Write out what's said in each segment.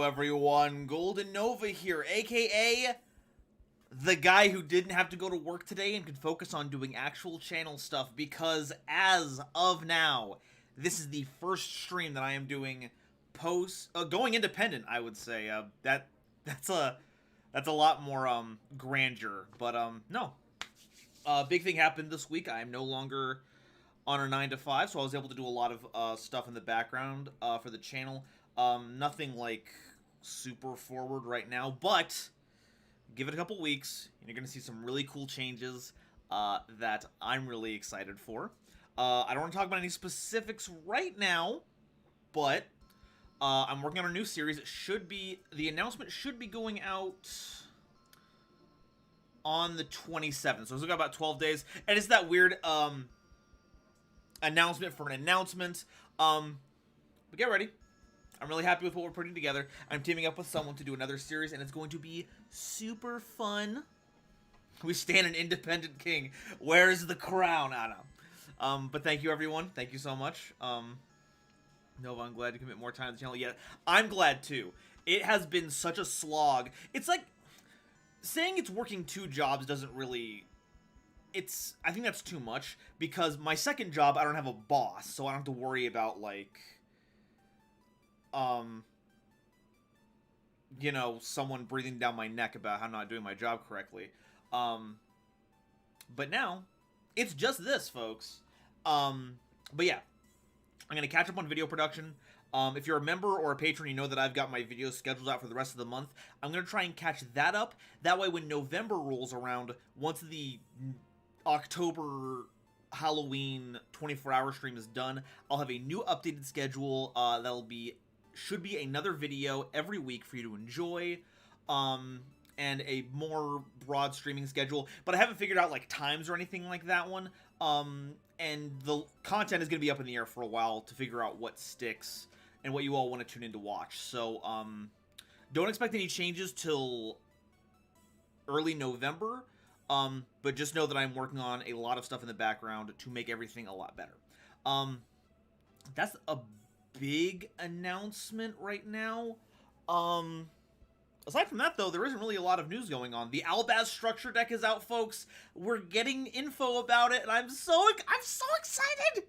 everyone? GoldenNova here, aka the guy who didn't have to go to work today and could focus on doing actual channel stuff, because as of now, this is the first stream that I am doing going independent, I would say. That's a lot more grandeur, but no. Big thing happened this week. I am no longer on a 9 to 5, so I was able to do a lot of stuff in the background for the channel. Nothing like super forward right now, but give it a couple weeks, and you're going to see some really cool changes that I'm really excited for. I don't want to talk about any specifics right now, but I'm working on a new series. The announcement should be going out on the 27th, so it's got about 12 days, and it's that weird announcement for an announcement. But get ready. I'm really happy with what we're putting together. I'm teaming up with someone to do another series, and it's going to be super fun. We stand an independent king. Where's the crown? I don't know. But thank you, everyone. Thank you so much. Nova, I'm glad to commit more time to the channel. Yeah, I'm glad, too. It has been such a slog. It's like, saying it's working 2 jobs doesn't really... I think that's too much, because my second job, I don't have a boss, so I don't have to worry about, like... you know, someone breathing down my neck about how I'm not doing my job correctly. But now, it's just this, folks. But yeah, I'm gonna catch up on video production. If you're a member or a patron, you know that I've got my videos scheduled out for the rest of the month. I'm gonna try and catch that up. That way, when November rolls around, once the October Halloween 24-hour stream is done, I'll have a new updated schedule should be another video every week for you to enjoy, and a more broad streaming schedule, but I haven't figured out like times or anything like that one, and the content is going to be up in the air for a while to figure out what sticks and what you all want to tune in to watch. So don't expect any changes till early November, but just know that I'm working on a lot of stuff in the background to make everything a lot better. That's a big announcement right now. Aside from that, though, there isn't really a lot of news going on. The Albaz structure deck is out, folks. We're getting info about it, and I'm so excited.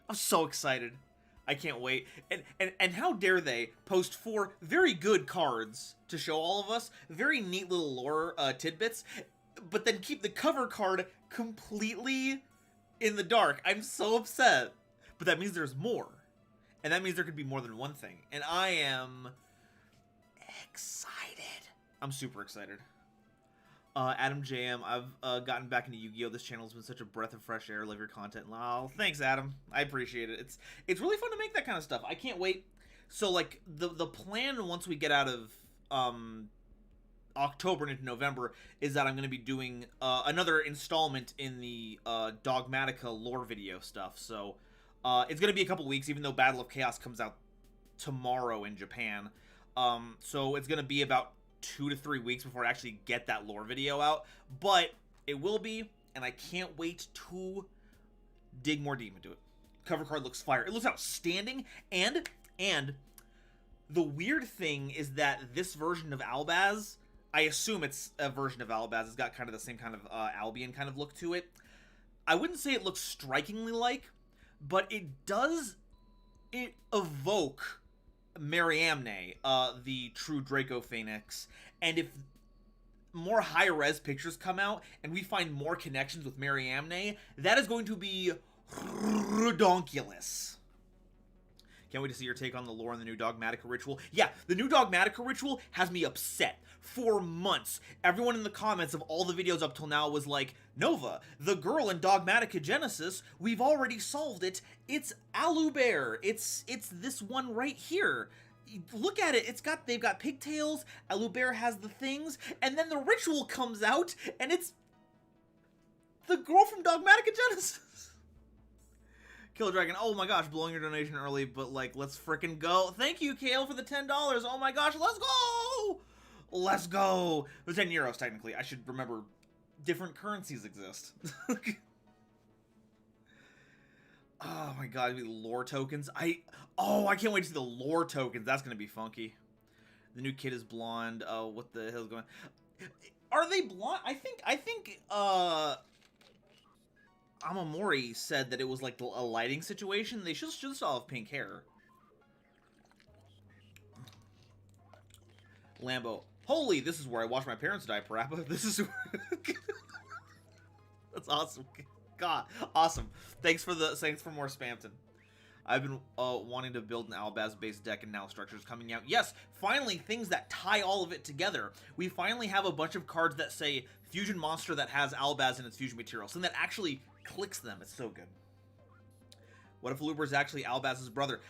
I'm so excited. I can't wait. And how dare they post 4 very good cards to show all of us, very neat little lore tidbits, but then keep the cover card completely in the dark. I'm so upset. But that means there's more. And that means there could be more than one thing. And I am excited. I'm super excited. Adam JM, I've gotten back into Yu-Gi-Oh! This channel has been such a breath of fresh air. Love your content. Oh, thanks, Adam. I appreciate it. It's really fun to make that kind of stuff. I can't wait. So, like, the plan once we get out of October and into November is that I'm going to be doing another installment in the Dogmatica lore video stuff. So... it's going to be a couple weeks, even though Battle of Chaos comes out tomorrow in Japan. So it's going to be about 2 to 3 weeks before I actually get that lore video out. But it will be, and I can't wait to dig more deep into it. Cover card looks fire. It looks outstanding, and the weird thing is that this version of Albaz, I assume it's a version of Albaz, it's got kind of the same kind of Albion kind of look to it. I wouldn't say it looks strikingly like, but it evoke Mariamne, the true Draco Phoenix, and if more high-res pictures come out, and we find more connections with Mariamne, that is going to be redonkulous. Can't wait to see your take on the lore and the new Dogmatica ritual. Yeah, the new Dogmatica ritual has me upset. For months, everyone in the comments of all the videos up till now was like, Nova, the girl in Dogmatica Genesis, we've already solved it. It's Alubear. It's this one right here. Look at it. They've got pigtails. Alubear has the things, and then the ritual comes out, and it's the girl from Dogmatica Genesis. Kill Dragon, oh my gosh, blowing your donation early, but like, let's frickin' go. Thank you, Kale, for the $10. Oh my gosh, let's go! Let's go! It was 10 euros, technically. I should remember different currencies exist. Oh my god, lore tokens. I can't wait to see the lore tokens. That's gonna be funky. The new kid is blonde. Oh, what the hell's going on? Are they blonde? I think, Amamori said that it was like a lighting situation. They should still have pink hair. Lambo. Holy, this is where I watched my parents die, Parappa. This is... That's awesome. God, awesome. Thanks for more Spamton. I've been wanting to build an Albaz-based deck, and now Structure's coming out. Yes, finally, things that tie all of it together. We finally have a bunch of cards that say Fusion Monster that has Albaz in its fusion material, something that actually clicks them. It's so good. What if Luber is actually Albaz's brother?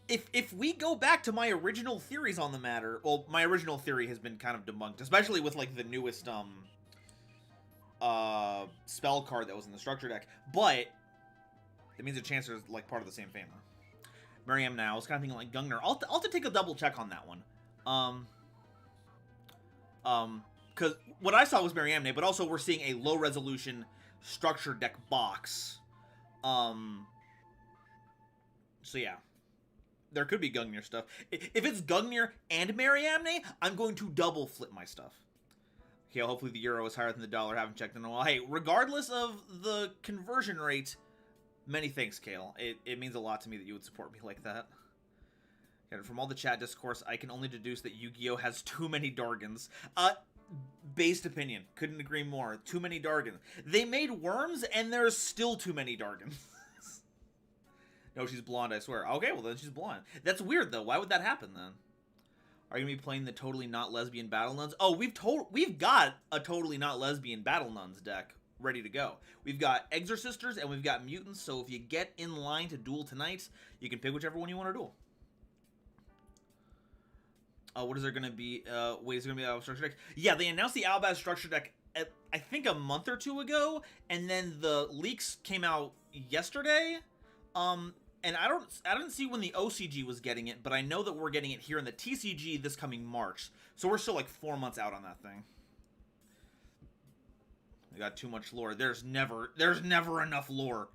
If we go back to my original theories on the matter, well, my original theory has been kind of debunked, especially with, like, the newest, spell card that was in the structure deck, but it means the Chancellor is like part of the same family. Miriam now, I was kind of thinking like Gungnir. I'll have to take a double check on that one. Because what I saw was Miriam, but also we're seeing a low resolution structure deck box. So yeah, there could be Gungnir stuff. If it's Gungnir and Mariamne, I'm going to double flip my stuff. Okay, hopefully the euro is higher than the dollar. Haven't checked in a while. Hey, regardless of the conversion rate, many thanks, Kale. It means a lot to me that you would support me like that. And from all the chat discourse, I can only deduce that Yu-Gi-Oh! Has too many Dargans. Based opinion. Couldn't agree more. Too many Dargans. They made worms, and there's still too many Dargans. No, she's blonde, I swear. Okay, well then she's blonde. That's weird, though. Why would that happen, then? Are you going to be playing the totally not lesbian Battle Nuns? Oh, we've got a totally not lesbian Battle Nuns deck ready to go. We've got Exorsisters and we've got Mutants, so if you get in line to duel tonight, you can pick whichever one you want to duel. What is there going to be? Wait, is there going to be a structure deck? Yeah, they announced the Albaz structure deck, I think a month or two ago, and then the leaks came out yesterday. And I don't see when the OCG was getting it, but I know that we're getting it here in the TCG this coming March. So we're still like 4 months out on that thing. We got too much lore. There's never enough lore.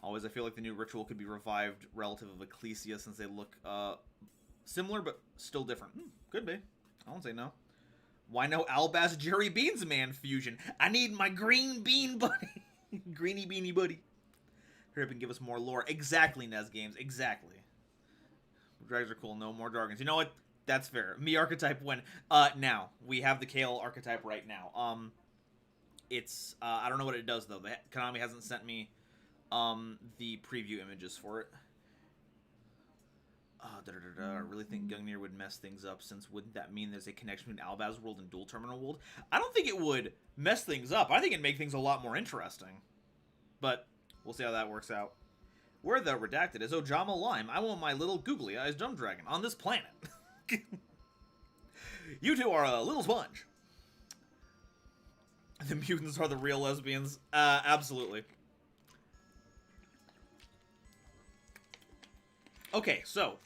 Always, I feel like the new ritual could be revived relative of Ecclesia since they look similar but still different. Could be. I won't say no. Why no Albaz Jerry Beans Man fusion? I need my green bean buddy. Greeny beanie buddy. Hurry up and give us more lore. Exactly, Nez Games. Exactly. Dragons are cool. No more Dargans. You know what? That's fair. Me archetype win. Now. We have the Kale archetype right now. It's, I don't know what it does, though. Konami hasn't sent me, the preview images for it. I really think Gungnir would mess things up, since wouldn't that mean there's a connection between Albaz World and Dual Terminal World? I don't think it would mess things up. I think it'd make things a lot more interesting. But we'll see how that works out. Where the redacted is Ojama Lime. I want my little googly eyes dumb dragon on this planet. You two are a little sponge. The mutants are the real lesbians. Absolutely. Okay, so,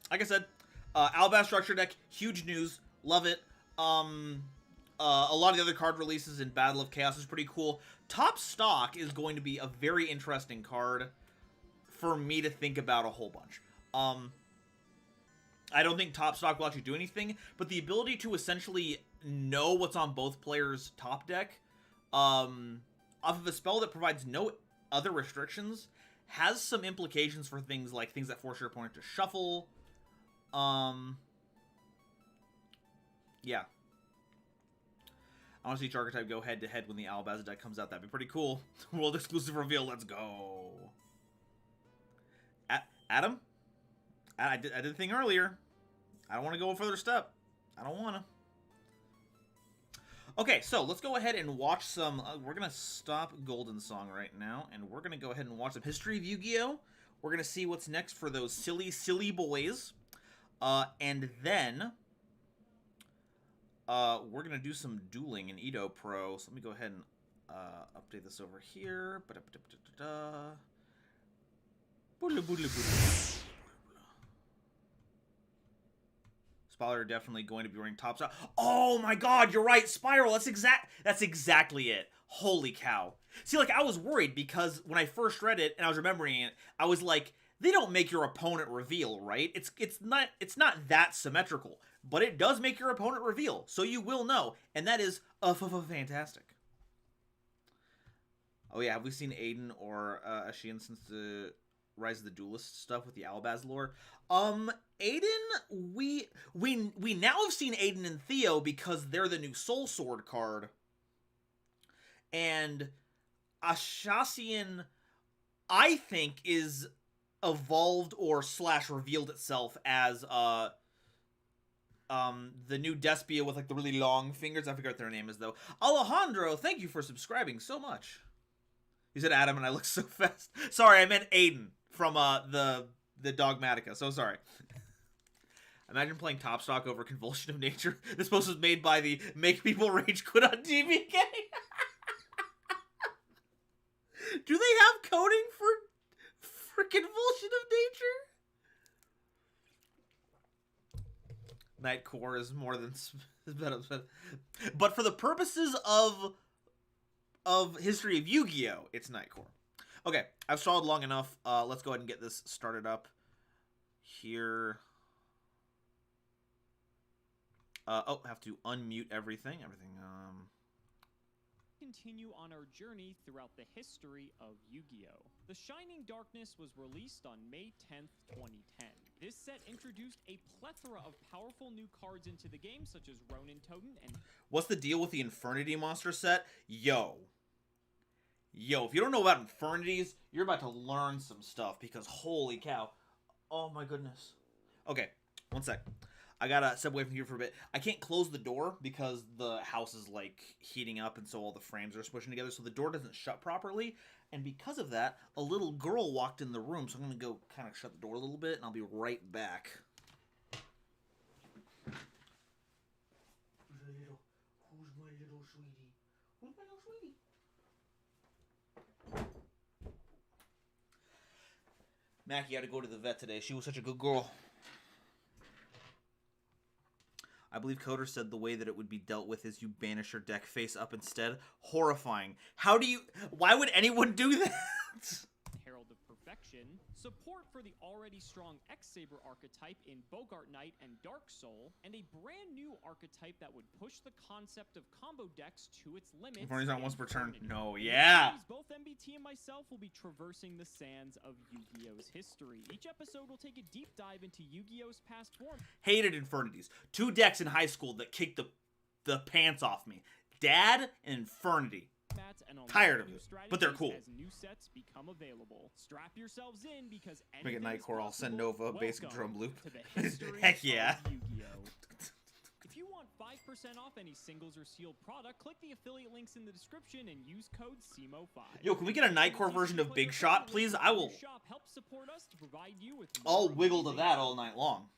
like I said, Albaz structure deck, huge news, love it. A lot of the other card releases in Battle of Chaos is pretty cool. Top Stock is going to be a very interesting card for me to think about a whole bunch. I don't think Top Stock will actually do anything, but the ability to essentially know what's on both players' top deck, off of a spell that provides no other restrictions, has some implications for things like things that force your opponent to shuffle. Yeah. I want to see each archetype go head-to-head when the Albaz deck comes out. That'd be pretty cool. World exclusive reveal. Let's go. Adam? I did the thing earlier. I don't want to go a further step. I don't want to. Okay, so let's go ahead and watch some... we're going to stop Golden Song right now, and we're going to go ahead and watch some History of Yu-Gi-Oh! We're going to see what's next for those silly, silly boys. And then... we're going to do some dueling in Edo Pro. So let me go ahead and update this over here. Spiral are definitely going to be wearing top stock. Oh my god, you're right. Spiral, that's exactly it. Holy cow. See, like, I was worried because when I first read it and I was remembering it, I was like, they don't make your opponent reveal, right? It's not that symmetrical, but it does make your opponent reveal, so you will know, and that is fantastic. Oh yeah, have we seen Aiden or Ashian since the Rise of the Duelist stuff with the Albaz lore? Aiden, we now have seen Aiden and Theo because they're the new Soul Sword card, and Ashassian, I think, is evolved or / revealed itself as the new Despia with like the really long fingers. I forget what their name is though. Alejandro, thank you for subscribing so much. You said Adam and I look so fast. Sorry, I meant Aiden from the Dogmatica. So sorry. Imagine playing Top Stock over Convulsion of Nature. This post was made by the Make People Rage Quit on DBK. Do they have coding for Convulsion of Nature? Nightcore is more than... But for the purposes of History of Yu-Gi-Oh, it's Nightcore. Okay, I've stalled long enough. Let's go ahead and get this started up here. Have to unmute everything. Continue on our journey throughout the history of Yu-Gi-Oh! The Shining Darkness was released on May 10th, 2010. This set introduced a plethora of powerful new cards into the game, such as Ronin Totem and... What's the deal with the Infernity monster set? Yo, if you don't know about Infernities, you're about to learn some stuff, because holy cow. Oh my goodness. Okay, one sec. I gotta step away from here for a bit. I can't close the door because the house is like heating up, and so all the frames are squishing together, so the door doesn't shut properly. And because of that, a little girl walked in the room, so I'm gonna go kind of shut the door a little bit, and I'll be right back. Who's my little sweetie? Who's my little sweetie? Mackie had to go to the vet today. She was such a good girl. I believe Coder said the way that it would be dealt with is you banish your deck face up instead. Horrifying. How do you... Why would anyone do that? Herald of Perfection, support for the already strong X-Saber archetype in Bogart Knight and Dark Soul, and a brand new archetype that would push the concept of combo decks to its limits. Infernities not once per turn. No, yeah. Both MBT and myself will be traversing the sands of Yu-Gi-Oh's history. Each episode will take a deep dive into Yu-Gi-Oh's past form. Hated Infernities. 2 decks in high school that kicked the pants off me. Dad and Infernity. Tired of it, but they're cool. As new sets become available. Strap yourselves in because make it Nightcore. I'll send Nova basic drum loop. Heck yeah. If you want 5% off any singles or sealed product, click the affiliate links in the description and use code SEMO5. Yo, can we get a Nightcore version of Big Shot, please? I will. I'll wiggle to that all night long.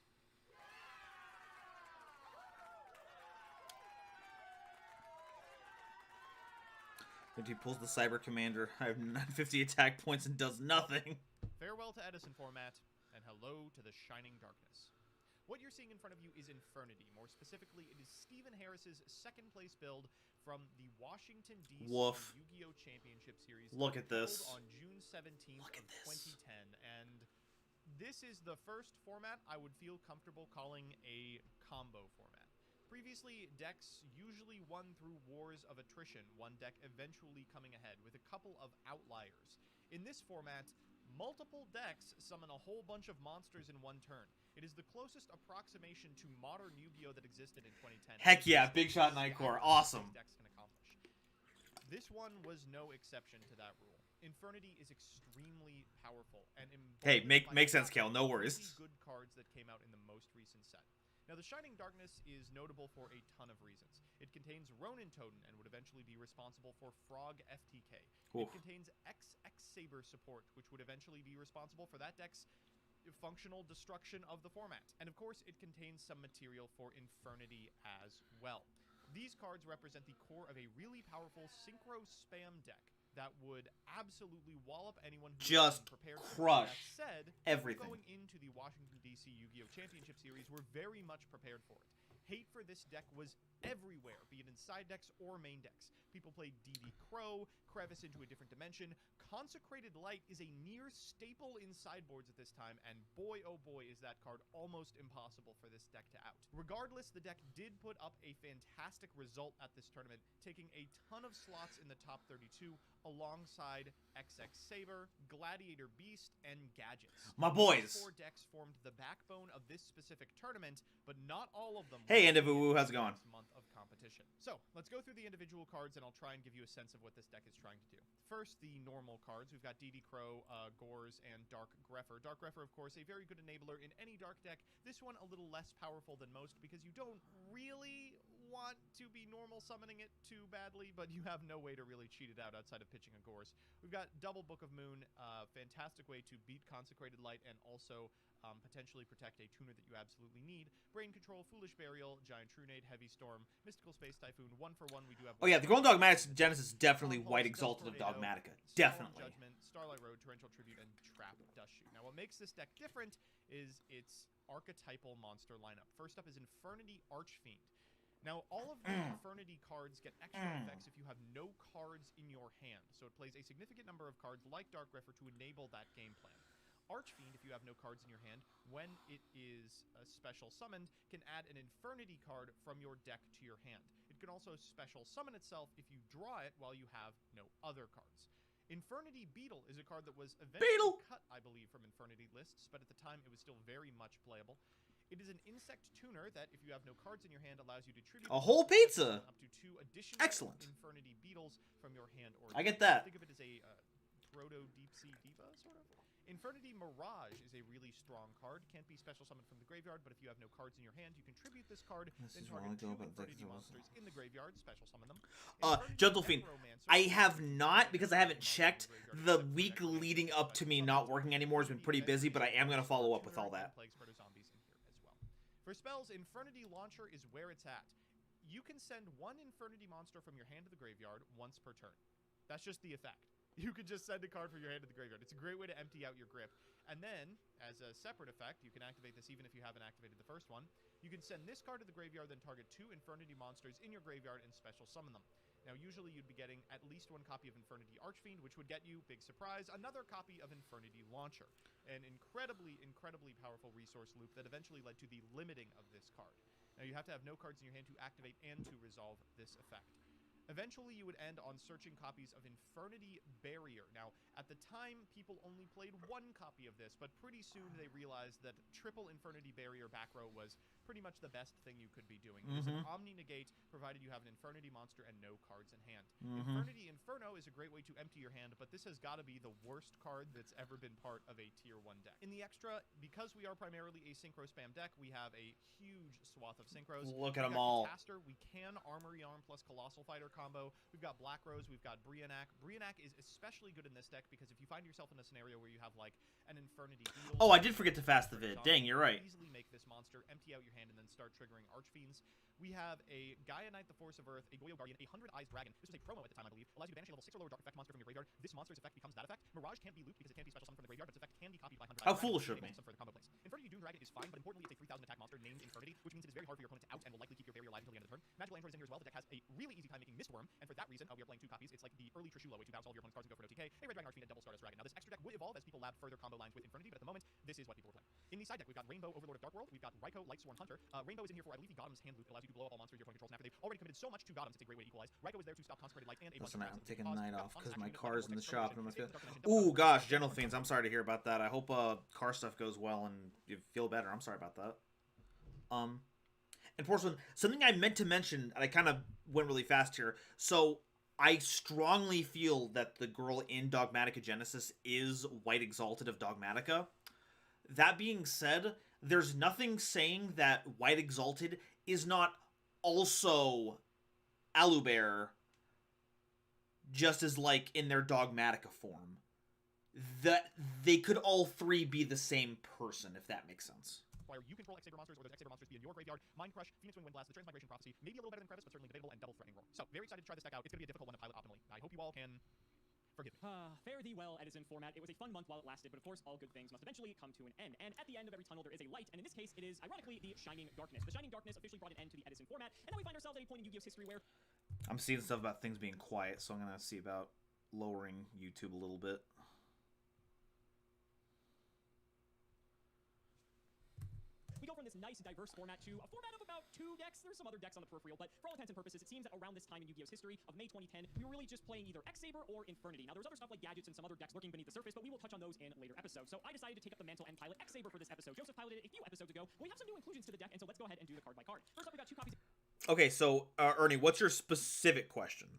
If he pulls the Cyber Commander, I have 950 attack points and does nothing. Farewell to Edison format, and hello to the Shining Darkness. What you're seeing in front of you is Infernity. More specifically, it is Stephen Harris's second place build from the Washington, D.C. Yu-Gi-Oh! Championship Series. Look at this. On June 17th of 2010. And this is the first format I would feel comfortable calling a combo format. Previously, decks usually won through wars of attrition, one deck eventually coming ahead, with a couple of outliers. In this format, multiple decks summon a whole bunch of monsters in one turn. It is the closest approximation to modern Yu-Gi-Oh! That existed in 2010. Heck yeah, Big Shot Nightcore, awesome. Decks can accomplish. This one was no exception to that rule. Infernity is extremely powerful, and hey, make sense, Kel, no worries. Good cards that came out in the most recent set. Now, the Shining Darkness is notable for a ton of reasons. It contains Ronin Totem and would eventually be responsible for Frog FTK. Oof. It contains X-Saber support, which would eventually be responsible for that deck's functional destruction of the format. And of course, it contains some material for Infernity as well. These cards represent the core of a really powerful Synchro Spam deck that would absolutely wallop anyone who just prepared. Crush that said, everything. Going into the Washington, D.C. Yu-Gi-Oh! Championship Series, we're very much prepared for it. Hate for this deck was everywhere, be it in side decks or main decks. People played DD Crow, Crevice into a different dimension. Consecrated Light is a near staple in sideboards at this time, and boy oh boy is that card almost impossible for this deck to out. Regardless, the deck did put up a fantastic result at this tournament, taking a ton of slots in the top 32 alongside X-Saber, Gladiator Beast, and Gadgets. My boys! These 4 decks formed the backbone of this specific tournament, but not all of them. Hey, Endivu, how's it going? Month of competition. So, let's go through the individual cards, and I'll try and give you a sense of what this deck is trying to do. First, the normal cards. We've got DD Crow, Gores, and Dark Greffer. Dark Greffer, of course, a very good enabler in any dark deck. This one a little less powerful than most because you don't really want to be normal summoning it too badly, but you have no way to really cheat it out outside of pitching a Gores. We've got Double Book of Moon, fantastic way to beat Consecrated Light and also potentially protect a tuner that you absolutely need. Brain Control, Foolish Burial, Giant Trunade, Heavy Storm, Mystical Space Typhoon, 1-for-1. We do have. Oh yeah, the Golden Dogmatic Genesis is definitely White Exalted of Dogmatica. Definitely. Judgment, Starlight Road, Torrential Tribute, and Trap Dust Shoot. Now, what makes this deck different is its archetypal monster lineup. First up is Infernity Archfiend. Now, all of the Infernity cards get extra effects if you have no cards in your hand, so it plays a significant number of cards like Dark Greffer to enable that game plan. Archfiend, if you have no cards in your hand, when it is special summoned, can add an Infernity card from your deck to your hand. It can also special summon itself if you draw it while you have no other cards. Infernity Beetle is a card that was eventually cut, I believe, from Infernity lists, but at the time it was still very much playable. It is an insect tuner that, if you have no cards in your hand, allows you to tribute a whole pizza. Up to 2 additional Infernity Beetles from your hand or I get that. Think of it as a proto Deep Sea Diva, sort of. Infernity Mirage is a really strong card. Can't be special summoned from the graveyard, but if you have no cards in your hand, you can tribute this card, then target 2 Infernity monsters in the graveyard, special summon them. Gentle Fiend, I have not, because I haven't checked. The week leading up to me not working anymore has been pretty busy, but I am going to follow up with all that. For spells, Infernity Launcher is where it's at. You can send 1 Infernity monster from your hand to the graveyard once per turn. That's just the effect. You could just send a card from your hand to the graveyard. It's a great way to empty out your grip. And then, as a separate effect, you can activate this even if you haven't activated the first one. You can send this card to the graveyard, then target 2 Infernity monsters in your graveyard and special summon them. Now, usually you'd be getting at least 1 copy of Infernity Archfiend, which would get you, big surprise, another copy of Infernity Launcher. An incredibly, incredibly powerful resource loop that eventually led to the limiting of this card. Now, you have to have no cards in your hand to activate and to resolve this effect. Eventually, you would end on searching copies of Infernity Barrier. Now, at the time, people only played 1 copy of this, but pretty soon they realized that triple Infernity Barrier back row was pretty much the best thing you could be doing. It was an Omni-Negate, provided you have an Infernity monster and no cards in hand. Infernity Inferno is a great way to empty your hand, but this has got to be the worst card that's ever been part of a Tier 1 deck. In the extra, because we are primarily a Synchro Spam deck, we have a huge swath of Synchros. Look at them all. We can Armory Arm plus Colossal Fighter combo. We've got Black Rose, we've got Brionac. Brionac is especially good in this deck because if you find yourself in a scenario where you have like an Infernity Beetle... Oh, I did forget to fast the vid. Dang, you're right. Easily make this monster, empty out your hand, and then start triggering Archfiends. We have a Gaia Knight, the Force of Earth, a Goyo Guardian, a 100-Eyes Dragon. This was a promo at the time, I believe. Allows you to banish a level 6 or lower dark effect monster from your graveyard. This monster's effect becomes that effect. Mirage can't be looped because it can't be special summoned from the graveyard, but its effect can be copied by 100 How foolish of me. Infernity Doom Dragon is fine, but importantly, it's a 3,000 attack monster named Infernity, which means it is very hard for your opponent to out and will likely keep your barrier alive until the end of the turn. Magical Android is in here as well. The deck has a really easy time making Mistworm, and for that reason, we are playing 2 copies. It's like the early Trishula way to bounce all of your opponent's cards and go for no TK. A Red Dragon Archfiend and Double Stardust Dragon. Now, this extra deck would evolve as people lab further combo lines with Infernity, but at the moment, this is what people were playing. In the side deck, we've got Rainbow, Overlord of Dark World. We've got Raikou, Lightsworn Hunter. Rainbow is in here for, I believe, the Godham's Hand Loop. It allows you to blow up all monsters your opponent controls, and after they've already committed so much to Godham's, it's a great way to equalize. Raikou is there to stop Consecrated Light and a bunch of I'm taking the night off because my Pause. car's in the shop. And ooh, gosh, Gentle Fiends, I'm sorry to hear about that. I hope car stuff goes well and you feel better. I'm sorry about that. And Porcelain, something I meant to mention, and I kind of went really fast here. So I strongly feel that the girl in Dogmatica Genesis is White Exalted of Dogmatica. That being said, there's nothing saying that White Exalted is not also Alubear, just as like in their Dogmatica form. That they could all 3 be the same person, if that makes sense. You control X-Saber monsters, or those X-Saber monsters be in your graveyard. Mind Crush, Phoenix Wing Windblast, the Transmigration Prophecy, maybe a little better than Crevice, but certainly debatable, and Double Threatening Roar. So, very excited to try this deck out. It's going to be a difficult one to pilot optimally. I hope you all can Forgive me. Fare thee well, Edison format. It was a fun month while it lasted, but of course, all good things must eventually come to an end. And at the end of every tunnel, there is a light, and in this case, it is, ironically, the Shining Darkness. The Shining Darkness officially brought an end to the Edison format, and now we find ourselves at a point in Yu-Gi-Oh's history where... I'm seeing stuff about things being quiet, so I'm going to see about lowering YouTube a little bit. We go from this nice, diverse format to a format of about 2 decks. There's some other decks on the peripheral, but for all intents and purposes, it seems that around this time in Yu-Gi-Oh's history of May 2010, we were really just playing either X-Saber or Infernity. Now, there's other stuff like gadgets and some other decks lurking beneath the surface, but we will touch on those in later episodes. So I decided to take up the mantle and pilot X-Saber for this episode. Joseph piloted it a few episodes ago, but we have some new inclusions to the deck, and so let's go ahead and do the card by card. First up, we got 2 copies. Okay, so, Ernie, what's your specific question?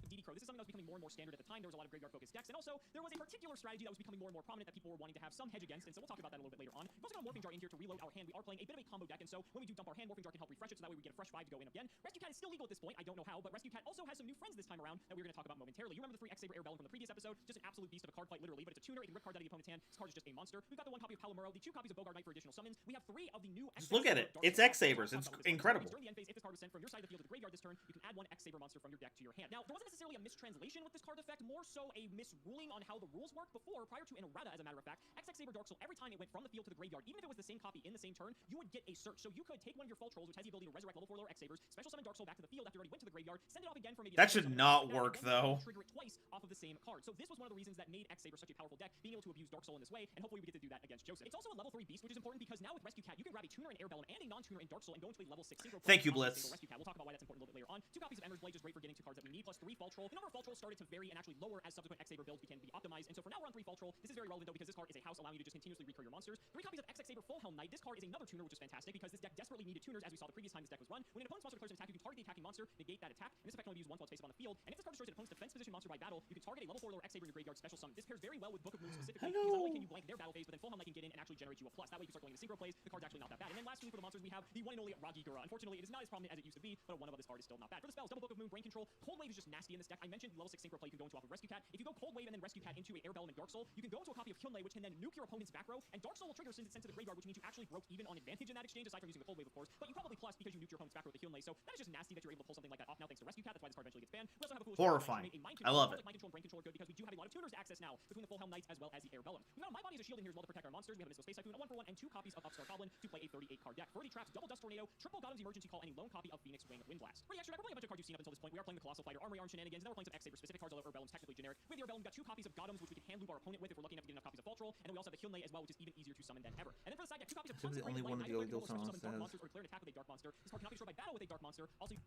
DD Crow. This is something that was becoming more and more standard at the time. There was a lot of graveyard-focused decks, and also there was a particular strategy that was becoming more and more prominent that people were wanting to have some hedge against, and so we'll talk about that a little bit later on. We've also got a Morphing Jar in here to reload our hand. We are playing a bit of a combo deck, and so when we do dump our hand, Morphing Jar can help refresh it, so that way we get a fresh 5 to go in again. Rescue Cat is still legal at this point. I don't know how, but Rescue Cat also has some new friends this time around that we're going to talk about momentarily. You remember the 3 X-Saber Airbellum from the previous episode? Just an absolute beast of a card fight, literally, but it's a tuner. It can rip cards out of the opponent's hand. This card is just a monster. We've got the 1 copy of Palomero, the 2 copies of Bogart Knight for additional summons. We have 3 of the new Just look at it. It's X-Sabers. It's incredible. During the end phase, if this card was sent from your side of the field to the graveyard this turn, you can add 1 X-Saber monster from your deck to your hand. Now, there wasn't necessarily a mistranslation with this card effect, more so a misruling on how the rules work. Before, prior to an errata, as a matter of fact, X-Saber Dark Soul, every time it went from the field to the graveyard, even if it was the same copy in the same turn, you would get a search. So you could take one of your Fall Trolls, which has the ability to resurrect level 4 lower X-Sabers, special summon Dark Soul back to the field after you already went to the graveyard, send it off again for maybe... That should not work, though. Trigger it twice off of the same card. So this was one of the reasons that made X-Saber such a powerful deck, being able to abuse Dark Soul in this way, and hopefully we get to do that against Joseph. It's also a level 3 beast, which is important because now with Rescue Cat, you can grab a tuner in Airbellum and a non-tuner in Dark Soul and go into a level 6 synchro. Thank you, Blitz. Rescue Cat. We'll talk about why that's important a little bit later on. 2 copies of Ember's Blade, just great for getting 2 cards that we need, plus 3 Fall Troll. The number of Fall Trolls started to vary and actually lower as subsequent X-Saber builds began to be optimized, and so for now we're on 3 Fall Troll. This is very relevant though because this card is a house allowing you to just continuously recur your monsters. 3 copies of X-Saber Full Helm Knight. This card is another tuner, which is fantastic because this deck desperately needed tuners, as we saw the previous time this deck was run. When an opponent's monster declares an attack, you can target the attacking monster, negate that attack, and this effect can only be used once while it's face up on the field. And if this card destroys an opponent's defense position monster by battle, you can target a level 4 lower X-Saber in your graveyard special summon. This pairs very well with Book of Moon specifically because not only can you blank their battle phase, but then Full Helm Knight can get in and actually generate you a plus. That way you can start going into synchro plays. The card's actually not that bad. And then lastly for the monsters, we have the one and only Ragigura. Unfortunately, it is not as prominent as it used to be, but a 1 of this card is still not bad. For the spells, Double Book of Moon, Brain Control, Cold Wave is just nasty in this deck. I mentioned the level 6 synchro play you can go into off of Rescue Cat. If you go Cold Wave and then Rescue Cat into a Airbellum and Dark Soul, you can go into a copy of Hyunlei, which can then nuke your opponent's back row, and Dark Soul will trigger since it's sent to the graveyard, which means you actually broke even on advantage in that exchange, aside from using the Cold Wave, of course. But you probably plus because you nuked your opponent's back row with the Hyunlei, so that is just nasty that you're able to pull something like that off now thanks to Rescue Cat. That's why this card eventually gets banned. We also have a foolish Horrifying. I love it. Mind Control and Brain Control are good because we do have a lot of tuners to access now between the Full Helm Knights as well as the Airbellum. We've got My Body as a Shield in here as well to protect our monsters. We have a Mystical Space Typhoon, a 1-for-1, and 2 copies of Upstart Goblin to play a 38 card deck. Verdi Traps, Double Dust Tornado, Triple Gothams Emergency Call, and a lone copy of Phoenix Wing Windblast. Pretty extra deck. We're playing a bunch of cards you've seen up until this point. We are playing the Colossal Fighter, Armory Arm Shenanigans, and then we're playing some X-Saber specific cards, although Airbellum's technically generic. With the Airbellum, we've got 2 copies of Gothams, which we can hand loop our opponent with if we're lucky enough to get enough copies of Fall Troll, and then we also have the Hyunlei as well, which is even easier to summon than ever. And then for the side deck, 2 copies of the only one of the illegal summons dark monsters or declare an attack with a dark monster. This card cannot be destroyed by battle with a dark monster. Also,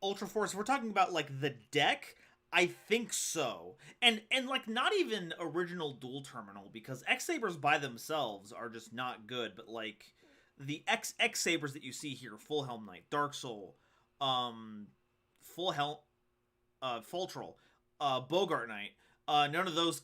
Ultra Force, we're talking about like the deck. I think so. And like not even original dual terminal, because X-Sabers by themselves are just not good, but like the X-Sabers that you see here, Full Helm Knight, Dark Soul, Full Troll, Bogart Knight, none of those,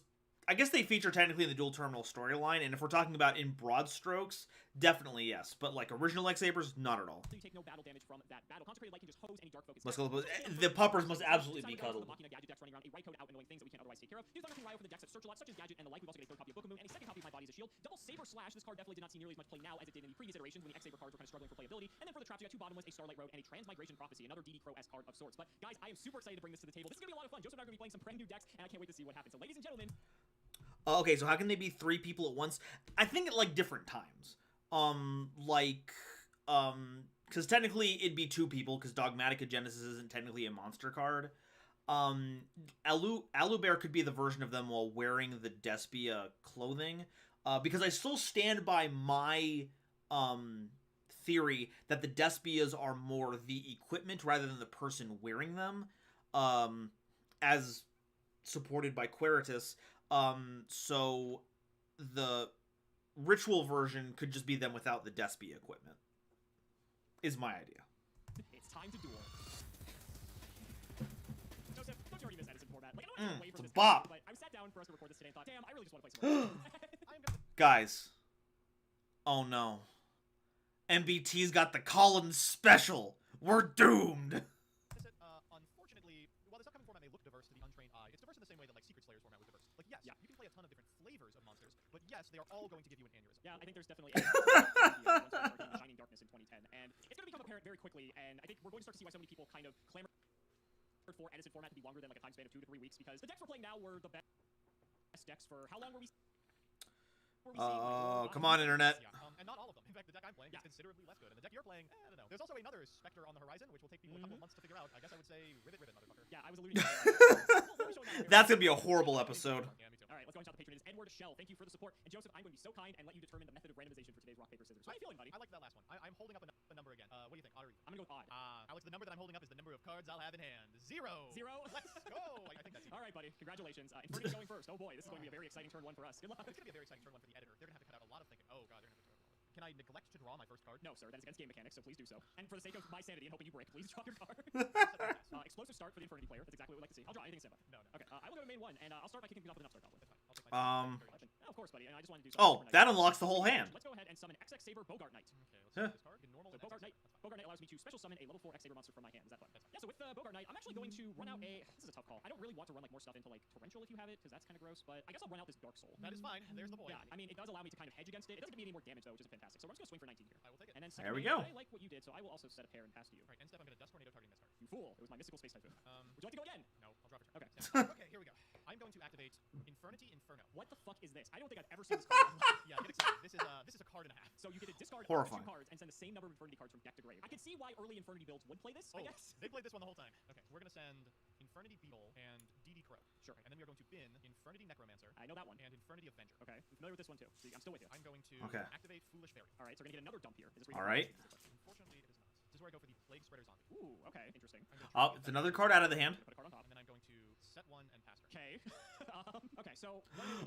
I guess they feature technically in the dual terminal storyline, and if we're talking about in broad strokes, definitely yes. But like original X-Sabers, not at all. So you take no battle damage from that battle. Concentrated Light can just hose any dark focus. The puppers must absolutely be cuddled. Gadget decks running around a right code out annoying things that we can't otherwise take care of. Use Thunder King Ryo for the decks that search a lot, such as Gadget and the like. We've also got a 3rd copy of Book of Moon and a 2nd copy of My Body as a Shield. Double Saber Slash. This card definitely did not see nearly as much play now as it did in the previous iterations when the X-Saber cards were kind of struggling for playability. And then for the traps, we got 2 Bottomless, a Starlight Road, and a Transmigration Prophecy, another DD Crow-esque card of sorts. But guys, I am super excited to bring this to the table. This is gonna be a lot of fun. Joseph and I are gonna be playing some brand new decks, and I can't wait to see what happens. So ladies and gentlemen. Okay, so how can they be 3 people at once? I think at like different times. Because technically it'd be 2 people, because Dogmatica Genesis isn't technically a monster card. Alubear could be the version of them while wearing the Despia clothing. Because I still stand by my theory that the Despias are more the equipment rather than the person wearing them. As supported by Queritus. So the ritual version could just be them without the Despia equipment. Is my idea. It's time to duel. Joseph, don't you already miss Edison format? Like, I don't want to away from this bop. But I sat down for us to record this today and thought, damn, I really just want to play some more. Guys. Oh no. MBT's got the Collins special. We're doomed. Unfortunately, while this upcoming format may look diverse to the untrained eye, it's diverse in the same way that like Secret Slayer's format was diverse. Like yes, you can play a ton of different flavors of monsters, but yes, they are all going to give you an aneurysm. Yeah, I think there's definitely a Shining Darkness in 2010, and it's going to become apparent very quickly, and I think we're going to start to see why so many people kind of clamor. for Edison format to be longer than like a time span of 2 to 3 weeks because the decks we're playing now were the best decks for how long were we? Oh, come on, internet. Yeah, and not all of them. In fact, the deck I'm playing is considerably less good, and the deck you're playing, I don't know. There's also another Spectre on the horizon, which will take people a couple of months to figure out. I guess I would say ribbit, motherfucker. Yeah, I was alluding to that. That's gonna be a horrible episode. Yeah, me too. All right, let's go and shout the patron. It is Edward Shell. Thank you for the support. And Joseph, I'm going to be so kind and let you determine the method of randomization for today's rock, paper, scissors. So how are you feeling, buddy? I like that last one. I'm holding up a number again. What do you think? Odd or even? I'm going to go with odd. Alex, the number that I'm holding up is the number of cards I'll have in hand. 0. 0? Let's go. I think that's easy. All right, buddy. Congratulations. Infernity's going first. Oh boy, this is going to be a very exciting turn 1 for us. Good luck. It's going to be a very exciting turn 1 for the editor. They're going to have to cut out a lot of thinking. Oh, God, they're going to have to Can I neglect to draw my first card? No, sir. That is against game mechanics, so please do so. And for the sake of my sanity and hoping you break, please draw your card. Explosive start for the Infernity player. That's exactly what we like to see. I'll draw anything standby. No. Okay, I will go to main 1, and I'll start by kicking things off with an upstart goblin. That's fine. I'll take my Oh, of course, buddy. And I just wanted to do something. Oh, that unlocks the whole hand. Let's go ahead and summon X-Saber Bogart Knight. Okay, let's see this card. In normal So Bogart Knight allows me to special summon a level 4 X-Saber monster from my hand. Is that fun? Yeah, so with Bogart Knight, I'm actually going to run out a... This is a tough call. I don't really want to run like more stuff into like Torrential if you have it, because that's kind of gross, but I guess I'll run out this Dark Soul. That is fine. There's the boy. Yeah, I mean, it does allow me to kind of hedge against it. It doesn't give me any more damage, though, which is fantastic. So I'm just going to swing for 19 here. I will take it. And then There we main, go. I like what you did, so I will also set a pair and pass to you. Right, end step, I'm going to Dust Tornado targeting this card. You fool. It was my mystical space typhoon. Would you like to go again? No, I'll drop it. Okay. Okay, here we go. I'm going to activate Infernity Inferno. What the fuck is this? I don't think I've ever seen this card. Yeah, get excited. This is a card and a half. So you get to discard Horrifying. 2 cards and send the same number of Infernity cards from deck to grave. I can see why early Infernity builds would play this, I guess. They played this one the whole time. Okay, we're going to send Infernity Beetle and DD Crow. Sure. And then we are going to bin Infernity Necromancer. I know that one. And Infernity Avenger. Okay. I'm familiar with this one, too. See, I'm still with you. I'm going to activate Foolish Fairy. All right, so we're going to get another dump here. Is this All right. Unfortunately, it is not. This is where I go for the Plague Spreader Zombie. Ooh, okay. Interesting. Oh, it's another card out of the hand. Put a card on top. And then I'm going to set 1 and pass her. Okay. Okay, so...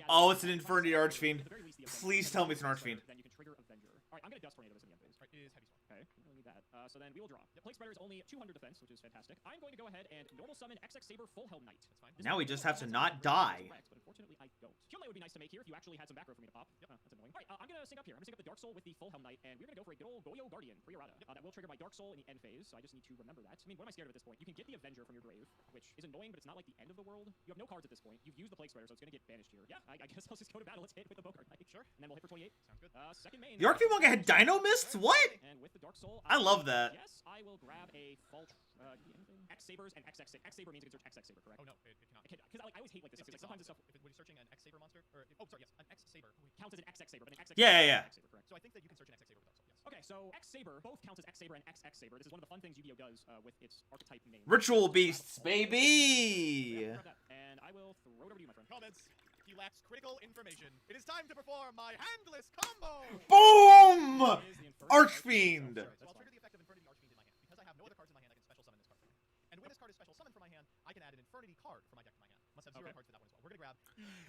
Oh, it's an Infernity Archfiend. At the very least, the Please tell me it's an Archfiend. Then you can trigger Avenger. All right, I'm going to Dust Tornado this in the end phase. Right, it is Heavy Storm. Okay, we don't need that. So then we will draw. The Plague Spreader is only 200 defense, which is fantastic. I'm going to go ahead and normal summon X-Saber Full Helm Knight. That's fine. Now we just have to not die. But unfortunately, I don't. Kill Knight would be nice to make here if you actually had some back row for me to pop. Yep. That's annoying. All right, I'm going to sync up here. I'm going to sync up the Dark Soul with the Full Helm Knight, and we're going to go for a good old Goyo Guardian pre-errata. That will trigger my Dark Soul in the end phase, so I just need to remember that. I mean, what am I scared of at this point? You can get the Avenger from your grave, which is annoying, but it's not like the end of the world. You have no cards at this point. You've used the Plague Spreader, so it's going to get banished here. Yeah, I guess I'll just go to battle. Let's hit with the Bogart Knight. Sure. And then we'll hit for 28. Sounds good. Second main. The Archfiend manga had Dino Mists? What? And with the Dark Soul, I love that. Yes, I will grab a fault. X-Sabers and XX. X-Saber means you can search X-Saber, correct? Oh no, it cannot. Because I always hate like this stuff. Like sometimes this stuff When you're searching an X-Saber monster, or sorry, yes, an X-Saber counts as an XX-Saber, but an XX. Yeah. X-Saber, correct? So I think that you can search an X-Saber with Dark Soul. Yes. Okay, so X-Saber both counts as X-Saber and XX-Saber. This is one of the fun things Yu-Gi-Oh does with its archetype name. Ritual Beasts, baby! And I will throw it over to you, my friend. Comments. He lacks critical information. It is time to perform my handless combo. Boom! Archfiend! So I'll trigger the effect of Infernity Archfiend in my hand. Because I have no other cards in my hand, I can special summon this card. And when this card is special summoned from my hand, I can add an Infernity card from my deck to my hand. Must have 0 cards for that one as well. We're gonna grab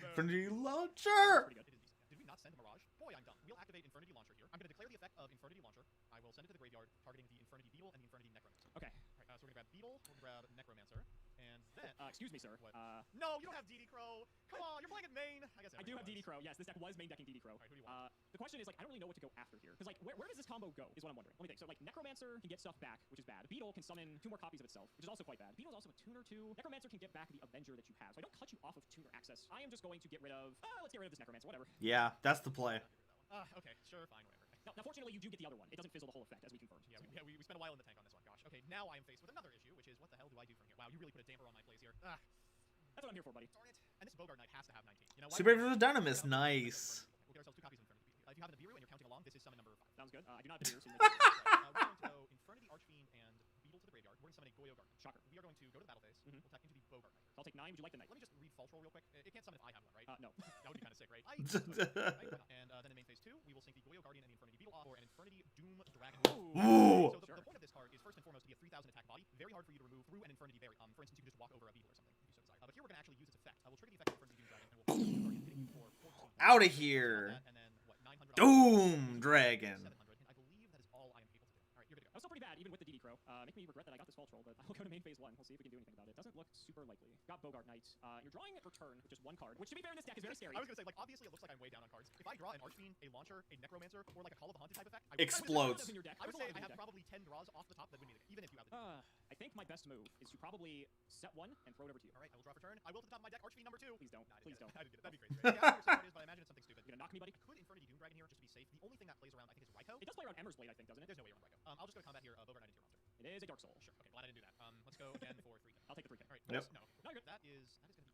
Infernity Launcher! Pretty good. It is decent. Did we not send Mirage? Boy, I'm dumb. We'll activate Infernity Launcher here. I'm gonna declare the effect of Infernity Launcher. I will send it to the graveyard, targeting the Infernity Beetle and the Infernity Necromancer. Okay. Alright, so we're gonna grab Beetle, we'll grab Necromancer, and then... excuse me, sir. What? No, you don't have DD Crow! Come on, you're playing in main! I guess I do have DD Crow. Yes, this deck was main decking DD Crow. Alright, who do you want? The question is, like, I don't really know what to go after here. Because, like, where does this combo go, is what I'm wondering. Let me think. So, like, Necromancer can get stuff back, which is bad. Beetle can summon 2 more copies of itself, which is also quite bad. Beetle's also a tuner too. Necromancer can get back the Avenger that you have. So I don't cut you off of tuner access. I am just going to get rid of... let's get rid of this Necromancer, whatever. Yeah, that's the play. Okay, sure, fine, whatever. Now, fortunately, you do get the other one. It doesn't fizzle the whole effect, as we confirmed. Yeah, we spent a while in the tank on this one. Gosh. Okay, now I am faced with another issue, which is what the hell do I do from here? Wow, you really put a damper on my plays here. That's what I'm here for, buddy. Darn it. And this Bogart Knight has to have 19. You know, Super vs. Dynamis, nice. We'll get ourselves 2 copies of Infernity. If you have an Abiru and you're counting along, this is summon number 5. Sounds good. I do not have the beer, so we're going to go Infernity Archfiend and Beetle to the graveyard. We're going to summon a Goyo Guardian. Shocker. We are going to go to the battle phase. We'll tap into the Bogart Knight. I'll take 9. Would you like the Knight? Let me just read False Roll real quick. It can't summon if I have one, right? No. That would be kind of sick, right? And then in main phase 2, we will sync the Goyo Guardian and the Infernity Beetle off for an Infernity Doom Dragon. Ooh. So the point of this card is first and foremost to be a 3,000 attack body. Very hard for you to remove through an Infernity Berry. For instance, you can just walk over a Beetle or something if you so desire. But here we're going to actually use its effect. I will trigger the effect of Infernity Doom Dragon and we'll hitting you for 14. Out of here. And then, what, 900? Doom Dragon. 700. And I believe that is all I am able to do. Alright, you're good to go. That was still pretty bad, even with the DD Crow. Make me regret that I got this false roll, but I'll go to main phase 1. We'll see if we can do anything about it. Doesn't look super likely. Got Bogart Knight. You're drawing it for turn with just 1 card, which to be fair in this deck is very scary. I was gonna say, like, obviously it looks like I'm way down on cards. If I draw an Archfiend, a Launcher, a Necromancer, or like a Call of the Haunted type effect, Explodes. I would say I have probably 10 draws off the top that would need it, even if you have the I think my best move is to probably set 1 and throw it over to you. Alright, I will draw for turn. I will to the top of my deck Archfiend number 2. Please don't. Please don't. I didn't get it. That'd be crazy. Right? Yeah, I don't know what it is, but I imagine it's something stupid. You gonna knock me, buddy? Could Infernity Doom Dragon here just to be safe? The only thing that plays around, I think, is Raikou. It does play around Ember's Blade, I think, doesn't it? There's no way around Raikou. I'll just go to combat here. Bogart Knight into your monster. It is a Dark Soul. Sure. Okay, glad I didn't do that. Let's go again for 3. I'll take the 3K. All right. Yep. No. No, you're good. That is going to be good.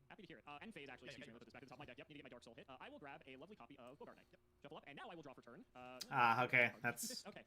Happy to hear it. End phase, actually, excuse me, let this back to the top of my deck. Yep, need to get my Dark Soul hit. I will grab a lovely copy of Bogart Knight. Yep. Shuffle up, and now I will draw for turn. Okay, that's... Okay.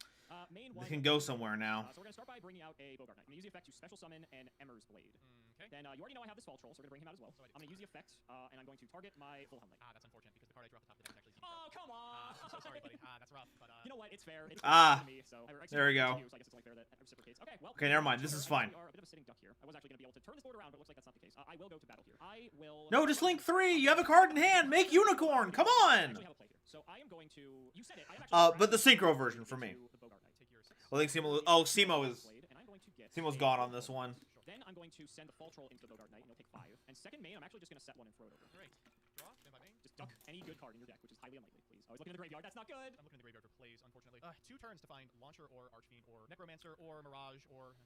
Main They one. can go somewhere now. So we're going to start by bringing out a Bogart Knight. I'm going to use the effect to special summon an Emmer's Blade. Okay. Then you already know I have this Fall Troll, so we're going to bring him out as well. So I do. I'm going to use the effect, and I'm going to target my Full Helm Knight. That's unfortunate because the card I drew off the top of the deck is actually Oh, come on! I'm so sorry, buddy. That's rough, but You know what? It's fair. It's Ah, fair to me, so there we go. So I guess it's only fair that it reciprocates. Okay, well. Okay, never mind. This is fine. We are a bit of a sitting duck here. I was actually going to be able to turn this board around, but it looks like that's not the case. I will go to battle here. I will. No, just link 3. You have a card in hand. Make Unicorn. Come I on. actually have a play here. So I am going to. You said it. I am actually. But the synchro version for me. The Bogart Knight. Take your I think Simo. Oh, Simo is. and I'm going to get Simo's gone on this one. Then I'm going to send the Fall Troll into the Bogart Knight, and he'll take 5. And second main, I'm actually just going to set 1 and throw it over. Great. Draw. Stand by main. Just duck any good card in your deck, which is highly unlikely, please. I was looking in the graveyard. That's not good. I'm looking in the graveyard for plays, unfortunately. 2 turns to find Launcher or Archfiend or Necromancer or Mirage or...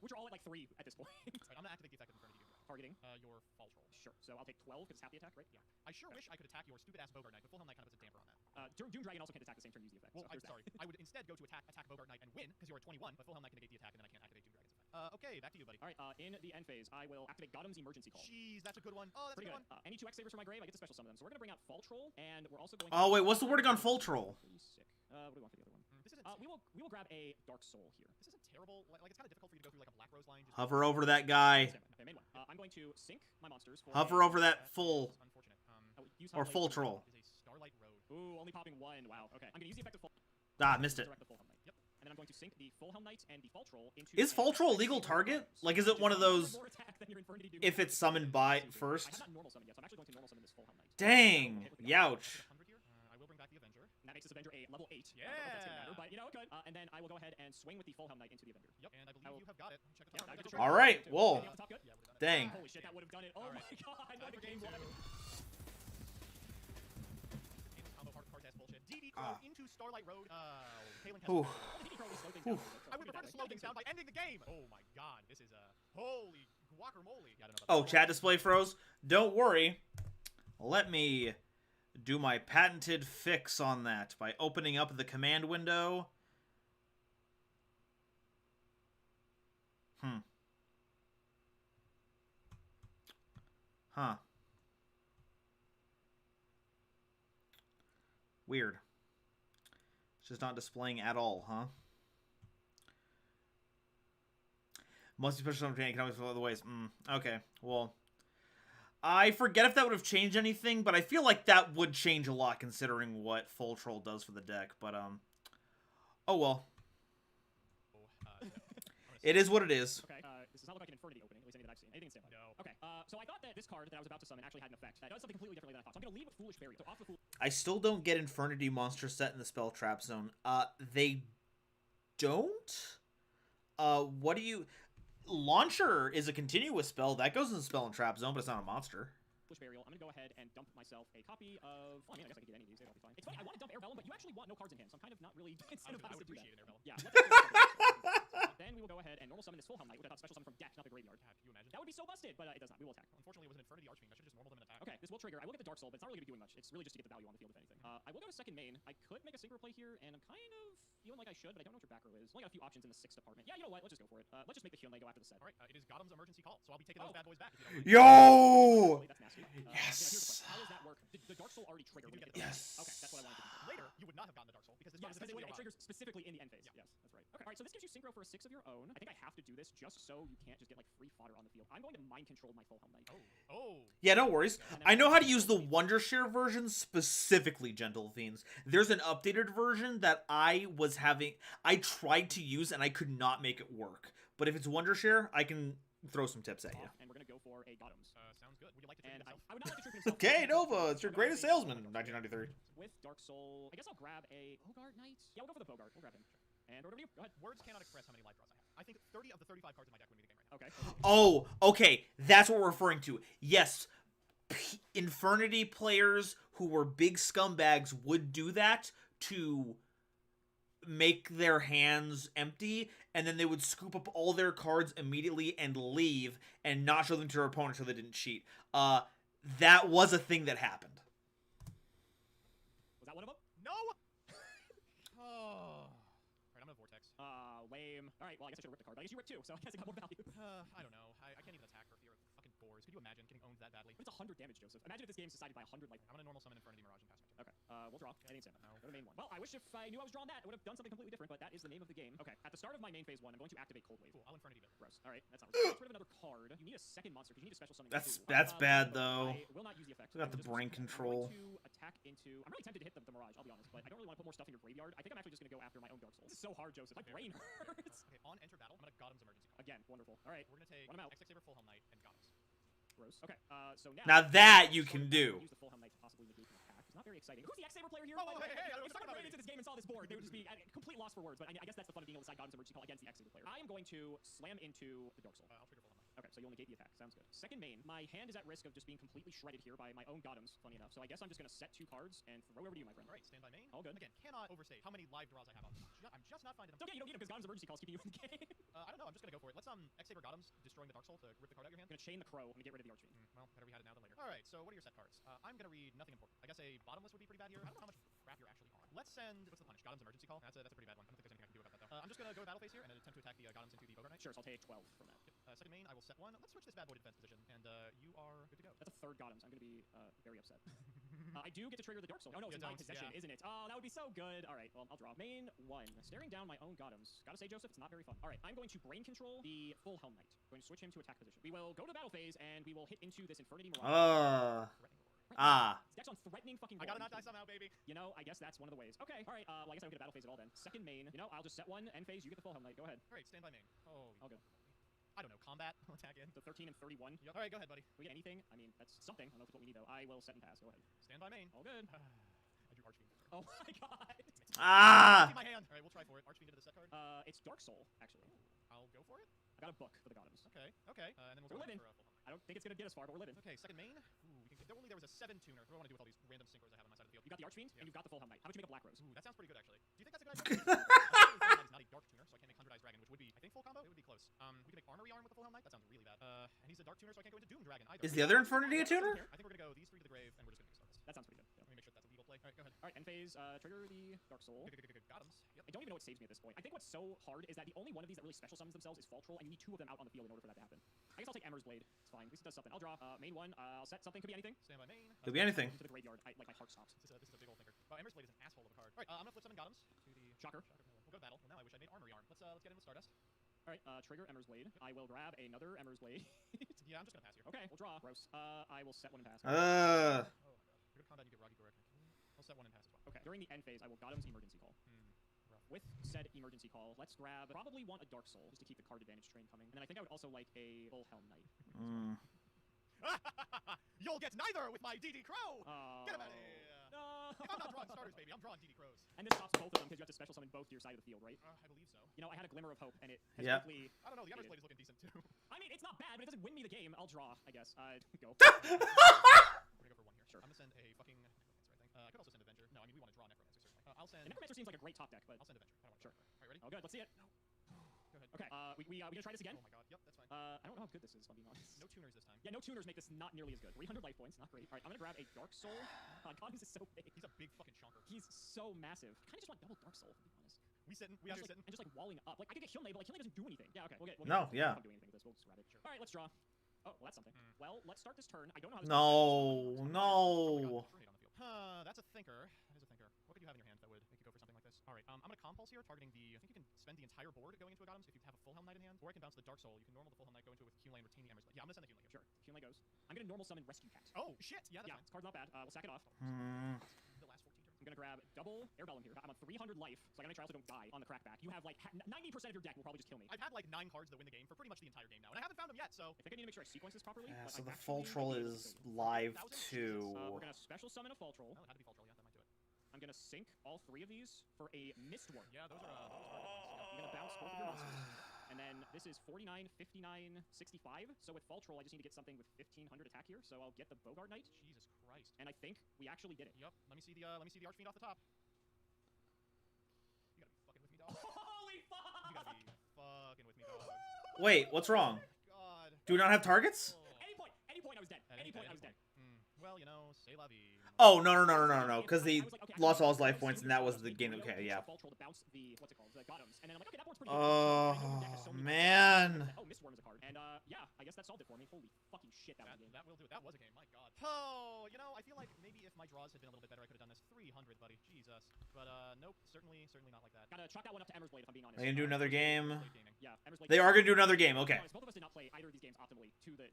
Which are all at like 3 at this point. Right, I'm going to activate the effect of Infernities and Edison. Targeting. Your Fall Troll. Sure. So I'll take 12 because it's half the attack, right? Yeah. I sure wish I could attack your stupid-ass Bogart Knight, but Full Helm Knight kind of puts a damper on that. Doom Dragon also can't attack the same turn, use the effect. Well, so I'm there's that. sorry. I would instead go to attack Bogart Knight and win, because you're at 21, but Full Helm Knight can negate the attack, and then I can't activate Doom Dragon's effect. Okay, back to you, buddy. All right, in the end phase, I will activate Godum's Emergency Call. Jeez, that's a good one. Oh, that's Pretty a good. good one. Any 2 X-Sabers from my grave, I get to special summon them. So we're going to bring out Fall Troll, and we're also going Oh, wait. What's the wording on Full Troll? Pretty sick. What do we want for the other one? This isn't... We will grab a Dark Soul here. This isn't terrible. Like it's kind of difficult for you to go through like a Black Rose line. Just Hover over that guy. Okay, main one. I'm going to sink my monsters. For Hover over that full unfortunate. or full troll. Is a Starlight Road. Ooh, only popping 1. Wow. Okay. I'm going to use the effect of Full. Ah, missed it. Direct the Full Helm Knight. Yep. And then I'm going to sink the Full Helm Knight and the Fall Troll into. Is Fall Troll a legal target? Like, is it one of those if it's summoned by first? I have not normal summon yet, so I'm actually going to normal summon this Full Helm Knight. Dang. Youch. I will bring back the Avenger. And that makes this Avenger a level 8. Yeah. I don't know if that's gonna matter, but you know, good. And then I will go ahead and swing with the Full Helm Knight into the Avenger. Yep. And I believe you have got it. Check the Yeah, top. All right. Whoa. Yeah, top good? Yeah, would've done it. Dang. Holy shit, that would have done it. Oh All my right. god, what a game 1. Combo hard card test bullshit. DD Ah. into Starlight Road. Kalen Ooh. I would prefer to slow things down by ending the game. Oh my god, this is a holy guacamole. Yeah, I don't know about Oh, that. chat display froze. Don't worry. Let me do my patented fix on that by opening up the command window. Huh. Weird. It's just not displaying at all, huh? Must be special something economics in other ways. Okay, well, I forget if that would have changed anything, but I feel like that would change a lot considering what Full Troll does for the deck. But oh well. It is what it is. Okay, this does not look like an Infernity opening, at least anything that I've seen. Anything to stand by? No. Okay, so I thought that this card that I was about to summon actually had an effect that does something completely differently than I thought. So I'm going to leave Foolish Burial. So off the Foolish. I still don't get Infernity monster set in the spell trap zone. They don't? What do you... Launcher is a continuous spell. That goes in the spell and trap zone, but it's not a monster. Burial. I'm going to go ahead and dump myself a copy of... Well, I mean, I guess I can get any of these. That'll be fine. It's funny, I want to dump Air Vellum, but you actually want no cards in hand, so I'm kind of not really incentivized I would to do that. appreciate an Air Vellum. Yeah. Then we will go ahead and normal summon this Full Helm Knight, which I thought special summon from deck, not the graveyard. God, can you imagine? That would be so busted, but it does not. We will attack. Unfortunately, it was an Infernity Archfiend. I should just normal them and attack. Okay, this will trigger. I will get the Dark Soul, but it's not really going to be doing much. It's really just to get the value on the field, if anything. I will go to second main. I could make a synchro play here, and I'm kind of feeling like I should, but I don't know what your back row is. Only got a few options in the 6th department. Yeah, you know what? Let's just go for it. Let's just make the Hyunmei go after the set. All right, it is Godum's Emergency Call, so I'll be taking those bad boys back. If you don't mind. Yo! That's nasty. Yes. How does that work? Did the Dark Soul already trigger? You do when get you the Yes. Okay, that's what I wanted to do. Later, you would not have gotten the Dark Soul because this Yes, card is because essentially it a triggers specifically in the end phase. Yeah. Yes, that's right. Okay, all right, so this gives you synchro for a 6 of your own. I think I have to do this just so you can't just get like free fodder on the field. I'm going to mind control my Full Helm Knight. Oh. Yeah, no worries. I know how to use the Wondershare version, specifically Gentle Fiends. There's an updated version that I tried to use and I could not make it work. But if it's Wondershare, I can throw some tips at you. And we're going to go for a Godum's. Sounds good. Would you like to trade And yourself? I would not like to trigger himself. Okay, Nova, it's your greatest salesman, 1993. With Dark Soul, I guess I'll grab a Bogart Knight. Yeah, we'll go for the Bogart. We'll grab him. And over to you. Go ahead. Words cannot express how many life draws I have. I think 30 of the 35 cards in my deck win me the game right now. Okay. Oh, okay, that's what we're referring to. Yes, Infernity players who were big scumbags would do that to make their hands empty, and then they would scoop up all their cards immediately and leave and not show them to their opponent so they didn't cheat. That was a thing that happened. Was that one of them? No! Oh. Alright, I'm gonna Vortex. Lame. Alright, well, I guess I should have ripped the card, but I guess you ripped too, so I guess it got more value. I don't know. I can't even attack for fear of fucking boars. Could you imagine getting owned that badly? But it's 100 damage, Joseph. Imagine if this game's decided by 100 life. I'm gonna normal summon Infernity Mirage and pass my turn. Okay, we'll draw. Anything same. No. Go to main one. Well, I wish if I knew I was drawing that, I would have done something completely different, but that is the name of the game. Okay, at the start of my main phase 1, I'm going to activate Cold Wave. Cool, I'll Infernity Bill. Gross. Alright, that's not worth it. Get rid of another card. You need a second monster, because you need a special summon. That's bad, though. I will not use the effect. We got the brain control. I'm going to attack into... I'm really tempted to hit the Mirage, I'll be honest, but I don't really want to put more stuff in your graveyard. I think I'm actually just going to go after my own Dark Souls. This is so hard, Joseph. My brain hurts. Okay, on enter battle, I'm gonna Godum's Emergency Call. Again, wonderful. Alright, We're gonna take Run 'em out. X-Saber, Full Helm Knight, and Godum's. gross. Okay, so now... Now that you can do. Use the Full Helm Knight to possibly negate an attack. It's not very exciting. Who's the X-Saber player here? Oh, hey, If someone ran into this game and saw this board, they would just be at complete loss for words, but I guess that's the fun of being able to decide Godum's Emergency Call against the X-Saber player. I am going to slam into the Dark Soul. I'll trigger Full Helm Knight. Okay, so you'll negate the attack. Sounds good. Second main, my hand is at risk of just being completely shredded here by my own Godums, funny enough. So I guess I'm just going to set 2 cards and throw over to you, my friend. Alright, stand by main. All good. Again, cannot overstate how many live draws I have on this. I'm just not finding them. It's okay, you don't need them because Godum's Emergency Call is keeping you in the game. I don't know, I'm just gonna go for it. Let's X-Saber Godum's, destroying the Dark Soul to rip the card out of your hand. I'm going to chain the Crow and get rid of the Archfiend. Well, better we had it now than later. Alright, so what are your set cards? I'm gonna read nothing important. I guess a bottomless would be pretty bad here. I don't know how much crap you're actually on. Let's send... What's the punish? Godum's Emergency Call? That's a pretty bad one. I don't think there's anything I can do about that, though. I'm just gonna go to battle phase here and attempt to attack the Godums into the Bogart Knight. Sure, so I'll take 12 from that. Second main, I will set 1. Let's switch this bad boy to defense position, and you are good to go. That's a third Godums. I'm going to be very upset. I do get to trigger the Dark Soul. Oh, no, it's in my possession, isn't it? Oh, that would be so good. All right, well, I'll draw. Main 1. Staring down my own Godums. Gotta say, Joseph, it's not very fun. All right, I'm going to brain control the Full Helm Knight. Going to switch him to attack position. We will go to battle phase, and we will hit into this Infernity Mirage. This deck's on threatening fucking I gotta not die somehow, baby. You know, I guess that's one of the ways. Okay, all right, well, I guess I don't get a battle phase at all then. Second main, you know, I'll just set 1, end phase, you get the Full Helm Knight. Go ahead. All right, stand by main. Oh, All good. I don't know, combat, attack in. So 13 and 31. Yep. All right, go ahead, buddy. We get anything? I mean, that's something. I don't know if it's what we need, though. I will set and pass. Go ahead. Stand by main. All good. I drew Archfiend. Oh my god. See my hand. All right, we'll try for it. Archfiend into the set card. It's Dark Soul, actually. I'll go for it. I got a book for the Godums. Okay, okay. And then we'll We're go living. for Full Helm Knight. I don't think it's gonna get us far, but we're living. Okay, second main. Ooh, there was a 7-tuner. What do I want to do with all these random synchros I have on my side of the field? You got the Archfiend, and you've got the Full Helm Knight. How about you make a Black Rose? Ooh, that sounds pretty good, actually. Do you think that's a good idea? It's not a dark tuner, so I can't make 100-Eyes Dragon, which would be, I think, full combo. It would be close. We can make Armory Arm with the Full Helm Knight. That sounds really bad. And he's a dark tuner, so I can't go into Doom Dragon either. Is the other Infernity a tuner? I think we're gonna go these 3 to the grave, and we're just gonna start this. That sounds pretty good. Let me make sure that's a legal play. All right, go ahead. All right, end phase. Trigger the Dark Soul. Good. Godums. Yep. I don't even know what saves me at this point. I think what's so hard is that the only one of these that really special summons themselves is Fall Troll, and you need 2 of them out on the field in order for that to happen. I guess I'll take Emmer's Blade. It's fine. At least it does something. I'll draw. Main 1. I'll set something. Could be anything. Stand by main. Could be anything. To the graveyard. Like my heart stops. This is a big old thinker. Oh, Ember's Blade is an asshole of a card. All right, I'm gonna flip summon Godums to the Shocker. We'll go to battle. Well, now I wish I made Armory Arm. Let's get in with Stardust. All right, trigger Emmer's Blade. I will grab another Emmer's Blade. Yeah, I'm just gonna pass here. Okay, we'll draw. Gross. I will set 1 and pass. Oh my god. Good combat, you get Rocky Gorak. I'll set 1 and pass as well. Okay. During the end phase, I will Godum's Emergency Call. Rough. With said Emergency Call, let's grab... Probably want a Dark Soul, just to keep the card advantage train coming. And then I think I would also like a Full Helm Knight. You'll get neither with my DD Crow! Get him out of here! No! If I'm not drawing starters, baby, I'm drawing DD Crows. And this stops both of them because you have to special summon both to your side of the field, right? I believe so. You know, I had a glimmer of hope, and it has Yep. quickly... I don't know, the Ember's Blade is looking decent too. I mean, it's not bad, but it doesn't win me the game. I'll draw, I guess. Go. We're gonna go for 1 here. Sure. I'm gonna send a fucking Necromancer, I think. I could also send Avenger. No, I mean, we want to draw Necromancer, certainly. I'll send... The Necromancer seems like a great top deck, but... I'll send Avenger. I don't want Sure. Alright, ready? Oh, good. Let's see it. Go ahead. Okay, we gonna try this again? Oh my god. Yep, that's fine. I don't know how good this is, if I'm being honest. No tuners this time. Yeah, no tuners make this not nearly as good. 300 life points, not great. All right, I'm gonna grab a Dark Soul. God, this is so big. He's a big fucking chonker. He's so massive. I kind of just want double Dark Soul, if I'm being honest. We out here sitting. And just like walling up. Like I could get Hyunmei, but like Hyunmei doesn't do anything. Yeah, okay. We'll get No, yeah. I'm not doing anything with this. We'll just grab it. Sure. All right, let's draw. Oh, well, that's something. Well, let's start this turn. I don't know how this No, no. That's a thinker. That is a thinker. What could you have in your hand that would make you go for something like this? All right, I'm gonna compulse here, targeting the... I think you can spend the entire board going into a Godums if you have a Full Helm Knight in hand, or I can bounce the Dark Soul. You can normal the Full Helm Knight, go into it with Hyunmei and retain the Ember's Blade. Yeah, I'm gonna send the Hyunmei here. Sure. Hyunmei goes. I'm gonna normal summon Rescue Cat. Oh, shit! Yeah, that's fine. This card's not bad. We'll sack it off. The last 14 turns. I'm gonna grab double Airbellum here. I'm on 300 life, so I gotta make sure I also don't die on the crackback. You have like 90% of your deck will probably just kill me. I've had like 9 cards that win the game for pretty much the entire game now, and I haven't found them yet, so... I think I need to make sure I sequence this properly. Yeah, but so I the Fall Troll is live too. We're gonna special summon a Fall Troll. Oh, it had to be Fall Troll, yeah, that might do it. I'm gonna sync all 3 of these for a Mistworm. Yeah, those are I'm gonna bounce both of your monsters. And then this is 49, 59, 65. So with Fall Troll, I just need to get something with 1500 attack here. So I'll get the Bogart Knight. Jesus Christ. And I think we actually did it. Yep. Let me see the Archfiend off the top. You gotta be fucking with me, dog. Holy fuck! You gotta be fucking with me, dog. Wait, what's wrong? God. Do we not have targets? Any point I was dead. Any point I was dead. Well, you know, c'est la vie. Oh, no. Because he lost all his life points, and that was the game. Okay, yeah. Oh, man. And yeah, I guess that solved it for me. Holy fucking shit, that was a game. That will do it. That was a game. My God. Oh, you know, I feel like maybe if my draws had been a little bit better, I could have done this. 300, buddy. Jesus. But nope, certainly not like that. Gotta chalk that one up to Ember's Blade, if I'm being honest. Are they gonna do another game? Yeah, Ember's Blade. They are gonna do another game. Okay. Both of us did not play either of these games optimally to the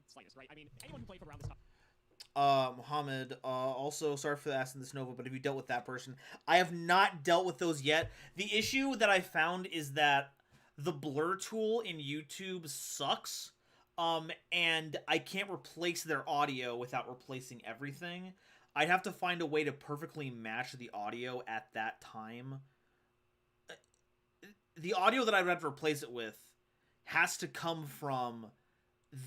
slightest, right? I mean, anyone who played from around this time. Mohammed, also sorry for asking this Nova, but have you dealt with that person? I have not dealt with those yet. The issue that I found is that the blur tool in YouTube sucks. And I can't replace their audio without replacing everything. I'd have to find a way to perfectly match the audio at that time. The audio that I'd have to replace it with has to come from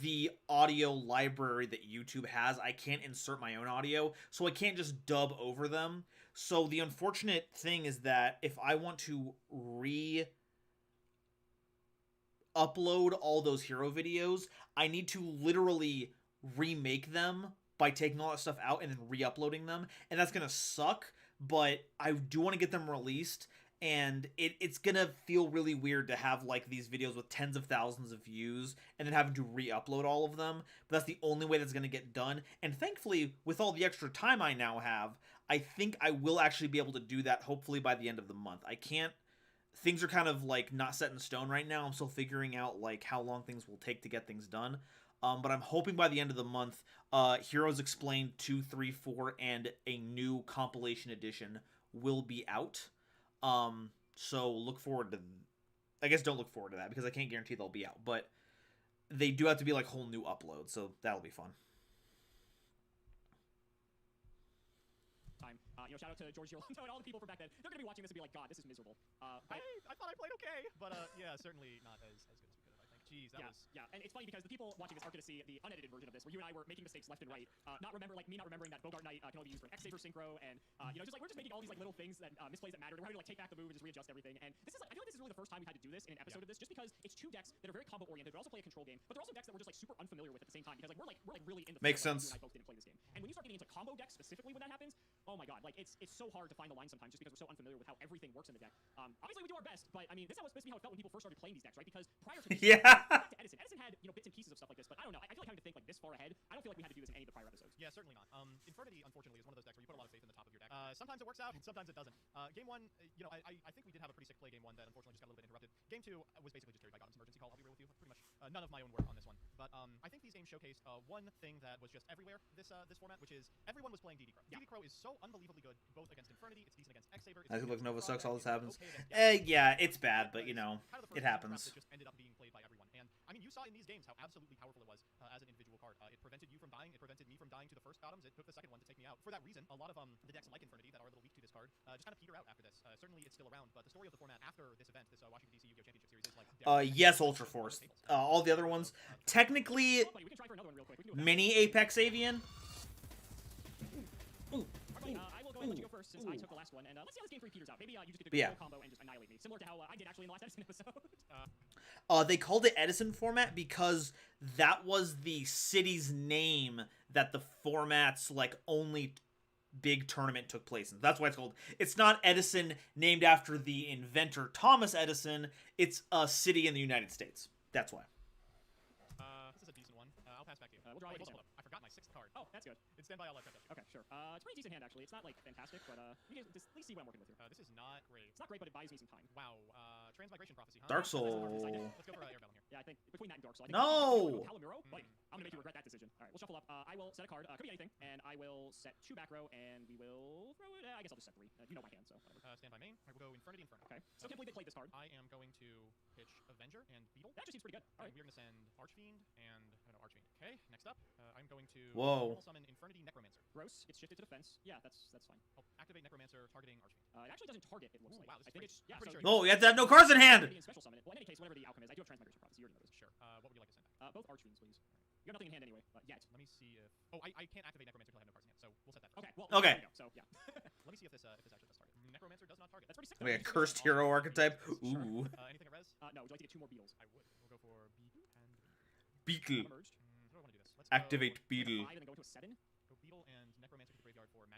the audio library that YouTube has. I can't insert my own audio, so I can't just dub over them. So the unfortunate thing is that if I want to upload all those hero videos, I need to literally remake them by taking all that stuff out and then re-uploading them, and that's gonna suck, but I do want to get them released, and it's gonna feel really weird to have like these videos with tens of thousands of views and then having to re-upload all of them, but that's the only way that's gonna get done. And thankfully, with all the extra time I now have, I think I will actually be able to do that hopefully by the end of the month. Things are kind of like not set in stone right now. I'm still figuring out like how long things will take to get things done. But I'm hoping by the end of the month, Heroes Explained 2, 3, 4, and a new compilation edition will be out. So look forward to... I guess don't look forward to that because I can't guarantee they'll be out. But they do have to be like whole new uploads, so that'll be fun. Shout out to George Girolando and all the people from back then. They're gonna be watching this and be like, God, this is miserable. I thought I played okay, but yeah, certainly not as good as we could have, I think. Jeez, that was... Yeah, and it's funny because the people watching this are gonna see the unedited version of this, where you and I were making mistakes left and right, not remembering that Bogart Knight can only be used for an X-Saber synchro, and just like we're just making all these like little things that misplays that matter. We're having to like take back the move and just readjust everything. And this is like, I feel like this is really the first time we've had to do this in an episode of this, just because it's two decks that are very combo oriented, but also play a control game. But they're also decks that we're just like super unfamiliar with at the same time because like we're really in the makes sense. You and I both didn't play this game, and when you start getting into combo decks specifically when that happens, oh my God, like it's so hard to find the line sometimes just because we're so unfamiliar with how everything works in the deck. Obviously we do our best, but I mean this is supposed to be how it felt when people first started playing these decks, right? Because prior to this, back to Edison had bits and pieces of stuff like this, but I don't know. I feel like having to think like this far ahead, I don't feel like we had to do this in any of the prior episodes. Yeah, certainly not. Infernity, unfortunately, is one of those decks where you put a lot of faith in the top of your deck. Sometimes it works out, and sometimes it doesn't. Game one, I think we did have a pretty sick play game one that unfortunately just got a little bit interrupted. Game two was basically just carried by Gotham's Emergency Call. I'll be real with you. Pretty much none of my own work on this one. But I think these games showcased one thing that was just everywhere this format, which is everyone was playing DD Crow. Yeah. DD Crow is so unbelievably good, both against Infernity, it's decent against X-Saber. I think Nova sucks, all this happens. Yeah, it's bad, but it happens. It just ended up being played by everyone. And I mean, you saw in these games how absolutely powerful it was as an individual card. It prevented you from dying. It prevented me from dying to the first Gothams. It took the second one to take me out. For that reason, a lot of the decks like Infernity that are a little weak to this card just kind of peter out after this. Certainly, it's still around, but the story of the format after this event, this Washington DC Yu-Gi-Oh Championship Series, is like yes, Ultra Force. All the other ones, technically, mini Apex Avian. I will go and let you go first since I took the last one, and let's see how this game 3 peters out. Maybe you just get the full combo and just annihilate me, similar to how I did actually in the last Edison episode. They called it Edison format because that was the city's name that the format's like only big tournament took place in. That's why it's called. It's not Edison named after the inventor Thomas Edison. It's a city in the United States. That's why. This is a decent one. I'll pass back to you. We'll draw. Wait, hold up. I forgot my 6th card. Oh, that's good. It's stand by. I'll let that. Okay, sure. It's a pretty decent hand actually. It's not like fantastic, but you can just at least see what I'm working with here. This is not great. It's not great, but it buys me some time. Wow. Transmigration Prophecy. Huh? Dark Soul. Let's go for Air Bellum here. Yeah, I think between that and Dark Soul. I think No. Calamuro, buddy, I'm gonna make you regret that decision. All right, we'll shuffle up. I will set a card. Could be anything, and I will set 2 back row, and we will throw it. I guess I'll just set 3. You know my hand, so whatever. Stand by main. I will go Infernity Inferno. Okay. Still can't believe they played this card. I am going to pitch Avenger and Beetle. That actually seems pretty good. All right. We're gonna send Archfiend and Archfiend. Okay. Next up, I'm going to summon Infernity Necromancer. Gross. It's shifted to defense. Yeah, that's fine. Oh, activate Necromancer targeting Archfiend. It actually doesn't target. It looks like. Wow, I think it's pretty sure. No, you have to have no cards in hand. Special summon it. Well, in any case, whatever the outcome is, I do have Transmigration Prophecy. You already know this. Sure. What would you like to send back? Both Archfiends, please. You got nothing in hand anyway. Yet. Let me see if. Oh, I can't activate Necromancer until I have no cards in hand. So we'll set that. Okay. Well. Okay. There you go. So yeah. Let me see if this actually does target. Necromancer does not target. That's pretty sick. Like a cursed hero archetype. Ooh. Anything at res? No. Would you like to get 2 more Beetles? I would. We'll go for Beetle and Beetle. Merged. How do I want to do this? Let's Activate go Beetle. 5 and then go to a 7. Go Beetle and Necromancer to the graveyard for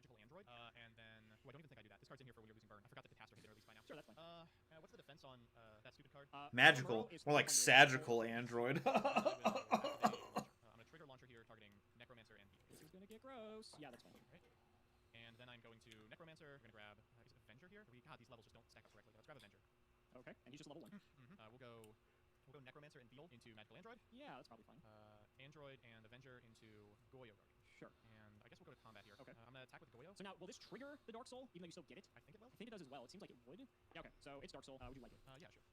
once on that stupid card. Magical. More like Sagittal Android. I'm gonna trigger launcher here, targeting Necromancer and Beetle. This is gonna get gross. Yeah, that's fine. Right. And then I'm going to Necromancer. We're gonna grab. Is it Avenger here? God, these levels just don't stack up correctly. Let's grab Avenger. Okay, and he's just level 1. We'll go Necromancer and Beetle into Magical Android. Yeah, that's probably fine. Android and Avenger into Goyo Guardian. Sure. And I guess we'll go to combat here. Okay. I'm gonna attack with Goyo. So now, will this trigger the Dark Soul, even though you still get it? I think it will. I think it does as well. It seems like it would. Yeah, okay. So it's Dark Soul. Would you like it? Yeah, sure.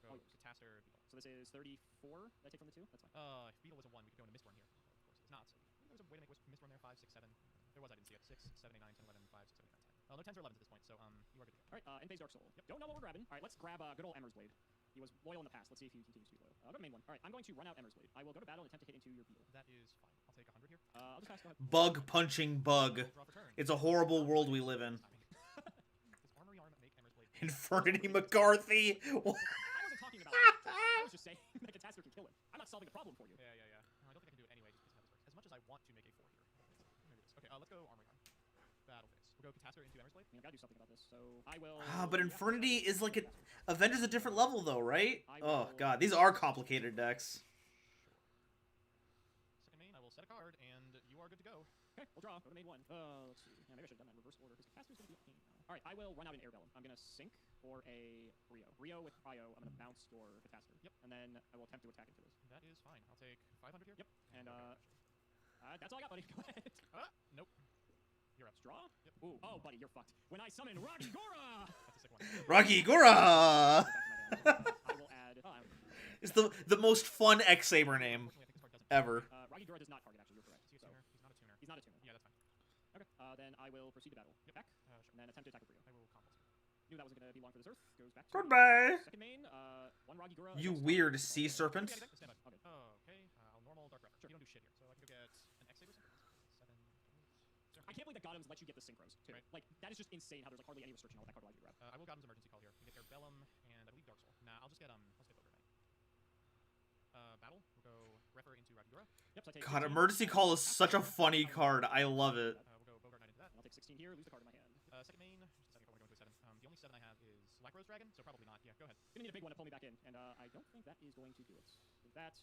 We'll go Catastor, Beetle. So this is 34 that I take from the 2? That's fine. If Beetle was a 1, we could go into Mistborn here. Of course, it's not. So there's a way to make Mistborn there. 5, 6, 7. There was, I didn't see it. 6, 7, 8, 9, 10, 11, 5, 6, 7, 8, 9, 10. No 10s or 11s at this point, so you are good to go. Alright, end phase Dark Soul. Yep. Don't know what we're grabbing. Alright, let's grab good old Emmer's Blade. He was loyal in the past. Let's see if he continues to be loyal. Go to main one. Alright, I'm going to run out Emmer's Blade. I will go to battle and attempt to hit into your Beetle. That is fine. I'll take 100 here. I'll just pass. Go ahead. Bug punching bug. Draw for turn. It's a horrible world we live in. Does Armory Arm make Emmer's Blade? Infernity McCarthy. I wasn't talking about that. I was just saying that Catastor can kill him. I'm not solving the problem for you. Yeah. No, I don't think I can do it anyway, just because how this works. As much as I want to make a 4 here. Maybe this. Okay, let's go Armory Arm. Battle phase. We'll go Catastor into Emmer's Blade. I mean, I've got to do something about this, so I will... But Infernity is like Avenger's a different level though, right? Oh god, these are complicated decks. Second main, I will set a card, and you are good to go. Okay, we'll draw. Go to main 1. Let's see. Yeah, maybe I should have done that in reverse order, because Catastor's going to be a pain now. Alright, I will run out an Airbellum. I'm going to sink for a Rio. Rio with Cryo, I'm going to bounce your Catastor. Yep. And then I will attempt to attack into this. That is fine. I'll take 500 here. Yep. And, that's all I got, buddy. Go ahead. Nope. You're up. Draw? Yep. Ooh. Oh, buddy, you're fucked. When I summon Rocky Gora! That's a sick one. Rocky Gora! I will add... It's the most fun X-Saber name Unfortunately, I think this card doesn't. ever. Rocky Gora does not target, actually. You're correct. Is he a tuner? He's not a tuner. He's not a tuner. Yeah, that's fine. Okay. Then I will proceed to battle. Get back. Sure. And then attempt to attack with Rio. I will combo. Knew that wasn't going to be long for this Earth. Goes back to Goodbye. second main. One Rocky Gora. You against- weird sea serpent. Stand by. Okay. Okay. I'll normal Dark Rep. Sure. You don't do shit here. So I can go get an X-Saber. 7, 8. I can't believe that Gotham's let you get the synchros, too. Right. Like, that is just insane how there's like hardly any restriction on what that card allows you to grab. I will Gotham's Emergency Call here. You get Airbellum and I believe Dark Soul. Nah, I'll just get Ogre Knight. Battle. We'll go Refer into Rocky Gora. Yep, so I take God, 16. Emergency Call is such a funny card. I love it. We'll go Bogart Knight into that. And I'll take 16 here, lose the card in my hand. Second main. Just a second if I want to go into a 7. The only 7 I have is Lacrose Dragon, so probably not. Yeah, go ahead. Gonna need a big one to pull me back in, and I don't think that is going to do it. That.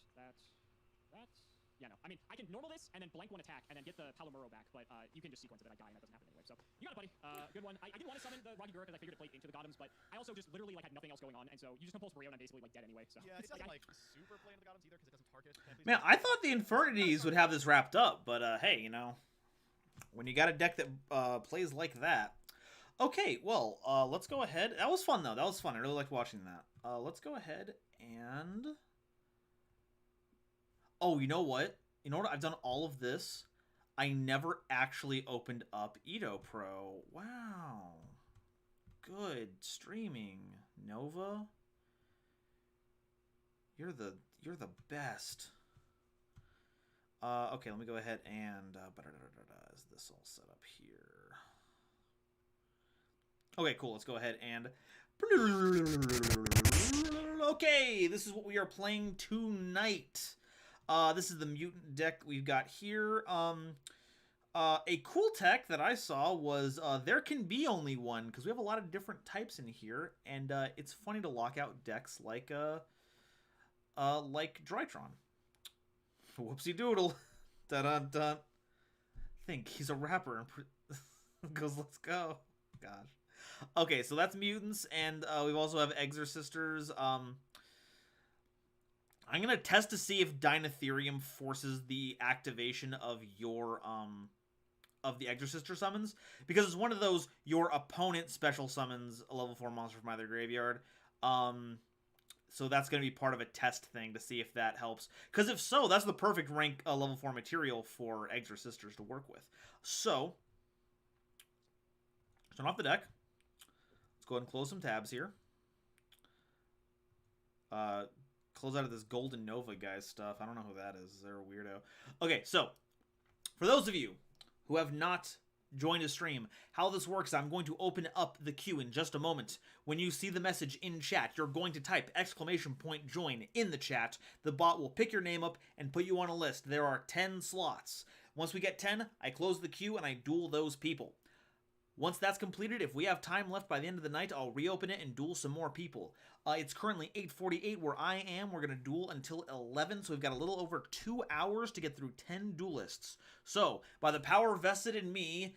Yeah, no. I mean, I can normal this and then blank one attack and then get the Palomuro back, but you can just sequence it and I die and that doesn't happen anyway. So you got it, buddy. Good one. I didn't want to summon the Rocky Gura because I figured it played into the Gothams, but I also just literally like had nothing else going on, and so you just compulse Brio and I'm basically like dead anyway. So Yeah, it it's doesn't like, super play into the Gothams either because it doesn't target. Man, I thought the Infernities would have this wrapped up, but hey, you know, when you got a deck that plays like that. Okay, well, let's go ahead. That was fun though. That was fun. I really liked watching that. Let's go ahead and. Oh, you know what? You know what? I've done all of this. I never actually opened up Edo Pro. Wow. Good streaming, Nova. You're the best. Okay, let me go ahead and is this all set up here? Okay, cool. Let's go ahead and okay, this is what we are playing tonight. This is the mutant deck we've got here. A cool tech that I saw was there can be only one because we have a lot of different types in here, and it's funny to lock out decks like Drytron. Whoopsie doodle. Dun dun dun. Think he's a rapper and goes, let's go. Gosh. Okay, so that's mutants, and we also have Exorsisters. I'm gonna test to see if Dinotherium forces the activation of your of the Exorcister summons, because it's one of those your opponent special summons a level 4 monster from either graveyard. So that's gonna be part of a test thing to see if that helps. Because if so, that's the perfect rank level 4 material for Exorcisters to work with. So turn off the deck. Let's go ahead and close some tabs here. Close out of this GoldenNova guy's stuff. I don't know who that is. Is there a weirdo? Okay, so for those of you who have not joined a stream, how this works, I'm going to open up the queue in just a moment. When you see the message in chat, you're going to type !join in the chat. The bot will pick your name up and put you on a list. There are 10 slots. Once we get 10, I close the queue and I duel those people. Once that's completed, if we have time left by the end of the night, I'll reopen it and duel some more people. It's currently 8:48 where I am. We're going to duel until 11, so we've got a little over 2 hours to get through 10 duelists. So, by the power vested in me,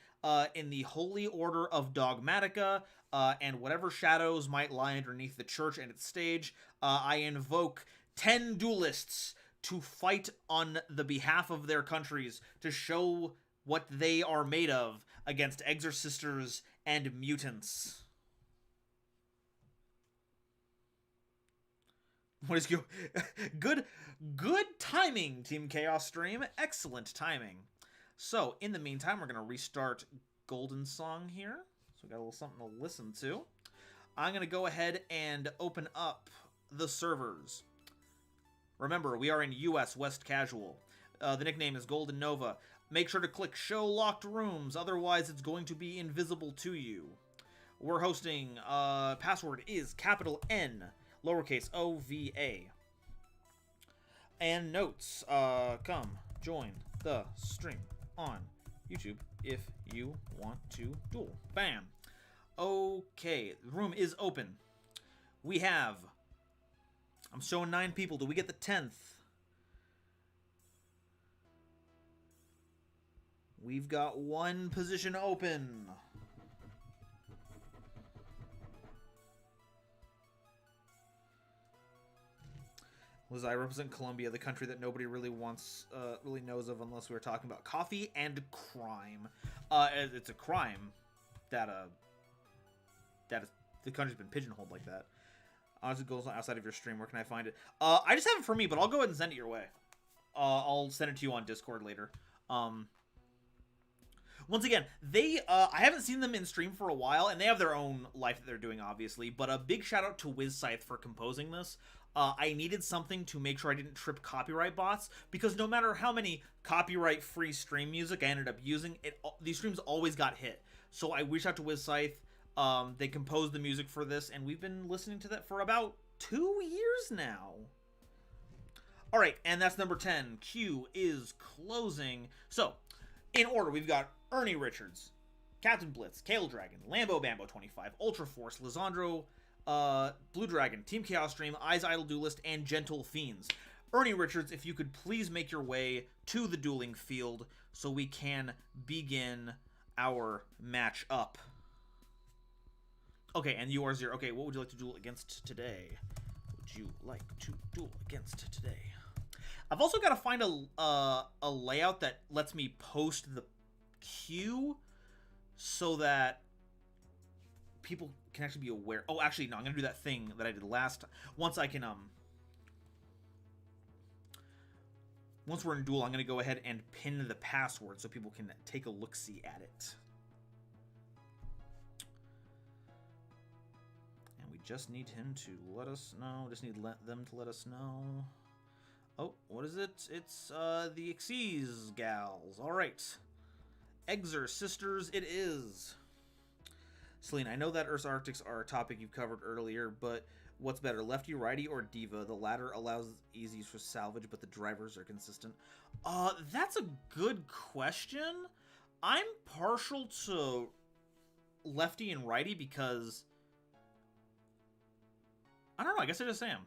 in the Holy Order of Dogmatica, and whatever shadows might lie underneath the church and its stage, I invoke 10 duelists to fight on the behalf of their countries, to show what they are made of against Exorsisters and Myutants. What is your good timing, Team Chaos stream? Excellent timing. So, in the meantime, we're going to restart Golden Song here. So we got a little something to listen to. I'm going to go ahead and open up the servers. Remember, we are in US West Casual. The nickname is GoldenNova. Make sure to click Show Locked Rooms, otherwise it's going to be invisible to you. We're hosting, password is capital N, lowercase OVA. And notes, come join the stream on YouTube if you want to duel. Bam. Okay, the room is open. We have, I'm showing 9 people. Do we get the 10th? We've got 1 position open. Liz, I represent Colombia, the country that nobody really really knows of unless we're talking about coffee and crime. It's a crime that the country's been pigeonholed like that. Honestly, goes outside of your stream. Where can I find it? I just have it for me, but I'll go ahead and send it your way. I'll send it to you on Discord later. Once again, I haven't seen them in stream for a while, and they have their own life that they're doing, obviously, but a big shout out to WizScythe for composing this. I needed something to make sure I didn't trip copyright bots, because no matter how many copyright-free stream music I ended up using, these streams always got hit. So I reached out to WizScythe. They composed the music for this, and we've been listening to that for about 2 years now. Alright, and that's number 10. Q is closing. So, in order, we've got Ernie Richards, Captain Blitz, Kale Dragon, Lambo Bambo 25, Ultra Force, Lisandro, Blue Dragon, Team Chaos Stream, Eyes Idle Duelist, and Gentle Fiends. Ernie Richards, if you could please make your way to the dueling field so we can begin our match up. Okay, and you are 0. Okay, what would you like to duel against today? Would you like to duel against today? I've also got to find a layout that lets me post the queue so that people can actually be aware. Oh, actually, no, I'm going to do that thing that I did last time. Once we're in duel, I'm going to go ahead and pin the password so people can take a look-see at it. And we just need him to let us know. Just need them to let us know. Oh, what is it? It's the Xyz gals. All right. Exorsisters it is. Celine, I know that Earth's Arctics are a topic you've covered earlier, but what's better, lefty, righty, or diva? The latter allows easies for salvage, but the drivers are consistent. That's a good question. I'm partial to lefty and righty because I don't know. I guess I just am.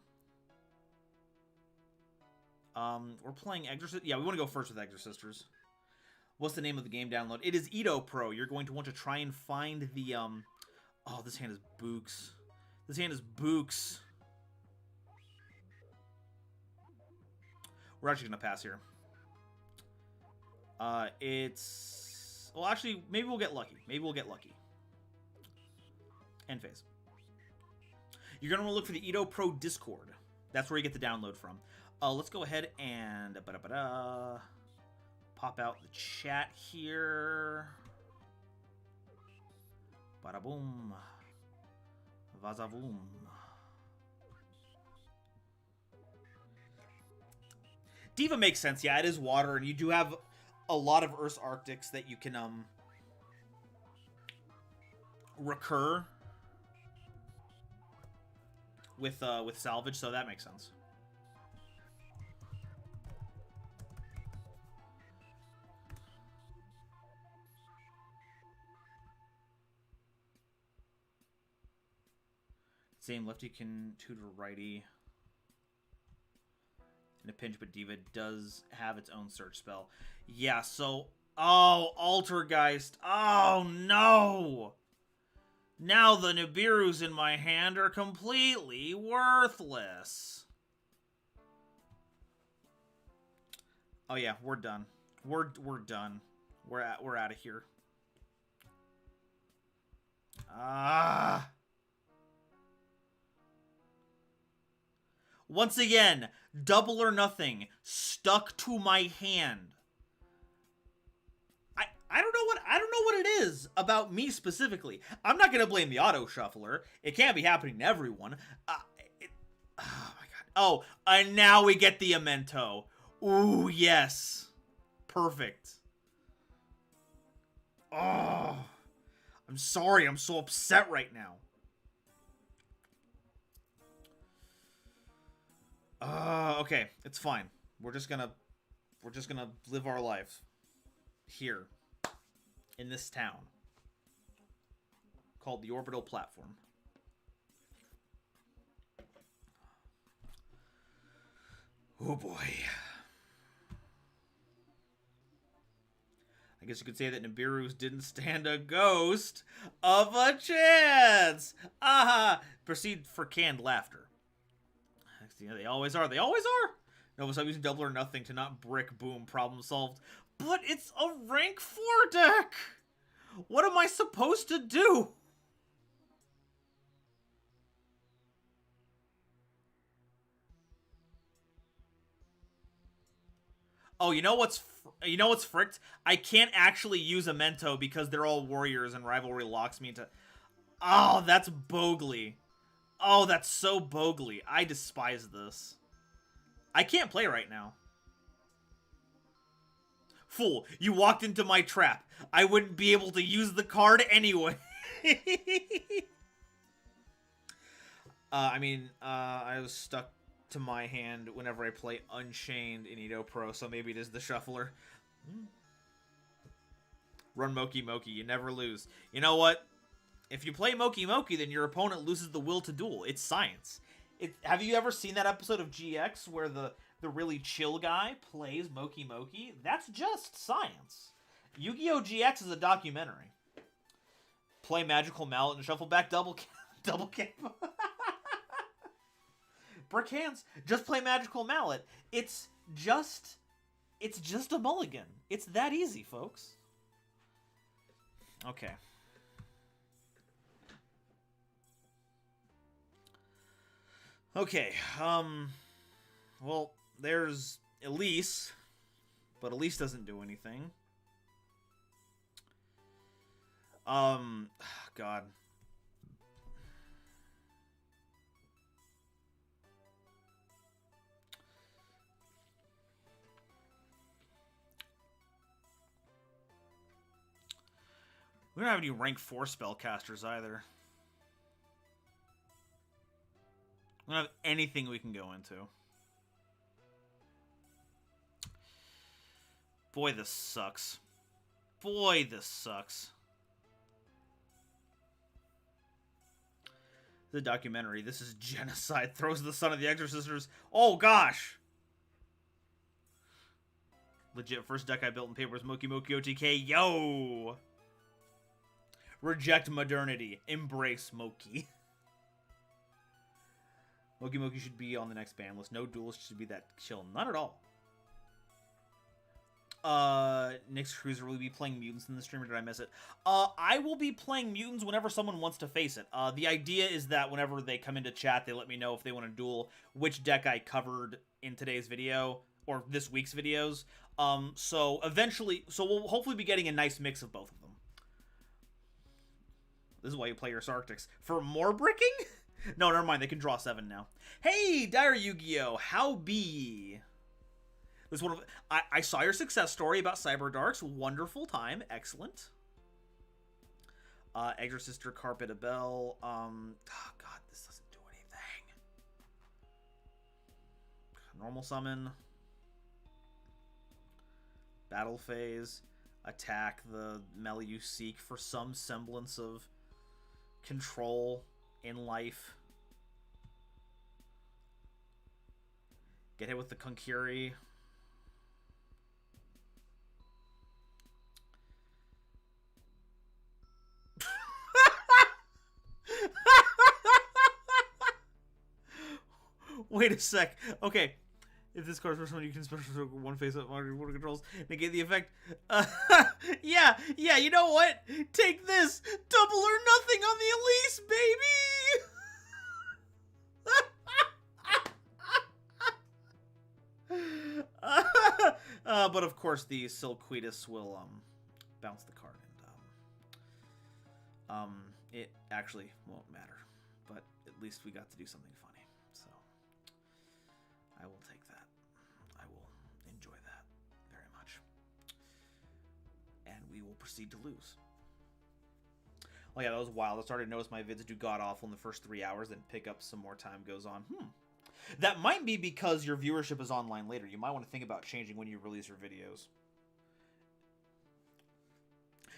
We're playing Exorcist. Yeah, we want to go first with Exorsisters. What's the name of the game download? It is Edo Pro. You're going to want to try and find the, oh, this hand is Books. This hand is Books. We're actually going to pass here. It's... Well, actually, maybe we'll get lucky. Maybe we'll get lucky. End phase. You're going to want to look for the Edo Pro Discord. That's where you get the download from. Let's go ahead and... pop out the chat here. Bada boom. Vazavoom. Diva makes sense. Yeah, it is water, and you do have a lot of Earth's Arctics that you can recur with salvage, so that makes sense. Same lefty can tutor righty in a pinch, but Diva does have its own search spell. Yeah, so... Oh, Altergeist. Oh, no! Now the Nibiru's in my hand are completely worthless. Oh yeah, we're done. We're done. We're out of here. Ah. Once again, double or nothing stuck to my hand. I don't know what it is about me specifically. I'm not gonna blame the auto shuffler. It can't be happening to everyone. Oh my god. Oh, and now we get the Amento. Ooh, yes. Perfect. Oh, I'm sorry. I'm so upset right now. Okay, it's fine. We're just gonna live our life here in this town called the Orbital Platform. Oh boy. I guess you could say that Nibiru's didn't stand a ghost of a chance. Aha! Proceed for canned laughter. They always are. They always are. No, so I'm using double or nothing to not brick. Boom. Problem solved. But it's a rank 4 deck. What am I supposed to do? Oh, you know what's fricked? I can't actually use a Mento because they're all warriors and rivalry locks me into... Oh, that's bogly. Oh, that's so bogly. I despise this. I can't play right now. Fool, you walked into my trap. I wouldn't be able to use the card anyway. I was stuck to my hand whenever I play Unchained in Edo Pro, so maybe it is the shuffler. Run Moki Moki, you never lose. You know what? If you play Moki Moki, then your opponent loses the will to duel. It's science. Have you ever seen that episode of GX where the really chill guy plays Moki Moki? That's just science. Yu-Gi-Oh! GX is a documentary. Play Magical Mallet and shuffle back double cap. Brick hands. Just play Magical Mallet. It's just a mulligan. It's that easy, folks. Okay. Okay, well, there's Elise, but Elise doesn't do anything. God. We don't have any rank 4 spellcasters either. We don't have anything we can go into. Boy, this sucks. Boy, this sucks. The documentary. This is genocide. Throws the son of the Exorsisters. Oh, gosh. Legit, first deck I built in paper was Moki Moki OTK. Yo! Reject modernity. Embrace Moki. Moki Moki should be on the next ban list. No duelist should be that chill. Not at all. Nick's Cruiser will be playing Mutants in the stream, or did I miss it? I will be playing Mutants whenever someone wants to face it. The idea is that whenever they come into chat, they let me know if they want to duel which deck I covered in today's video, or this week's videos. So we'll hopefully be getting a nice mix of both of them. This is why you play your Sarctics. For more bricking? No, never mind. They can draw 7 now. Hey, Dire Yu-Gi-Oh! How be? This one. I saw your success story about Cyber Darks. Wonderful time. Excellent. Exorcister, Carpet Abel. Oh, God, this doesn't do anything. Normal summon. Battle phase. Attack the Mel you seek for some semblance of control in life. Get hit with the Konkiri. Wait a sec. Okay. If this card's first one, you can special one face up on your controls. Negate the effect. Yeah, you know what? Take this. Double or nothing on the Elise, baby! But of course, the Silquetus will bounce the card, and it actually won't matter. But at least we got to do something funny, so I will take that. I will enjoy that very much, and we will proceed to lose. Oh yeah, that was wild. I started to notice my vids do god awful in the first 3 hours, then pick up some more time goes on. That might be because your viewership is online later. You might want to think about changing when you release your videos.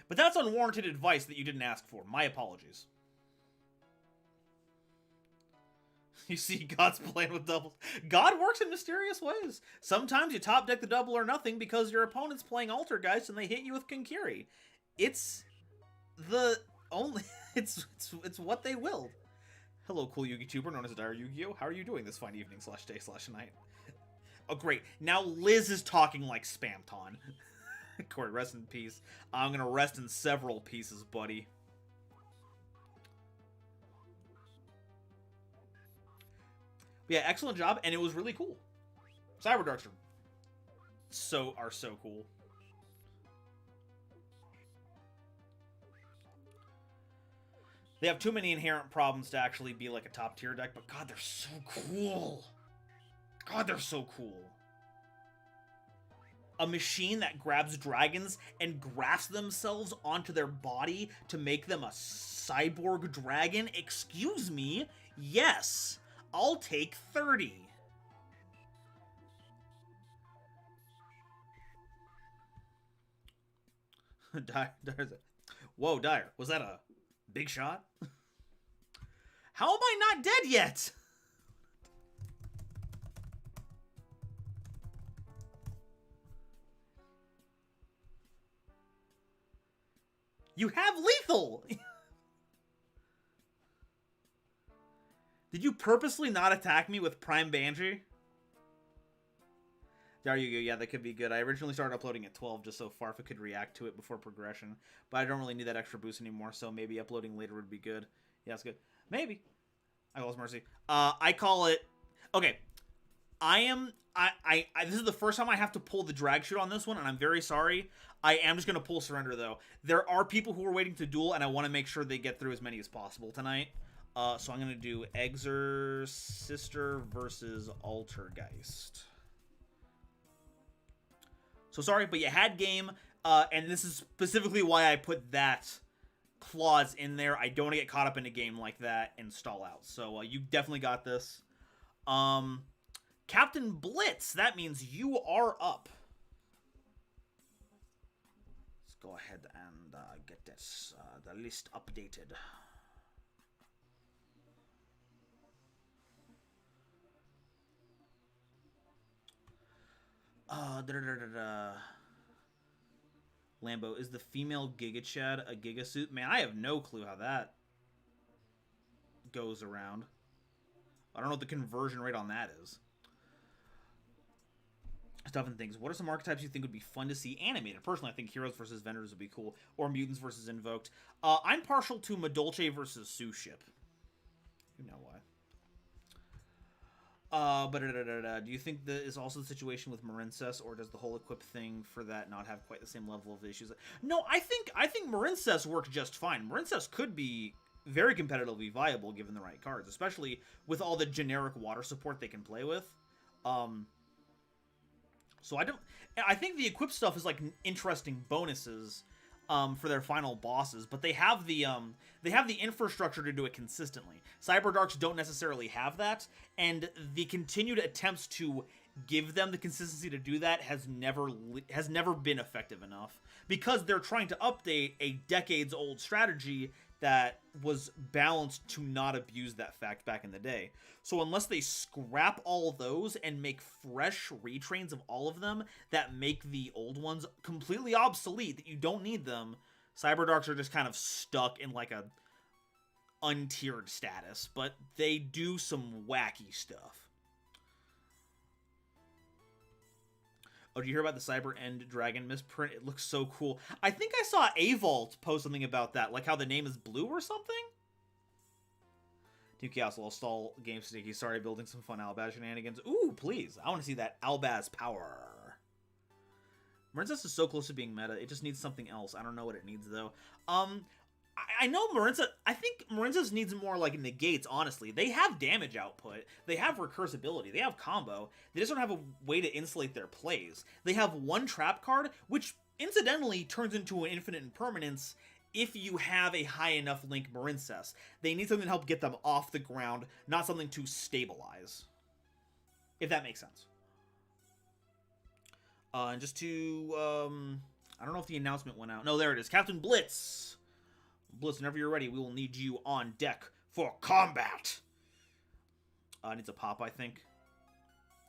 But that's unwarranted advice that you didn't ask for. My apologies. You see God's playing with doubles. God works in mysterious ways. Sometimes you top deck the double or nothing because your opponent's playing Altergeist and they hit you with Konkiri. It's the only... It's what they willed. Hello, cool YouTuber known as Dire Yugioh. How are you doing this fine evening /day/night? Oh, great. Now Liz is talking like Spamton. Corey, rest in peace. I'm gonna rest in several pieces, buddy. But yeah, excellent job, and it was really cool. Cyberdarks are so cool. They have too many inherent problems to actually be like a top tier deck, but God, they're so cool. God, they're so cool. A machine that grabs dragons and grafts themselves onto their body to make them a cyborg dragon? Excuse me? Yes. I'll take 30. Whoa, Dire. Was that a big shot? How am I not dead yet? You have lethal! Did you purposely not attack me with Prime Banshee? There you go. Yeah, that could be good. I originally started uploading at 12 just so Farfa could react to it before progression. But I don't really need that extra boost anymore, so maybe uploading later would be good. Yeah, it's good. Maybe. I call it mercy. I call it... Okay. This is the first time I have to pull the drag shoot on this one, and I'm very sorry. I am just going to pull surrender, though. There are people who are waiting to duel, and I want to make sure they get through as many as possible tonight. So I'm going to do Exorsister versus Altergeist. So sorry, but you had game, and this is specifically why I put that clause in there. I don't want to get caught up in a game like that and stall out. So you definitely got this. Captain Blitz, that means you are up. Let's go ahead and get this, the list updated. Lambo, is the female Giga Chad a Giga Suit? Man, I have no clue how that goes around. I don't know what the conversion rate on that is. Stuff and things. What are some archetypes you think would be fun to see animated? Personally, I think Heroes versus Vendors would be cool, or Mutants versus Invoked. I'm partial to Madolche versus Sue Ship. You know why. Do you think that is also the situation with Marincess, or does the whole equip thing for that not have quite the same level of issues? No, I think Marincess works just fine. Marincess could be very competitively viable given the right cards, especially with all the generic water support they can play with. So I think the equip stuff is like interesting bonuses for their final bosses, but they have the infrastructure to do it consistently. Cyberdarks don't necessarily have that, and the continued attempts to give them the consistency to do that has never been effective enough, because they're trying to update a decades-old strategy that was balanced to not abuse that fact back in the day. So unless they scrap all those and make fresh retrains of all of them that make the old ones completely obsolete, that you don't need them, Cyberdarks are just kind of stuck in like a untiered status, but they do some wacky stuff. Oh, did you hear about the Cyber End Dragon misprint? It looks so cool. I think I saw Avault post something about that, like how the name is blue or something? Team Chaos will stall Game Sneaky. Sorry, building some fun Albaz shenanigans. Ooh, please. I want to see that Albaz power. Marincess is so close to being meta. It just needs something else. I don't know what it needs, though. I know Marincess... I think Marincess needs more, like, negates, honestly. They have damage output. They have recursability. They have combo. They just don't have a way to insulate their plays. They have one trap card, which, incidentally, turns into an infinite impermanence if you have a high enough link Marincess. They need something to help get them off the ground, not something to stabilize. If that makes sense. And just to... I don't know if the announcement went out. No, there it is. Captain Blitz! Blitz, whenever you're ready, we will need you on deck for combat. Needs a pop, I think.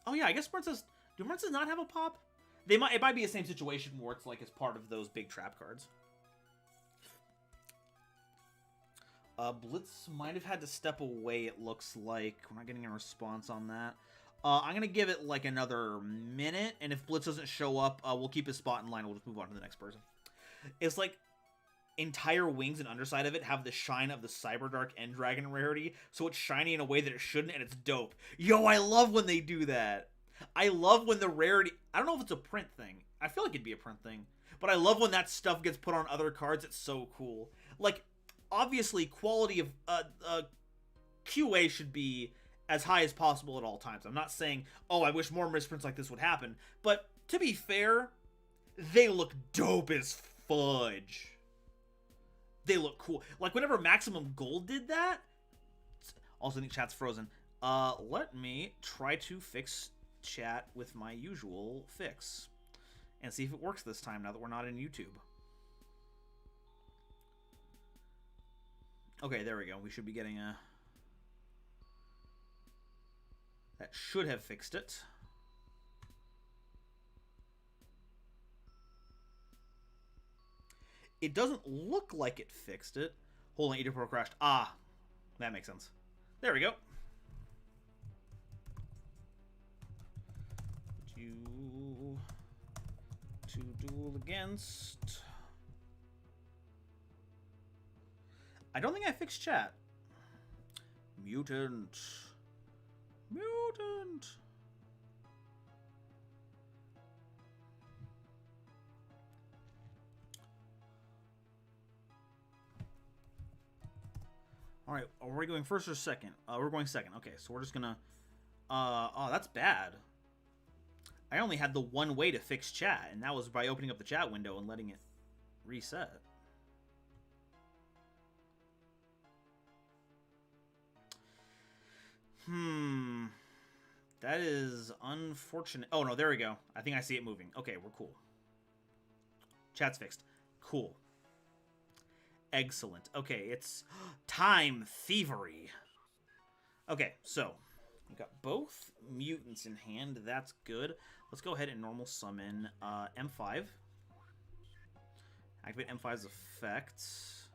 Oh yeah, I guess Marincess... Do Marincess not have a pop? It might be the same situation where it's like as part of those big trap cards. Blitz might have had to step away, it looks like. We're not getting a response on that. I'm going to give it like another minute, and if Blitz doesn't show up, we'll keep his spot in line. We'll just move on to the next person. It's like... entire wings and underside of it have the shine of the Cyberdark End Dragon rarity, so it's shiny in a way that it shouldn't, and it's dope. Yo, I love when they do that. I love when the rarity... I don't know if it's a print thing. I feel like it'd be a print thing. But I love when that stuff gets put on other cards. It's so cool. Like, obviously, quality of... QA should be as high as possible at all times. I'm not saying, oh, I wish more misprints like this would happen. But, to be fair, they look dope as fudge. They look cool. Like, whenever Maximum Gold did that... Also, I think chat's frozen. Let me try to fix chat with my usual fix. And see if it works this time, now that we're not in YouTube. Okay, there we go. We should be getting a... That should have fixed it. It doesn't look like it fixed it. Hold on, Edipro crashed. Ah, that makes sense. There we go. You to duel against. I don't think I fixed chat. Mutant. Mutant. All right, are we going first or second? We're going second. Okay, so we're just gonna... oh, that's bad. I only had the one way to fix chat, and that was by opening up the chat window and letting it reset. That is unfortunate. Oh, no, there we go. I think I see it moving. Okay, we're cool. Chat's fixed. Cool. Excellent. Okay, it's time thievery. Okay, so we've got both mutants in hand. That's good. Let's go ahead and normal summon M5. Activate M5's effects.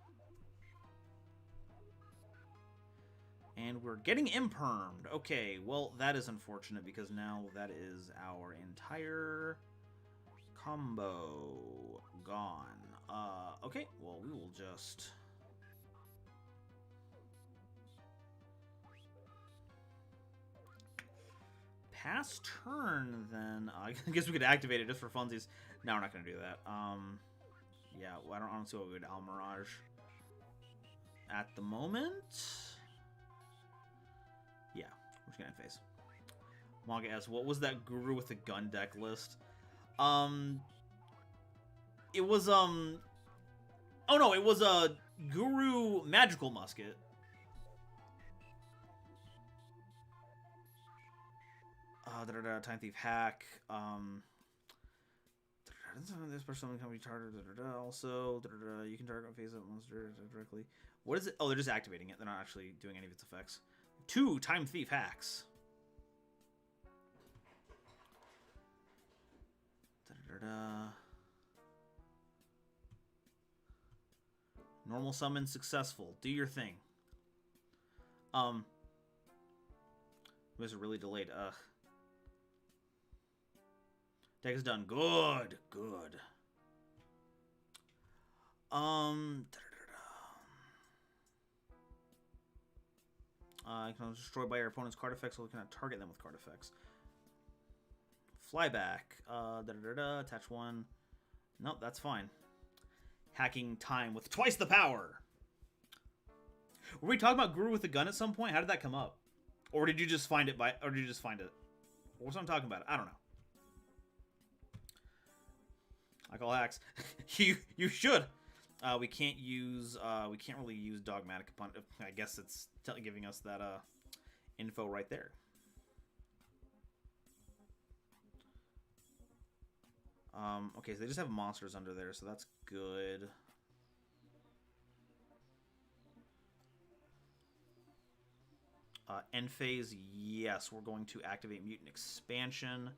And we're getting impermed. Okay, well, that is unfortunate because now that is our entire combo gone. Okay, well, we will just... pass turn, then. I guess we could activate it just for funsies. No, we're not going to do that. Yeah, well, I don't see what we would Almirage at the moment. Yeah, we're just going to face. Manga asks, what was that Guru with the gun deck list? It was, oh no, it was a Guru Magical Musket. Time Thief Hack, This person can be targeted. Also, you can target face up monster directly. What is it? Oh, they're just activating it. They're not actually doing any of its effects. 2 Time Thief hacks. Normal summon successful. Do your thing. It was really delayed. Ugh. Deck is done. Good. Good. You can destroy by your opponent's card effects, so we cannot target them with card effects. Flyback. Attach 1. Nope, that's fine. Hacking time with twice the power. Were we talking about Guru with a gun at some point? How did that come up? Or did you just find it or did you just find it? What's I'm talking about? I don't know. I call hacks. you should. We can't really use dogmatic upon. I guess it's giving us that info right there. Okay, so they just have monsters under there, so that's good. End phase, yes, we're going to activate Mutant Expansion.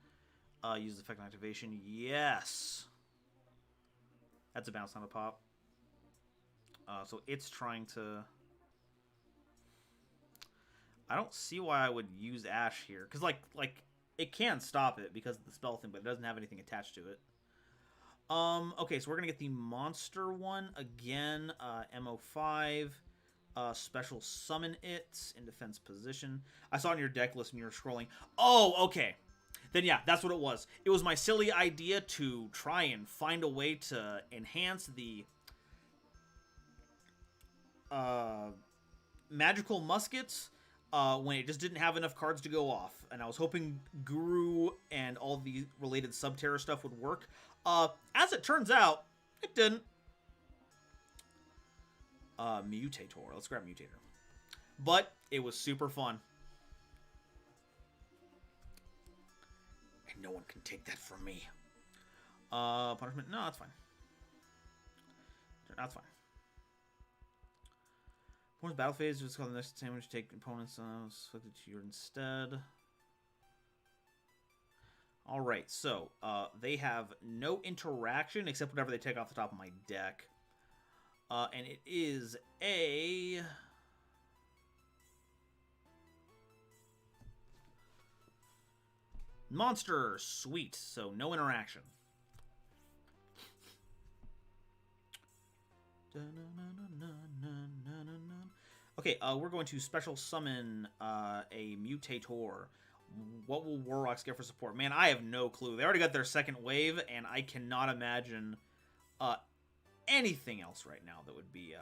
Use effect on activation, yes. That's a bounce, not a pop. So it's trying to... I don't see why I would use Ash here. Because, like, it can stop it because of the spell thing, but it doesn't have anything attached to it. Okay, so we're going to get the monster one again. MO5. Special summon it in defense position. I saw it in your deck list when you were scrolling. Oh, okay. Then yeah, that's what it was. It was my silly idea to try and find a way to enhance the magical muskets when it just didn't have enough cards to go off. And I was hoping Guru and all the related Subterra stuff would work. As it turns out, it didn't. Mutator. Let's grab Mutator. But it was super fun. And no one can take that from me. Punishment? No, that's fine. That's fine. Opponent's battle phase, just call the next damage to take opponents selected to your instead. Alright, so they have no interaction except whatever they take off the top of my deck. And it is a... monster. Sweet. So no interaction. Okay, we're going to special summon a Mutator. What will Warrocks get for support? Man, I have no clue. They already got their second wave, and I cannot imagine anything else right now that would be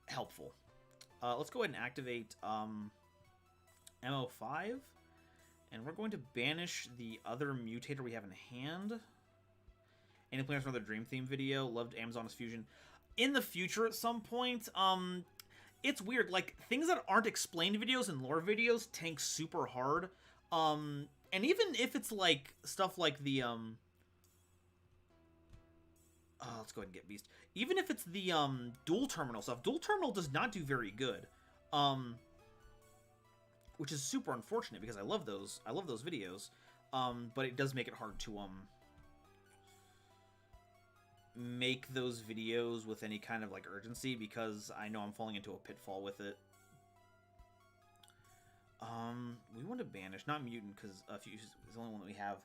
helpful. Let's go ahead and activate MO5, and we're going to banish the other Mutator we have in hand. Any plans for another Dream Theme video? Loved Amazon's Fusion. In the future at some point, it's weird, like, things that aren't explained videos and lore videos tank super hard. And even if it's like stuff like the let's go ahead and get Beast. Even if it's the dual terminal stuff, dual terminal does not do very good. Which is super unfortunate because I love those videos. But it does make it hard to make those videos with any kind of like urgency because I know I'm falling into a pitfall with it. We want to banish, not Mutant, because Fuse is the only one that we have.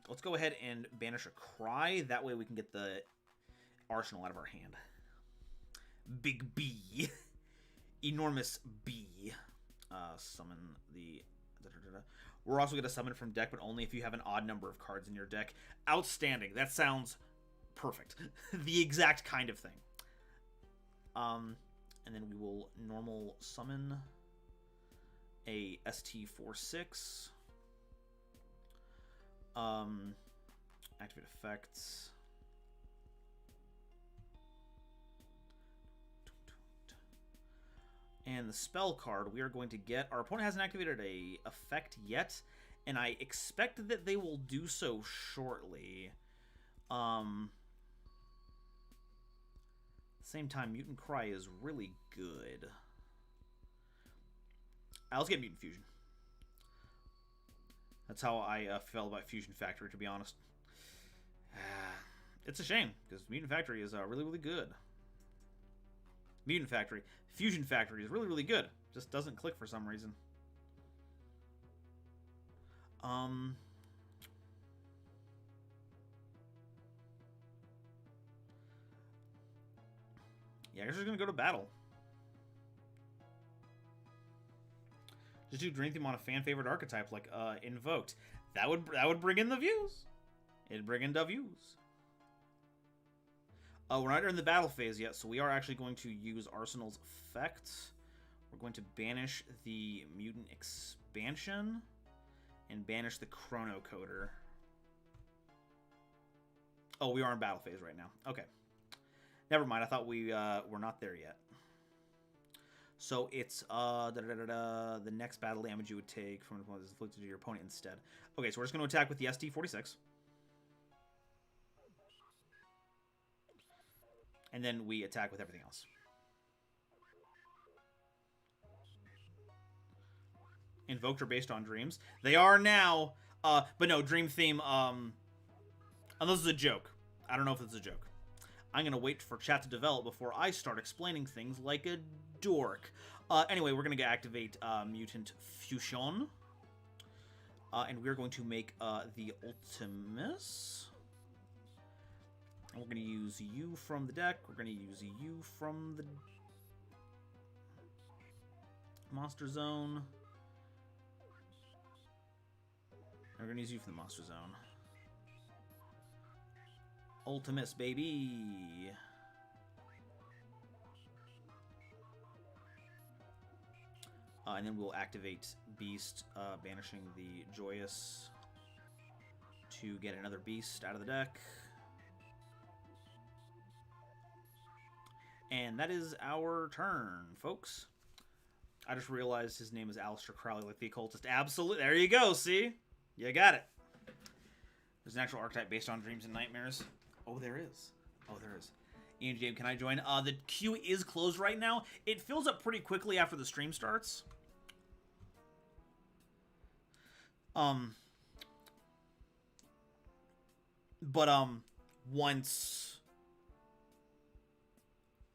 Let's go ahead and banish a Cry. That way we can get the arsenal out of our hand. Big B. Enormous B. Summon the... We're also going to summon from deck, but only if you have an odd number of cards in your deck. Outstanding. That sounds perfect. The exact kind of thing. And then we will normal summon a ST46. Activate effects. And the spell card we are going to get. Our opponent hasn't activated a effect yet, and I expect that they will do so shortly. Same time, Mutant Cry is really good. Let's get Mutant Fusion. That's how I felt about Fusion Factory, to be honest. It's a shame, because Mutant Factory is really, really good. Mutant Factory. Fusion Factory is really, really good. Just doesn't click for some reason. Yeah, I guess we're gonna go to battle. Just do Dream Theme on a fan favorite archetype like Invoked. That would bring in the views. It'd bring in the views. We're not in the battle phase yet, so we are actually going to use Arsenal's effect. We're going to banish the Mutant Expansion and banish the Chrono Coder. Oh, we are in battle phase right now. Okay. Never mind, I thought we were not there yet. So it's the next battle damage you would take from what is inflicted to your opponent instead. Okay, so we're just going to attack with the ST-46. And then we attack with everything else. Invoked are based on dreams. They are now, but no, Dream Theme, unless it's a joke. I don't know if it's a joke. I'm going to wait for chat to develop before I start explaining things like a dork. Anyway, we're going to activate Mutant Fusion. And we're going to make the Ultimus. And we're going to use you from the deck. We're going to use you from the Monster Zone. And we're going to use you from the Monster Zone. Ultimus, baby. And then we'll activate Beast, banishing the Joyous to get another Beast out of the deck. And that is our turn, folks. I just realized his name is Aleister Crowley, like the occultist. Absolutely. There you go, see? You got it. There's an actual archetype based on dreams and nightmares. Oh, there is. Oh, there is. Ian James, can I join? The queue is closed right now. It fills up pretty quickly after the stream starts. Once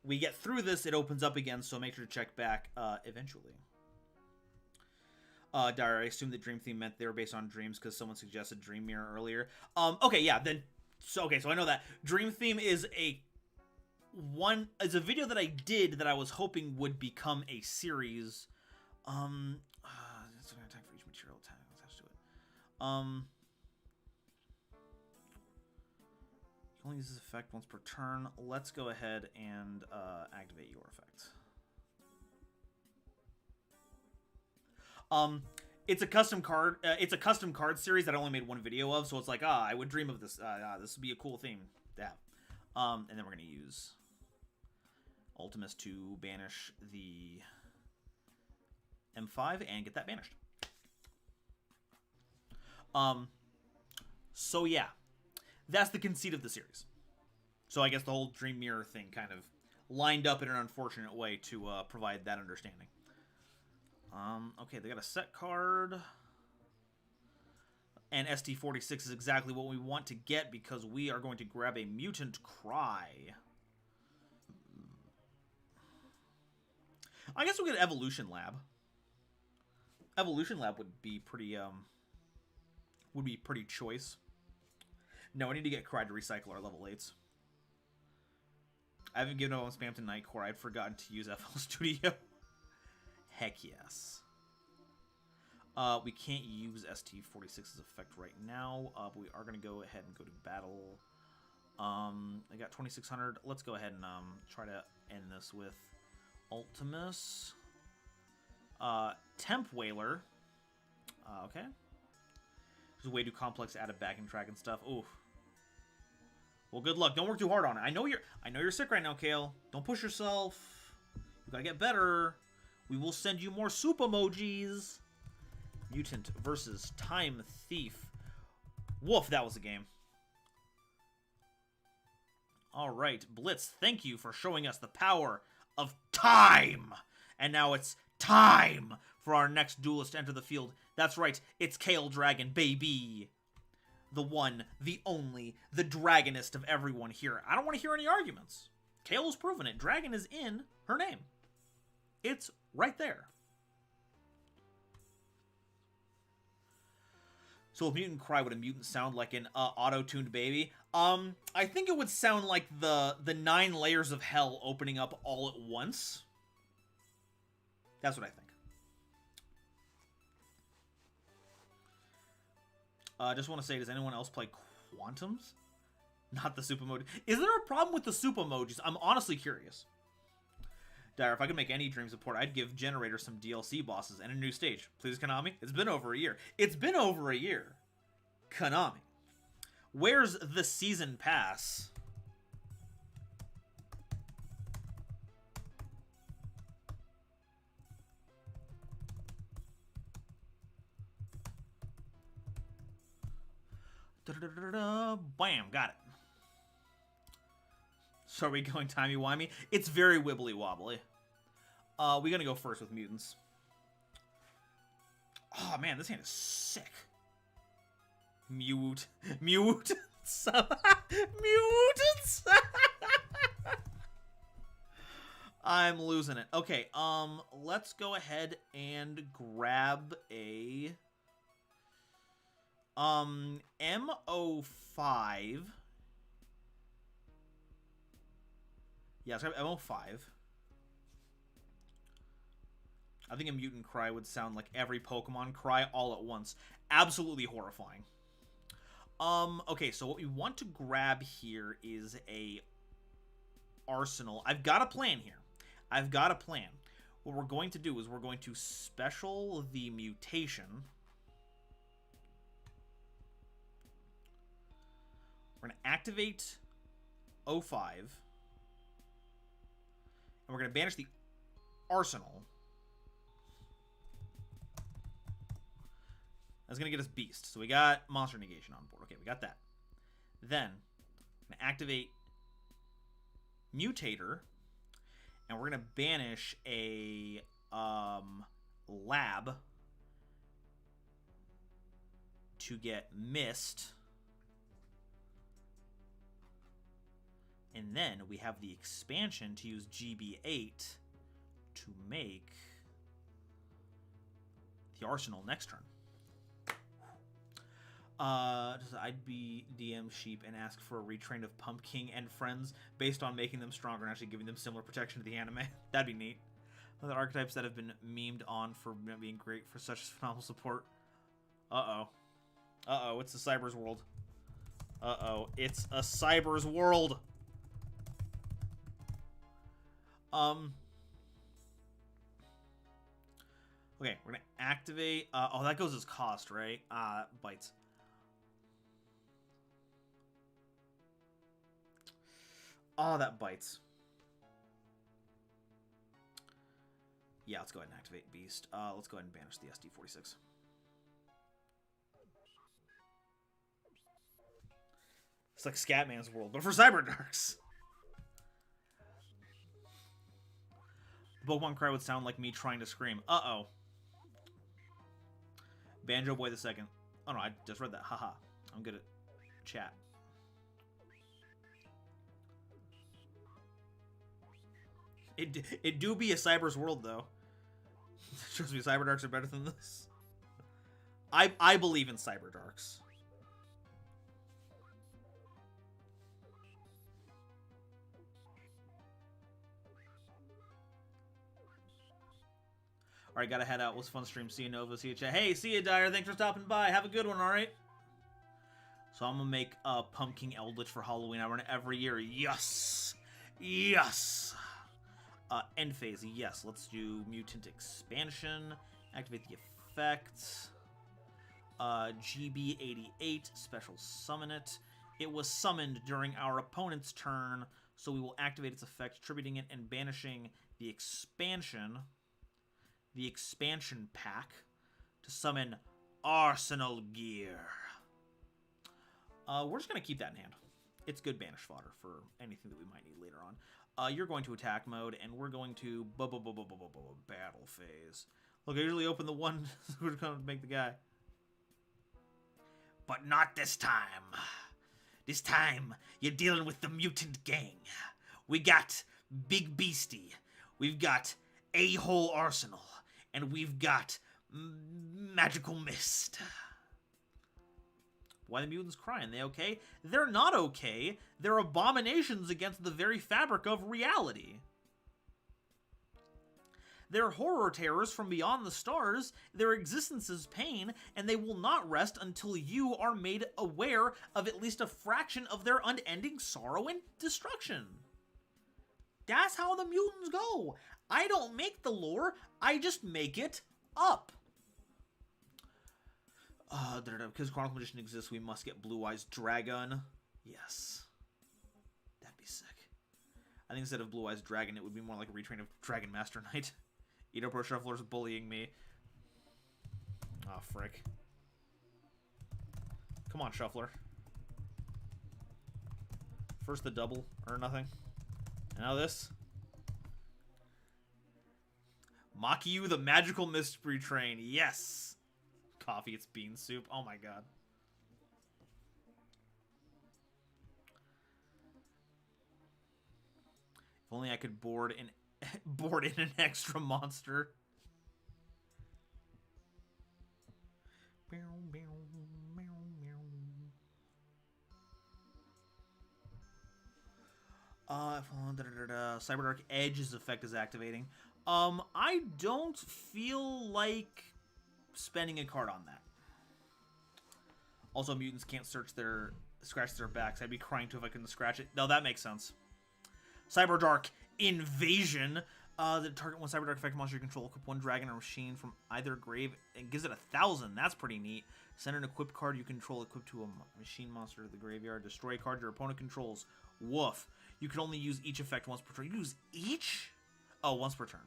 we get through this, it opens up again, so make sure to check back eventually. Dara, I assume that Dream Theme meant they were based on dreams because someone suggested Dream Mirror earlier. Okay, yeah, then so I know that Dream Theme is a video that I did that I was hoping would become a series. It's gonna attack for each material attack attached to it. You can only use this effect once per turn. Let's go ahead and activate your effect. It's a custom card. It's a custom card series that I only made one video of, so it's like, I would dream of this. This would be a cool theme to have. And then we're gonna use Ultimus to banish the M5 and get that banished. So yeah, that's the conceit of the series. So I guess the whole Dream Mirror thing kind of lined up in an unfortunate way to provide that understanding. Okay, they got a set card. And ST-46 is exactly what we want to get because we are going to grab a Mutant Cry. I guess we'll get Evolution Lab. Evolution Lab would be pretty choice. No, I need to get Cry to recycle our level 8s. I haven't given up on spam to Nightcore. I'd forgotten to use FL Studio. Heck yes. We can't use ST-46's effect right now, but we are going to go ahead and go to battle. I got 2600. Let's go ahead and try to end this with Ultimus. Temp Whaler. Okay. This is way too complex to add a backing track and stuff. Oof. Well, good luck. Don't work too hard on it. I know you're sick right now, Kale. Don't push yourself. You gotta get better. We will send you more soup emojis. Mutant versus Time Thief. Woof, that was a game. Alright, Blitz, thank you for showing us the power of time! And now it's time for our next duelist to enter the field. That's right, it's Kale Dragon, baby! The one, the only, the dragonist of everyone here. I don't want to hear any arguments. Kale has proven it. Dragon is in her name. It's right there. So with Mutant Cry, would a mutant sound like an auto-tuned baby? I think it would sound like the 9 layers of hell opening up all at once. That's what I think. Just want to say, does anyone else play Quantums? Not the soup emoji. Is there a problem with the soup emojis? I'm honestly curious. Dire, if I could make any dream support, I'd give Generator some DLC bosses and a new stage. Please, Konami. It's been over a year. It's been over a year. Konami. Where's the season pass? Bam, got it. So are we going timey-wimey? It's very wibbly-wobbly. We're gonna go first with mutants. Oh man, this hand is sick. Mutants. Mutants. I'm losing it. Okay, let's go ahead and grab a MO5. Yeah, let's grab MO5. I think a Mutant Cry would sound like every Pokemon cry all at once. Absolutely horrifying. Okay, so what we want to grab here is a arsenal. I've got a plan here. I've got a plan. What we're going to do is we're going to special the mutation. We're going to activate 05. And we're going to banish the arsenal. That's going to get us Beast. So we got Monster Negation on board. Okay, we got that. Then, I'm going to activate Mutator. And we're going to banish a Lab to get Mist. And then we have the expansion to use GB8 to make the arsenal next turn. I'd be DM Sheep and ask for a retrain of Pumpkin and friends based on making them stronger and actually giving them similar protection to the anime. That'd be neat. Other archetypes that have been memed on for being great for such phenomenal support. Uh-oh. Uh-oh, it's a Cyber's world. Uh-oh, it's a Cyber's world! Okay, we're gonna activate, oh, that goes as cost, right? Bites. Oh, that bites. Yeah, let's go ahead and activate Beast. Let's go ahead and banish the SD46. It's like Scatman's world, but for Cyberdarks. Pokemon Cry would sound like me trying to scream. Uh-oh. Banjo Boy the Second. Oh no, I just read that. Haha. I'm good at chat. It do be a Cyber's world, though. Trust me, Cyberdarks are better than this. I believe in Cyberdarks. Alright, gotta head out. It was a fun stream. See you, Nova. See you, chat. Hey, see you, Dyer. Thanks for stopping by. Have a good one, alright? So I'm gonna make a Pumpkin Eldritch for Halloween. I run it every year. Yes! Yes! End phase. Yes. Let's do Mutant Expansion. Activate the effect. GB88. Special summon it. It was summoned during our opponent's turn, so we will activate its effect, attributing it and banishing the expansion. The expansion pack to summon Arsenal Gear. We're just going to keep that in hand. It's good banish fodder for anything that we might need later on. You're going to attack mode, and we're going to battle phase. Look, I usually open the one who's going to make the guy. But not this time. This time, you're dealing with the mutant gang. We got Big Beastie. We've got A-Hole Arsenal. And we've got Magical Mist. Why the mutants crying? They okay? They're not okay. They're abominations against the very fabric of reality. They're horror terrors from beyond the stars. Their existence is pain, and they will not rest until you are made aware of at least a fraction of their unending sorrow and destruction. That's how the mutants go. I don't make the lore, I just make it up. Because Chronicle Magician exists, we must get Blue Eyes Dragon. Yes. That'd be sick. I think instead of Blue Eyes Dragon, it would be more like a retrain of Dragon Master Knight. Edo Pro Shuffler's bullying me. Aw, frick. Come on, Shuffler. First the double, or nothing. And now this. Makiyu, the Magical Mystery Train. Yes! Coffee, it's bean soup. Oh my god. If only I could board in an extra monster. Cyberdark Edge's effect is activating. I don't feel like spending a card on that. Also, mutants can't scratch their backs. I'd be crying too if I couldn't scratch it. No, that makes sense. Cyberdark Invasion. The target one Cyberdark effect monster you control. Equip one dragon or machine from either grave and gives it 1,000. That's pretty neat. Send an equipped card you control equipped to a machine monster to the graveyard. Destroy a card your opponent controls. Woof. You can only use each effect once per turn. You use each? Oh, once per turn.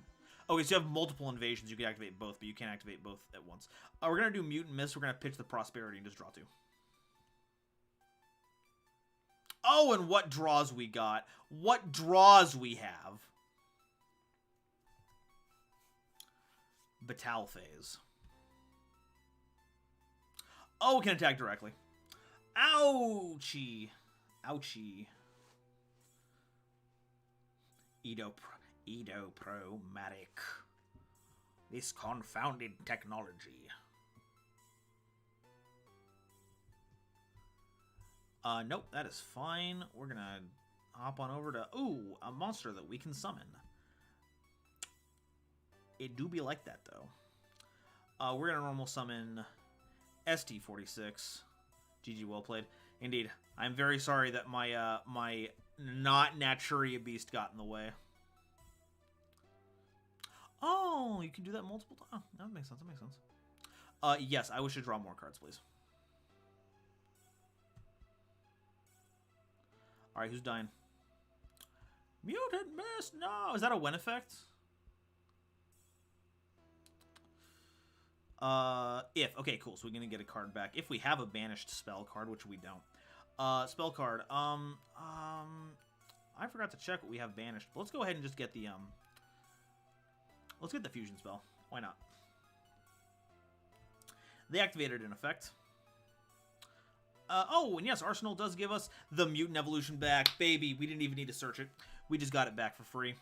Okay, so you have multiple invasions. You can activate both, but you can't activate both at once. We're going to do Mutant Mist. We're going to pitch the Prosperity and just draw 2. Oh, and what draws we got. What draws we have. Batal Phase. Oh, we can attack directly. Ouchie. Ouchie. Edo Pro-Matic. This confounded technology. Nope, that is fine. We're gonna hop on over to, ooh, a monster that we can summon. It do be like that, though. We're gonna normal summon ST46. GG, well played. Indeed. I'm very sorry that my, my not Naturia Beast got in the way. Oh, you can do that multiple times. Oh, that makes sense, that makes sense. Yes, I wish to draw more cards, please. Alright, who's dying? Mutant Mist! No! Is that a win effect? If. Okay, cool. So we're gonna get a card back. If we have a banished spell card, which we don't. Spell card. I forgot to check what we have banished. But let's go ahead and just get the, let's get the fusion spell. Why not? They activated an effect. Oh, and yes, Arsenal does give us the Mutant Evolution back. Baby, we didn't even need to search it. We just got it back for free.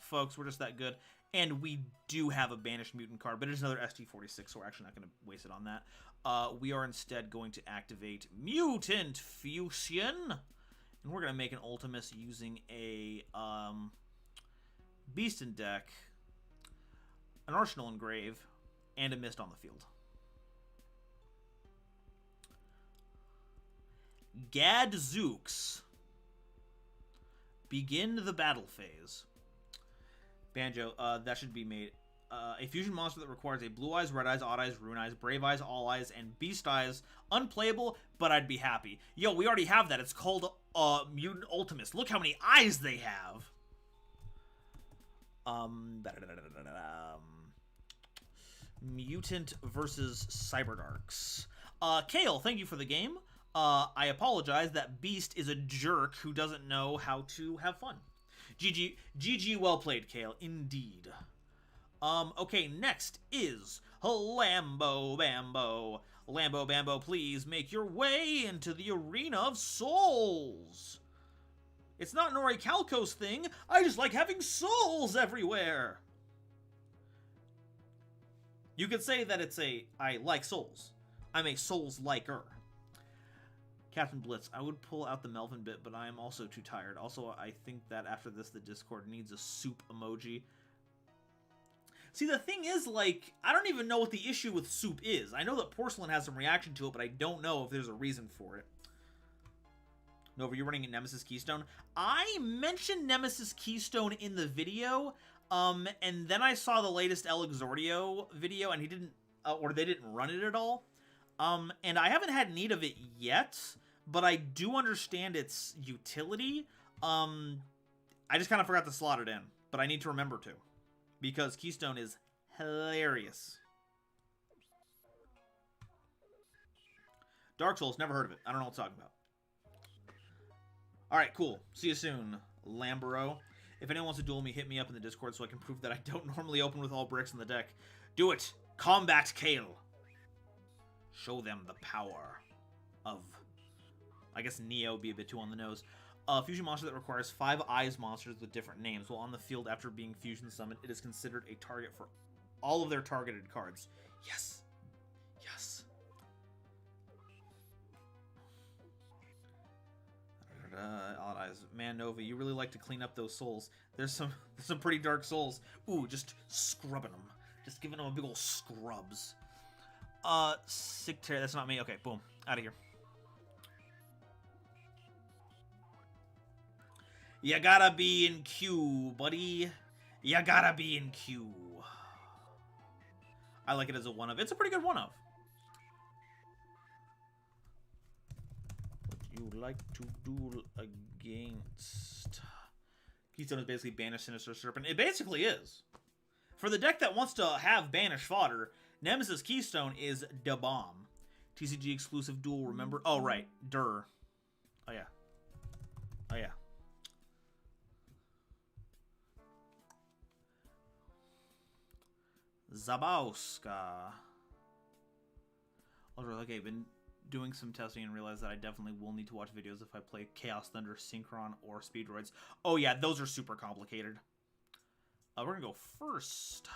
Folks, we're just that good. And we do have a banished mutant card, but it's another ST46, so we're actually not going to waste it on that. We are instead going to activate Mutant Fusion. And we're going to make an Ultimus using a Beast in deck, an Arsenal Engrave, and a Mist on the field. Gadzooks. Begin the battle phase. Banjo, that should be made. A fusion monster that requires a Blue Eyes, Red Eyes, Odd Eyes, Rune Eyes, Brave Eyes, All Eyes, and Beast Eyes. Unplayable, but I'd be happy. Yo, we already have that. It's called Mutant Ultimus. Look how many eyes they have. Mutant versus Cyberdarks. Kale, thank you for the game. I apologize that Beast is a jerk who doesn't know how to have fun. GG, well played, Kale, indeed. Okay, next is Lambo Bambo. Lambo Bambo, please make your way into the Arena of Souls. It's not Nori Calco's thing. I just like having souls everywhere. You could say that it's I like souls. I'm a souls liker. Captain Blitz, I would pull out the Melvin bit, but I am also too tired. Also, I think that after this, the Discord needs a soup emoji. See, the thing is, like, I don't even know what the issue with soup is. I know that Porcelain has some reaction to it, but I don't know if there's a reason for it. Nova, you're running a Nemesis Keystone. I mentioned Nemesis Keystone in the video, and then I saw the latest El Exordio video, and he didn't, or they didn't run it at all. And I haven't had need of it yet, but I do understand its utility. I just kind of forgot to slot it in, but I need to remember to, because Keystone is hilarious. Dark Souls, never heard of it. I don't know what I'm talking about. Alright, cool. See you soon, Lambero. If anyone wants to duel me, hit me up in the Discord so I can prove that I don't normally open with all bricks in the deck. Do it! Combat Kale! Show them the power of... I guess Neo would be a bit too on the nose. A fusion monster that requires 5 eyes monsters with different names. While on the field after being fusion summoned, it is considered a target for all of their targeted cards. Yes! Yes! Odd eyes. Man, Nova, you really like to clean up those souls. There's some pretty dark souls. Ooh, just scrubbing them. Just giving them a big ol' scrubs. Sick tear. That's not me. Okay, boom. Out of here. You gotta be in queue, buddy. You gotta be in queue. I like it as a one-of. It's a pretty good one-of. Would you like to duel against... Keystone is basically Banish Sinister Serpent. It basically is. For the deck that wants to have Banish fodder, Nemesis Keystone is da bomb. TCG exclusive duel, remember? Oh, right. Durr. Oh, yeah. Oh, yeah. Zabowska. Okay, been doing some testing and realized that I definitely will need to watch videos if I play Chaos Thunder, Synchron, or Speedroids. Oh, yeah, those are super complicated. We're going to go first.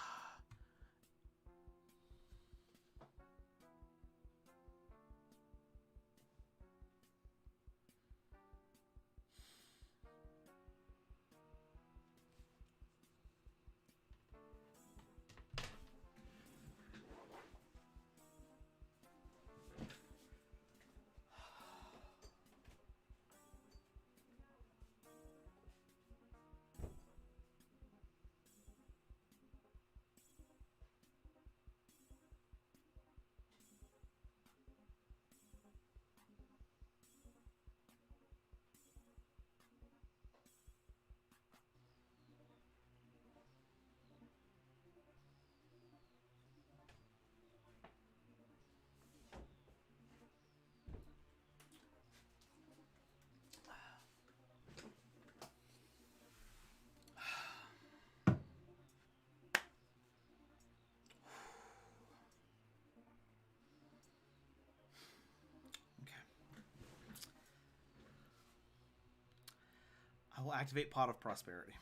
I will activate Pot of Prosperity.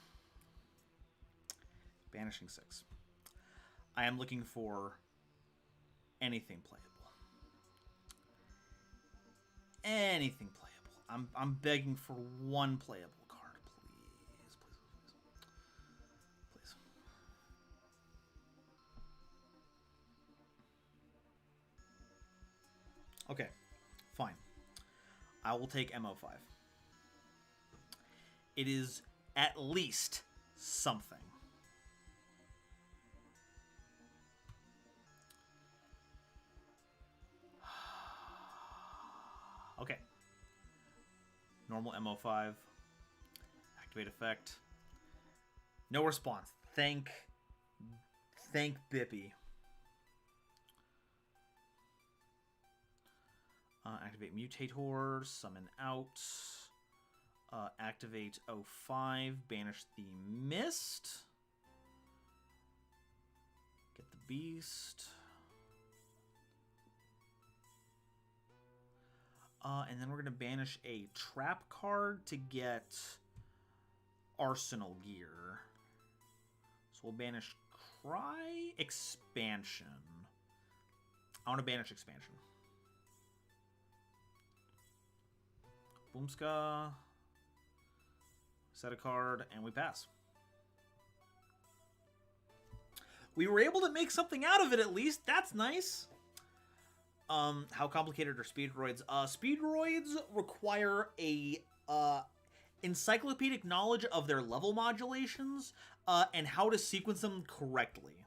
Banishing 6. I am looking for anything playable. Anything playable. I'm begging for one playable card, please. Please. Okay, fine. I will take MO5. It is at least something. Okay. Normal MO5. Activate effect. No response. Thank Bippy. Activate Mutator, summon out. Activate 05, banish the Mist. Get the Beast. And then we're going to banish a trap card to get Arsenal gear. So we'll banish Cry Expansion. I want to banish Expansion. Boomska. Set a card, and we pass. We were able to make something out of it, at least. That's nice. How complicated are speedroids? Speedroids require a encyclopedic knowledge of their level modulations and how to sequence them correctly.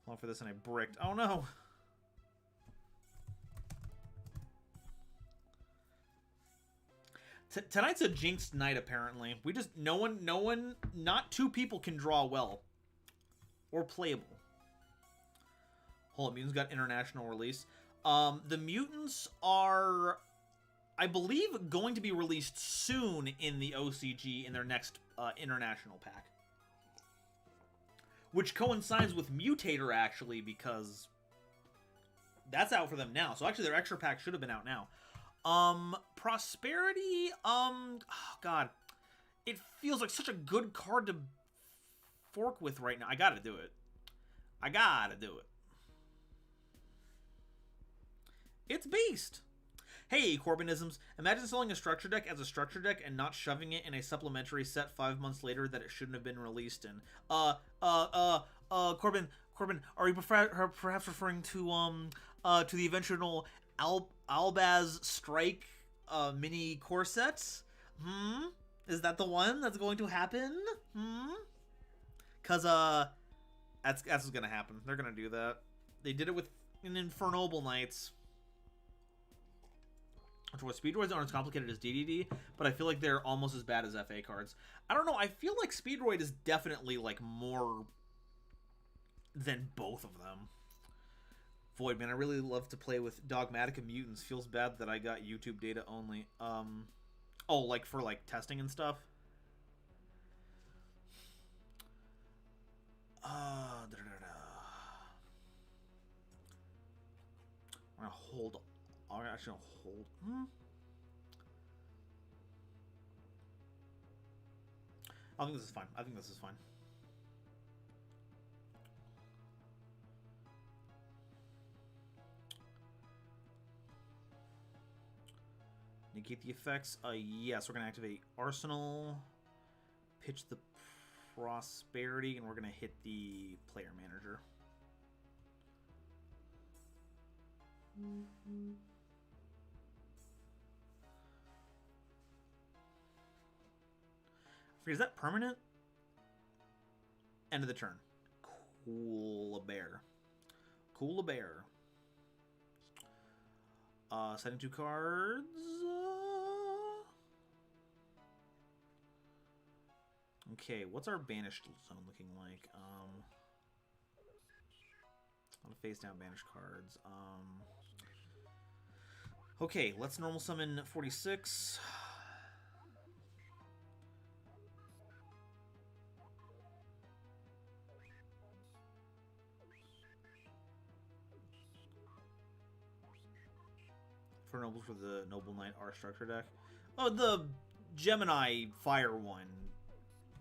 Hold on for this, and I bricked. Oh no. Tonight's a jinxed night, apparently. We just, not two people can draw well. Or playable. Hold on, Mutants got international release. The Mutants are, I believe, going to be released soon in the OCG in their next international pack. Which coincides with Mutator, actually, because that's out for them now. So actually, their extra pack should have been out now. Prosperity, oh god. It feels like such a good card to fork with right now. I gotta do it. I gotta do it. It's Beast! Hey, Corbinisms. Imagine selling a structure deck as a structure deck and not shoving it in a supplementary set 5 months later that it shouldn't have been released in. Corbin, are you perhaps referring to the eventual Albaz Strike mini core sets? Is that the one that's going to happen? Cause that's what's gonna happen. They're gonna do that. They did it with Infernoble Knights. Which was Speedroids aren't as complicated as DDD, but I feel like they're almost as bad as FA cards. I don't know, I feel like Speedroid is definitely like more than both of them. Void, man, I really love to play with Dogmatica Mutants. Feels bad that I got YouTube data only. Oh, like for like testing and stuff? I'm gonna hold. I'm actually gonna hold. I think this is fine. I think this is fine. Negate the effects. Yes, we're gonna activate Arsenal, pitch the Prosperity, and we're gonna hit the Player Manager. Is that permanent? End of the turn. Cool a bear. Cool a bear. Setting 2 cards. Okay, what's our banished zone looking like? On the face down banished cards. Okay, let's normal summon 46. For Noble for the Noble Knight R structure deck. Oh, the Gemini Fire one.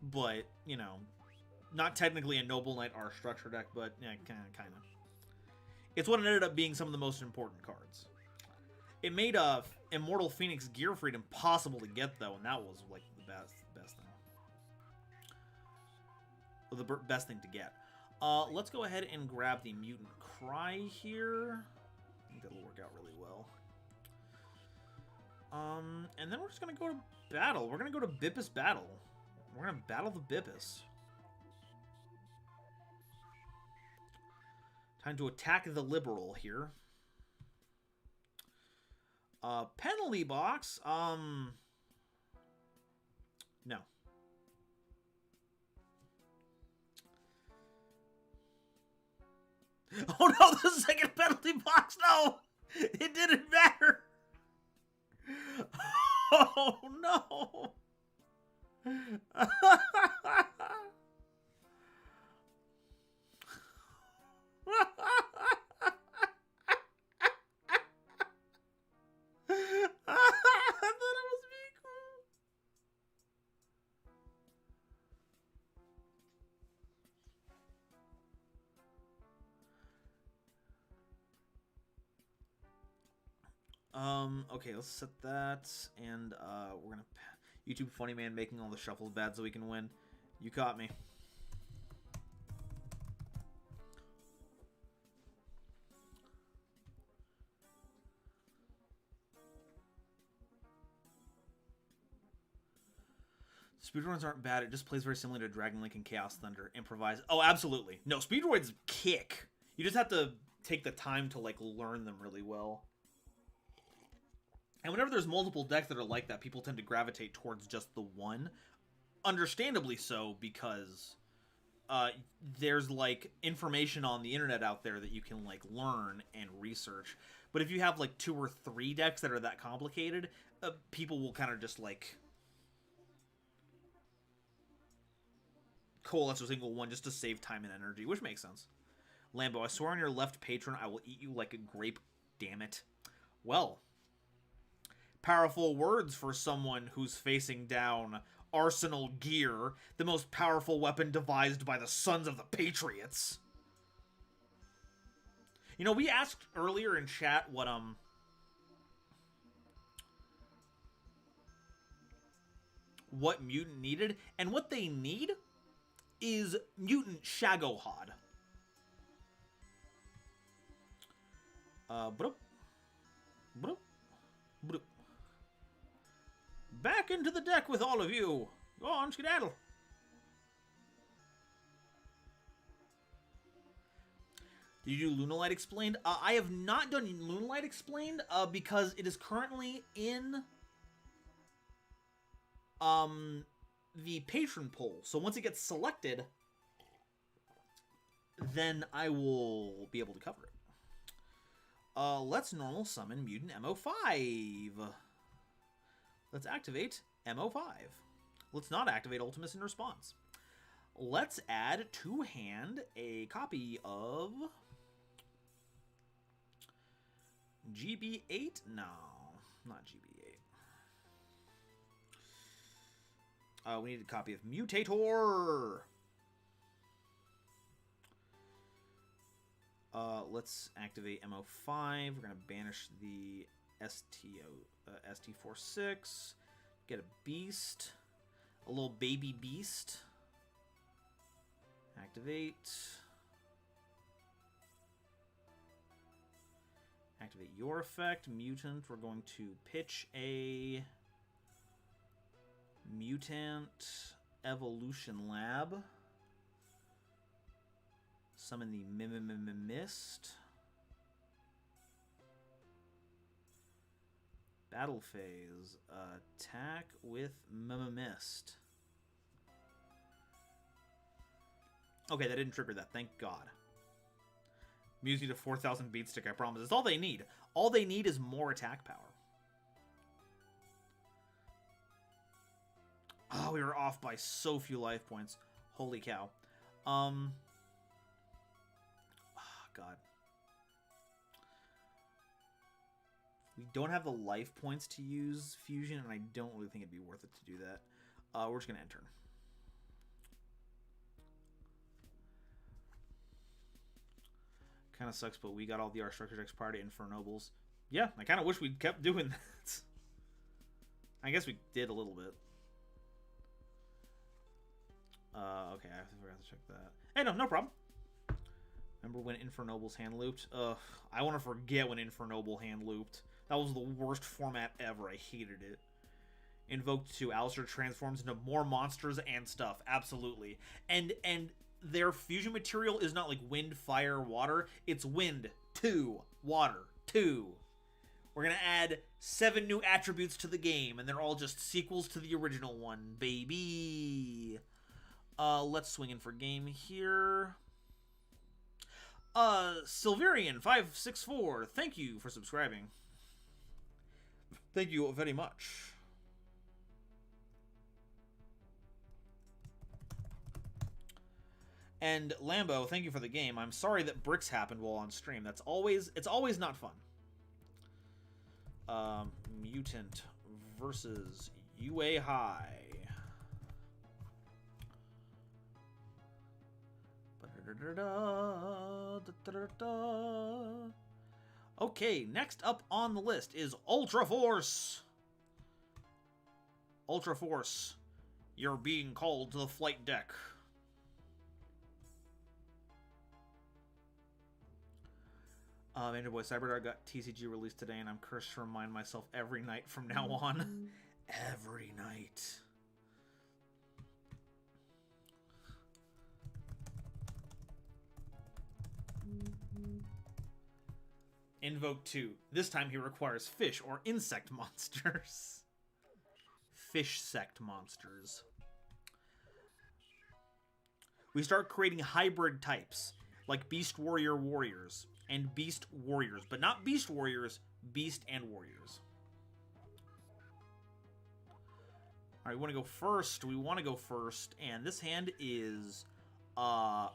But, you know, not technically a Noble Knight R structure deck, but yeah, kind of. It's what ended up being some of the most important cards. It made Immortal Phoenix Gearfried impossible to get, though, and that was, like, the best thing. Well, the best thing to get. Let's go ahead and grab the Mutant Cry here. I think that'll work out really well. And then we're just going to go to battle. We're going to go to Bippus Battle. We're going to battle the Bippus. Time to attack the Liberal here. Penalty box. No. Oh no, the second penalty box, no! It didn't matter! Oh no! I thought it was Miku. Okay, let's set that, and we're gonna YouTube funny man making all the shuffles bad so we can win. You caught me. Speedruns aren't bad, it just plays very similar to Dragon Link and Chaos Thunder. Improvise. Oh, absolutely. No, speedruns kick. You just have to take the time to, like, learn them really well. And whenever there's multiple decks that are like that, people tend to gravitate towards just the one. Understandably so, because there's, like, information on the internet out there that you can, like, learn and research. But if you have, like, 2 or 3 decks that are that complicated, people will kind of just, like, coalesce a single one just to save time and energy, which makes sense. Lambo, I swear on your left patron, I will eat you like a grape, damn it. Well, powerful words for someone who's facing down Arsenal Gear, the most powerful weapon devised by the Sons of the Patriots. You know, we asked earlier in chat what Mutant needed, and what they need is Mutant Shagohod. Back into the deck with all of you. Go on, skedaddle. Did you do Lunalight Explained? I have not done Lunalight Explained because it is currently in the patron poll. So once it gets selected, then I will be able to cover it. Let's normal summon Mutant MO5. Let's activate MO5. Let's not activate Ultimus in response. Let's add to hand a copy of GB8? No, not GB8. We need a copy of Mutator. Let's activate MO5. We're going to banish the ST46. Get a beast. A little baby beast. Activate. Activate your effect. Mutant. We're going to pitch a Mutant Evolution Lab. Summon the Mist. Battle phase. Attack with Mist. Okay, that didn't trigger that. Thank God. Muse need a 4,000 beat stick, I promise. It's all they need. All they need is more attack power. Oh, we were off by so few life points. Holy cow. Oh, God. We don't have the life points to use Fusion, and I don't really think it'd be worth it to do that. We're just going to enter. Kind of sucks, but we got all the art structure decks prior to Infernobles. Yeah, I kind of wish we'd kept doing that. I guess we did a little bit. Okay, I forgot to check that. Hey, no problem. Remember when Infernobles hand looped? I want to forget when Infernoble hand looped. That was the worst format ever. I hated it. Invoked 2. Alistair transforms into more monsters and stuff. Absolutely. And their fusion material is not like wind, fire, water. It's wind, 2, water, 2. We're going to add 7 new attributes to the game, and they're all just sequels to the original one, baby. Let's swing in for game here. Silverian564, thank you for subscribing. Thank you very much. And Lambo, thank you for the game. I'm sorry that bricks happened while on stream. It's always not fun. Mutant versus UA High. Okay, next up on the list is Ultra Force. Ultra Force, you're being called to the flight deck. Andrew Boy Cyberdark got TCG released today, and I'm cursed to remind myself every night from now on. Every night. Invoke 2. This time he requires fish or insect monsters. Fish sect monsters. We start creating hybrid types, like Beast Warrior Warriors and Beast Warriors, but not Beast Warriors, Beast and Warriors. Alright, we want to go first. We want to go first, and this hand is an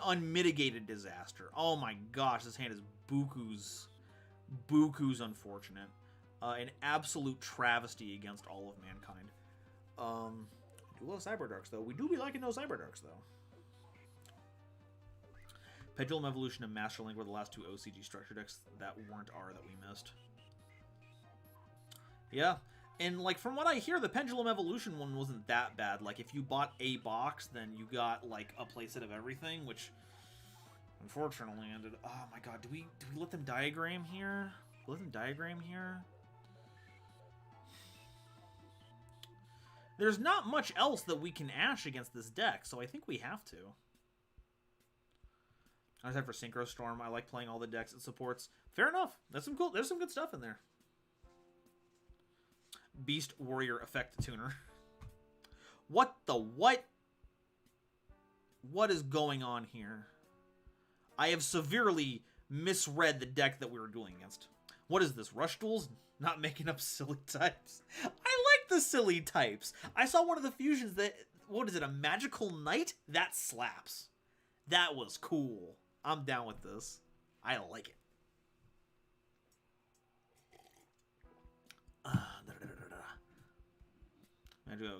unmitigated disaster. Oh my gosh, this hand is buku's unfortunate. An absolute travesty against all of mankind. I do love Cyberdarks, though. We do be liking those Cyberdarks, though. Pendulum Evolution and Master Link were the last two OCG structure decks that weren't R that we missed. Yeah, and like from what I hear, the Pendulum Evolution one wasn't that bad. Like if you bought a box, then you got like a playset of everything, which unfortunately ended. Oh my god, do we let them diagram here? Let them diagram here. There's not much else that we can ash against this deck, so I think we have to. I was for Synchro Storm. I like playing all the decks it supports. Fair enough. That's some cool. There's some good stuff in there. Beast Warrior Effect Tuner. What the what? What is going on here? I have severely misread the deck that we were dueling against. What is this? Rush Duels? Not making up silly types. I like the silly types. I saw one of the fusions that... What is it? A Magical Knight? That slaps. That was cool. I'm down with this. I like it.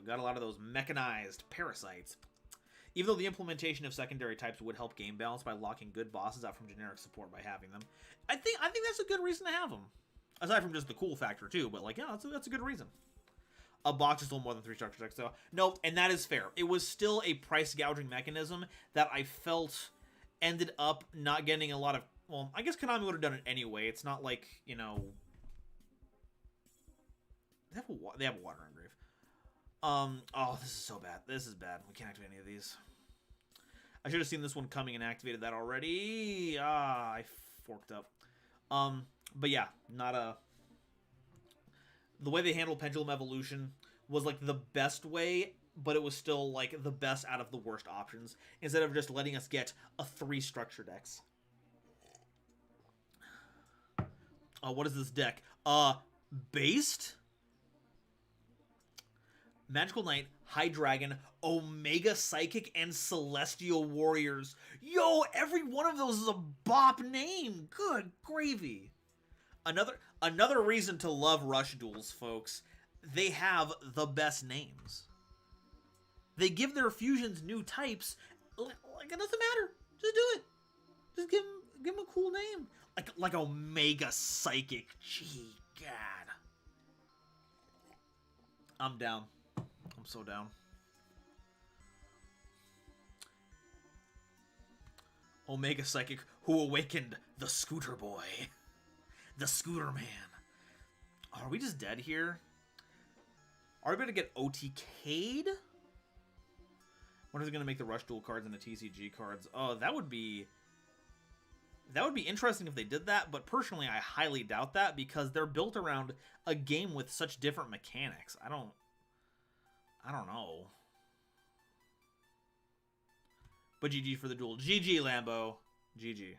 Got a lot of those mechanized parasites. Even though the implementation of secondary types would help game balance by locking good bosses out from generic support by having them, I think that's a good reason to have them. Aside from just the cool factor too, but like yeah, that's a good reason. A box is still more than 3 structure decks, though. No, and that is fair. It was still a price gouging mechanism that I felt ended up not getting a lot of... Well, I guess Konami would have done it anyway. It's not like, you know... They have a water engrave. Oh, this is so bad. This is bad. We can't activate any of these. I should have seen this one coming and activated that already. I forked up. But yeah, not a... The way they handled Pendulum Evolution was like the best way, but it was still like the best out of the worst options, instead of just letting us get a 3 structure decks. What is this deck? Based? Magical Knight, High Dragon, Omega Psychic, and Celestial Warriors. Yo, every one of those is a bop name. Good gravy. Another reason to love Rush Duels, folks. They have the best names. They give their fusions new types. Like it doesn't matter. Just do it. Just give them a cool name. Like Omega Psychic. Gee, God. I'm down. I'm so down. Omega Psychic, who awakened the Scooter Boy. The Scooter Man. Oh, are we just dead here? Are we going to get OTK'd? When is it going to make the Rush Duel cards and the TCG cards? Oh, that would be interesting if they did that, but personally I highly doubt that because they're built around a game with such different mechanics. I don't know. But GG for the duel. GG, Lambo. GG.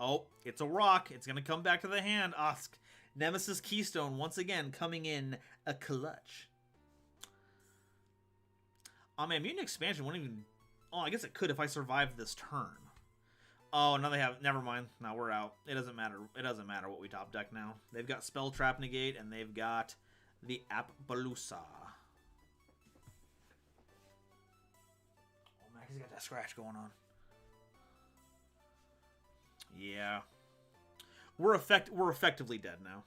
Oh, it's a rock. It's going to come back to the hand. Osk. Nemesis Keystone once again coming in a clutch. Oh man, Mutant Expansion wouldn't even... Oh, I guess it could if I survived this turn. Oh, now they have... Never mind. Now we're out. It doesn't matter. It doesn't matter what we top deck now. They've got Spell Trap Negate, and they've got the Appaloosa. Oh man, he's got that scratch going on. Yeah. We're effectively dead now.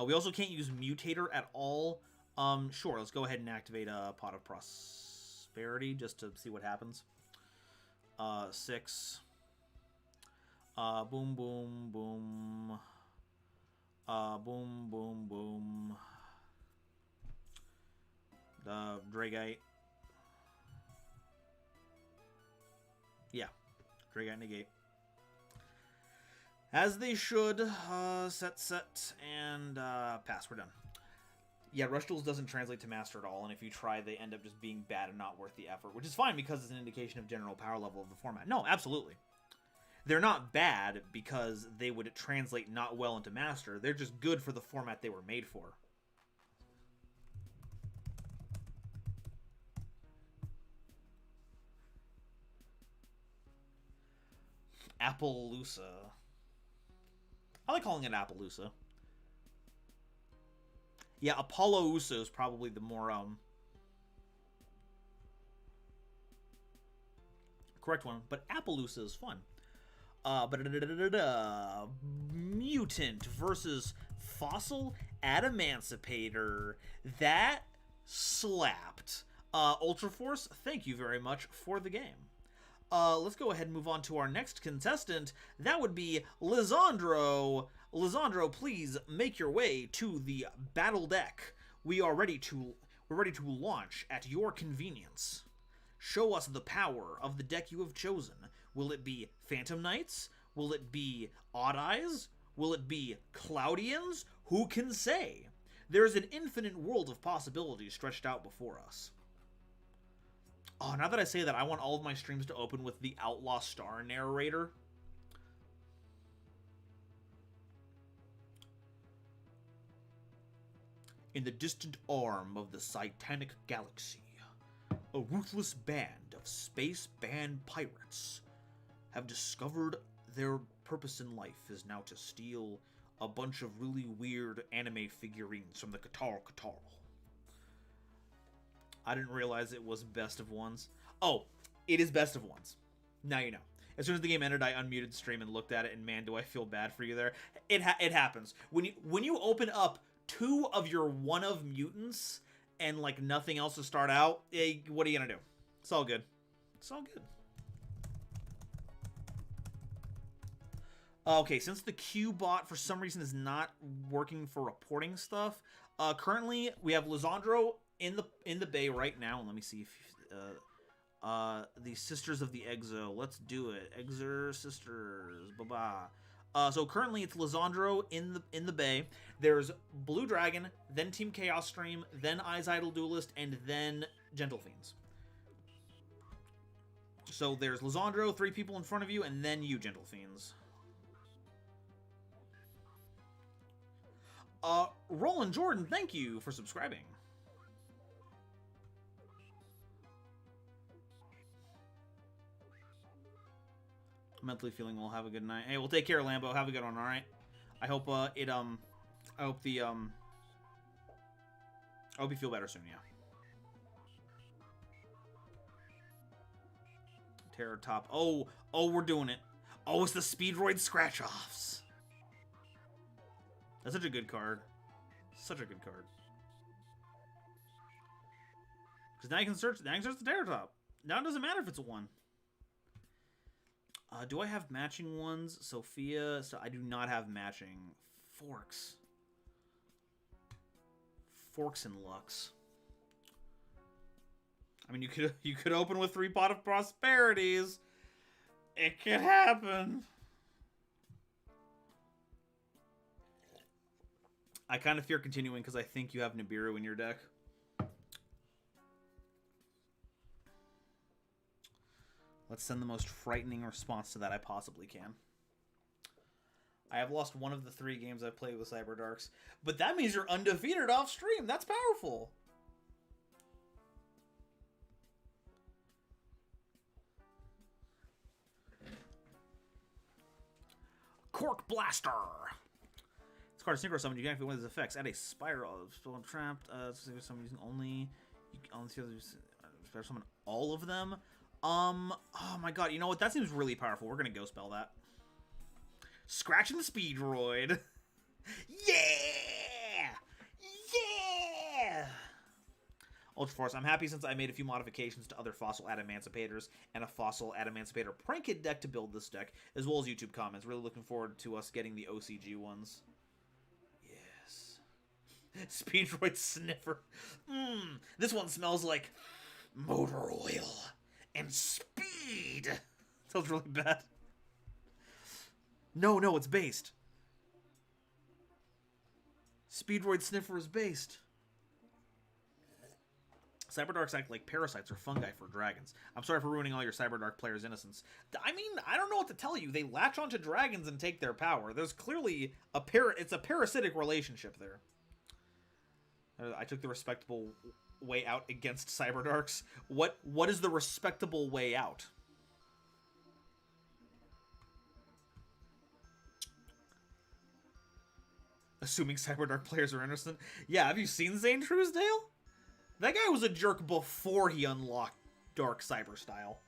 We also can't use Mutator at all. Sure, let's go ahead and activate Pot of Prosperity just to see what happens. 6. Boom, boom, boom. Boom, boom, boom. Dragite. Yeah, Dragite negate. As they should. Set, and pass. We're done. Yeah, Rush Duels doesn't translate to Master at all, and if you try, they end up just being bad and not worth the effort, which is fine because it's an indication of general power level of the format. No, absolutely. They're not bad because they would translate not well into Master. They're just good for the format they were made for. Appaloosa. I like calling it Appaloosa. Yeah, Apollousa is probably the more correct one, but Appaloosa is fun. Mutant versus Fossil Adamancipator. That slapped. Ultra Force, thank you very much for the game. Let's go ahead and move on to our next contestant. That would be Lisandro. Lisandro, please make your way to the battle deck. We're ready to launch at your convenience. Show us the power of the deck you have chosen. Will it be Phantom Knights? Will it be Odd Eyes? Will it be Cloudians? Who can say? There's an infinite world of possibilities stretched out before us. Oh, now that I say that, I want all of my streams to open with the Outlaw Star narrator. In the distant arm of the Titanic Galaxy, a ruthless band of space-band pirates have discovered their purpose in life is now to steal a bunch of really weird anime figurines from the Qatar. I didn't realize it was best of ones. Oh, it is best of ones. Now you know. As soon as the game ended, I unmuted the stream and looked at it, and man, do I feel bad for you there. It happens. When you open up 2 of your one of mutants and like nothing else to start out, what are you gonna do? It's all good. It's all good. Okay, since the Q bot for some reason is not working for reporting stuff, currently we have Lisandro in the bay right now. Let me see if the Sisters of the Exo. Let's do it. Exorsisters. Bye-bye. So currently it's Lisandro in the bay. There's Blue Dragon, then Team Chaos Stream, then Eyes Idol Duelist, and then Gentle Fiends. So there's Lisandro, 3 people in front of you, and then you, Gentle Fiends. Roland Jordan, thank you for subscribing. Mentally feeling we'll have a good night. Hey, we'll take care, Lambo. Have a good one, alright? I hope I hope you feel better soon, yeah. Terror Top. Oh, we're doing it. Oh, it's the Speedroid Scratch-Offs. That's such a good card. Such a good card. Because now you can search the Terror Top. Now it doesn't matter if it's a 1. Do I have matching ones? Sophia. So I do not have matching. Forks. Forks and Lux. I mean, you could open with 3 Pot of Prosperities. It could happen. I kind of fear continuing because I think you have Nibiru in your deck. Let's send the most frightening response to that I possibly can. I have lost one of the 3 games I've played with Cyberdarks, but that means you're undefeated off stream. That's powerful. Cork Blaster. This card is synchro summon. You can activate one of his effects. Add a spiral of stolen trapped. Summon using only. You can only special summon all of them. Oh my god. You know what? That seems really powerful. We're gonna go spell that. Scratching the Speedroid. Yeah! Yeah! Ultraforce, I'm happy since I made a few modifications to other Fossil Adamancipators and a Fossil Adamancipator prank kit deck to build this deck, as well as YouTube comments. Really looking forward to us getting the OCG ones. Yes. Speedroid Sniffer. This one smells like motor oil and speed. Sounds really bad. No, it's based. Speedroid Sniffer is based. Cyberdarks act like parasites or fungi for dragons. I'm sorry for ruining all your Cyberdark players' innocence. I mean, I don't know what to tell you. They latch onto dragons and take their power. There's clearly it's a parasitic relationship there. I took the respectable way out against Cyberdarks. What is the respectable way out? Assuming Cyberdark players are innocent. Yeah, have you seen Zane Truesdale? That guy was a jerk before he unlocked Dark Cyber Style.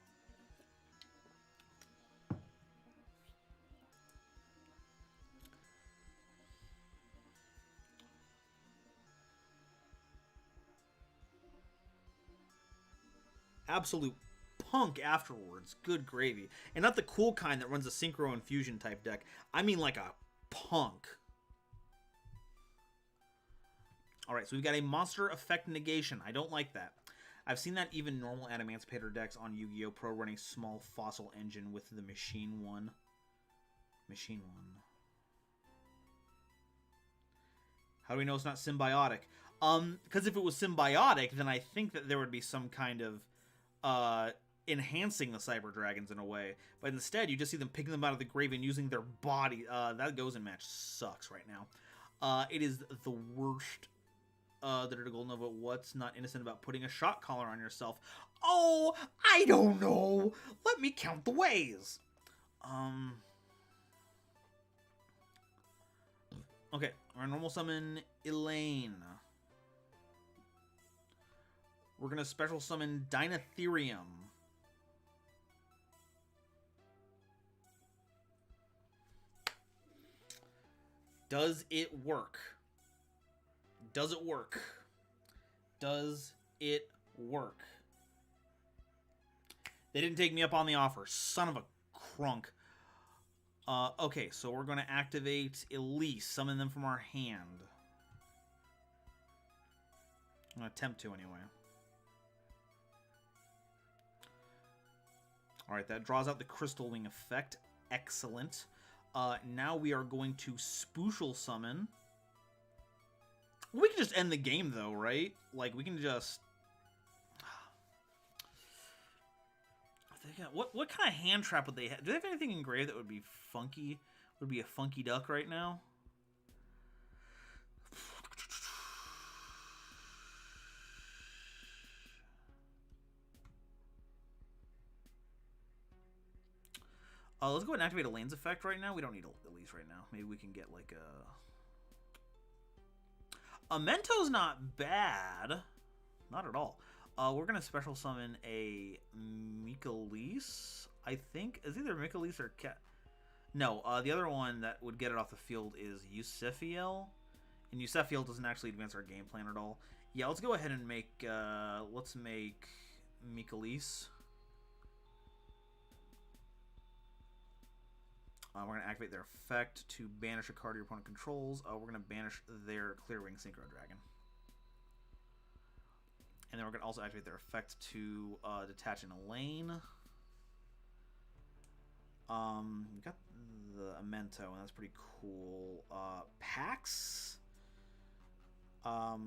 Absolute punk afterwards. Good gravy. And not the cool kind that runs a Synchro Infusion type deck. I mean like a punk. Alright, so we've got a monster effect negation. I don't like that. I've seen that even normal Adamancipator decks on Yu-Gi-Oh! Pro running small fossil engine with the machine one. Machine one. How do we know it's not symbiotic? Because if it was symbiotic, then I think that there would be some kind of enhancing the Cyber Dragons in a way. But instead, you just see them picking them out of the grave and using their body. That Gozen match sucks right now. It is the worst. GoldenNova, what's not innocent about putting a shot collar on yourself? Oh, I don't know. Let me count the ways. Okay, we're gonna normal summon Elaine. We're gonna special summon Dinotherium. Does it work? Does it work? Does it work? They didn't take me up on the offer. Son of a crunk. Okay, so we're going to activate Elise. Summon them from our hand. I'm going to attempt to anyway. Alright, that draws out the Crystal Wing effect. Excellent. Now we are going to Spooshal Summon. We can just end the game, though, right? Like, we can just... What kind of hand trap would they have? Do they have anything engraved that would be funky? Would be a funky duck right now? Let's go ahead and activate Elaine's effect right now. We don't need Elise right now. Maybe we can get, like, a Mento's not bad. Not at all. We're going to special summon a Mikaelise, I think. Is either Mikaelise or Cat. No, the other one that would get it off the field is Eusephiel. And Eusephiel doesn't actually advance our game plan at all. Yeah, let's go ahead and make, let's make Mikaelise. We're going to activate their effect to banish a card your opponent controls. We're going to banish their Clearwing Synchro Dragon. And then we're going to also activate their effect to detach an Elaine. We got the Amento, and that's pretty cool. Pax. Not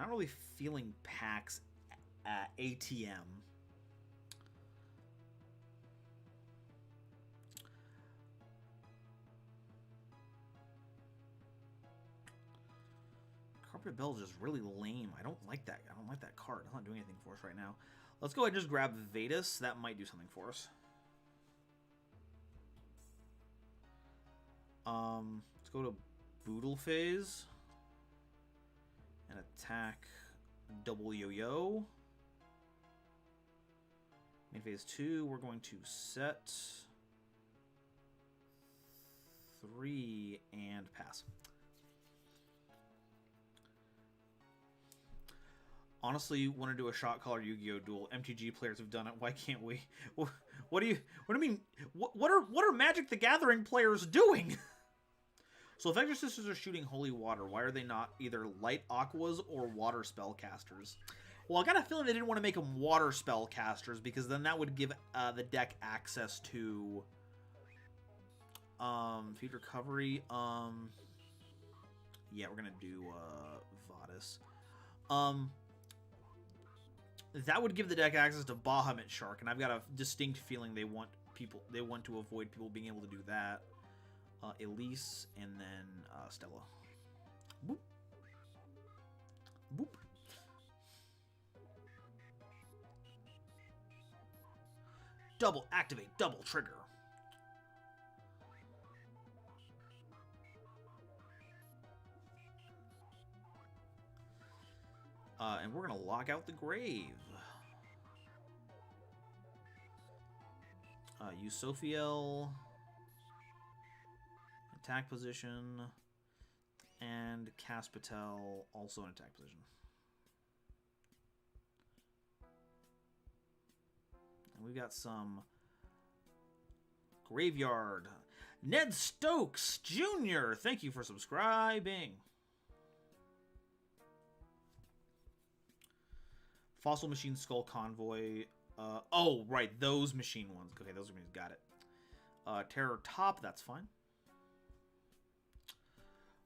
really feeling Pax ATM. Carpet Bell is just really lame. I don't like that. I don't like that card. It's not doing anything for us right now. Let's go ahead and just grab Vetus. That might do something for us. Let's go to Boodle Phase and attack double Yo-Yo. Main phase 2, we're going to set 3 and pass. Honestly, want to do a shot caller Yu-Gi-Oh duel. MTG players have done it. Why can't we? What do you mean? What are Magic the Gathering players doing? So if Exorsisters are shooting Holy Water, why are they not either Light Aquas or Water Spellcasters? Well, I got a feeling they didn't want to make them Water Spellcasters because then that would give the deck access to Feed Recovery. Yeah, we're gonna do Vadis. That would give the deck access to Bahamut Shark, and I've got a distinct feeling they want to avoid people being able to do that. Elise, and then Stella. Boop. Boop. Double activate, double trigger. And we're going to lock out the grave. Use Sophiel. Attack position. And Caspatel, also in attack position. And we've got some Graveyard. Ned Stokes Jr., thank you for subscribing. Fossil Machine Skull Convoy. Oh, right, those machine ones. Okay, those machines, got it. Terror Top, that's fine.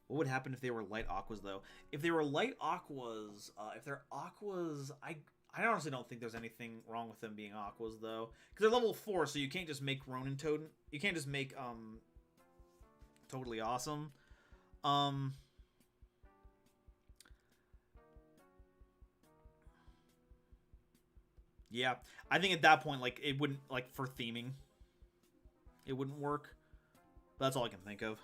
What would happen if they were light aquas, though? If they were light aquas, if they're aquas, I honestly don't think there's anything wrong with them being aquas, though. Because they're level 4, so you can't just make Ronin Toad. You can't just make, Totally Awesome. Yeah, I think at that point, like, it wouldn't, like, for theming, it wouldn't work. But that's all I can think of.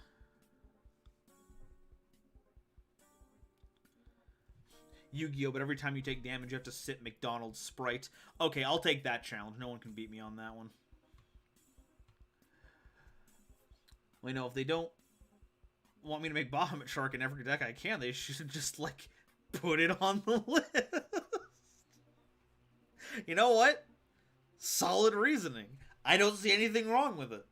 Yu-Gi-Oh, but every time you take damage, you have to sit McDonald's Sprite. Okay, I'll take that challenge. No one can beat me on that one. Well, you know, if they don't want me to make Bahamut Shark in every deck I can, they should just, like, put it on the list. You know what? Solid reasoning. I don't see anything wrong with it.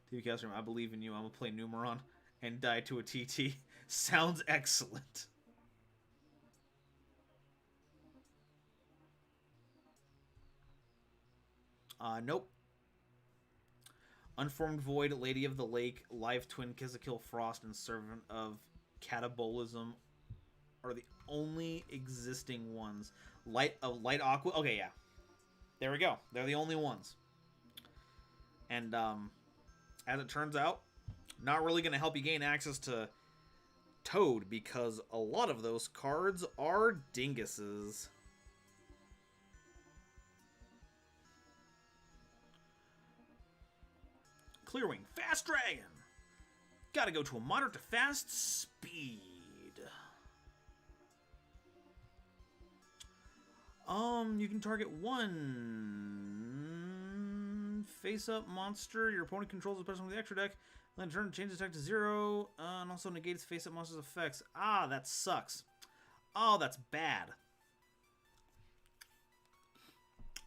TV Castro, I believe in you. I'm going to play Numeron and die to a TT. Sounds excellent. Nope. Unformed Void, Lady of the Lake, Live Twin, Kill Frost, and Servant of Catabolism are the only existing ones. Light Aqua. Okay, yeah. There we go. They're the only ones. And as it turns out, not really going to help you gain access to Toad because a lot of those cards are dinguses. Clearwing, Fast Dragon. Gotta go to a moderate to fast speed. You can target one face-up monster your opponent controls a person with the extra deck, then turn change attack to 0, and also negates face-up monster's effects. Ah, that sucks. Oh, that's bad.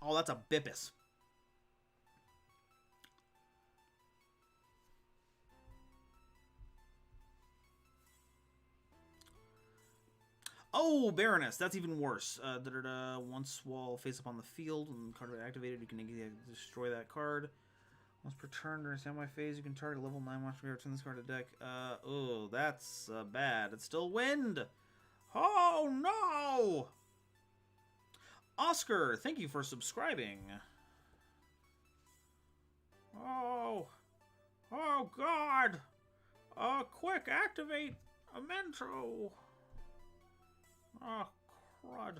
Oh, that's a bippus. Oh, Baroness, that's even worse. Once while face up on the field and card activated, you can destroy that card. Once per turn during standby phase, you can target a level 9 monster and return this card to deck. Oh, that's bad. It's still wind. Oh, no! Oscar, thank you for subscribing. Oh. Oh, God. Quick, activate Amento. Oh, crud.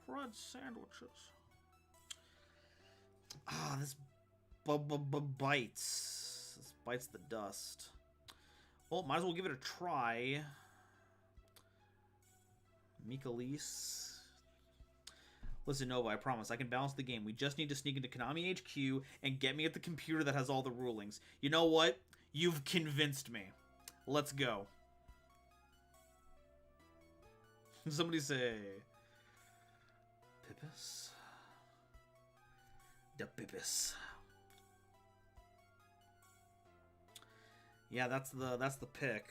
Crud sandwiches. Ah, this bites. This bites the dust. Well, might as well give it a try. Michaelis. Listen, Nova, I promise, I can balance the game. We just need to sneak into Konami HQ and get me at the computer that has all the rulings. You know what? You've convinced me. Let's go. Somebody say... Pipis? The Pipis. Yeah, that's the pick.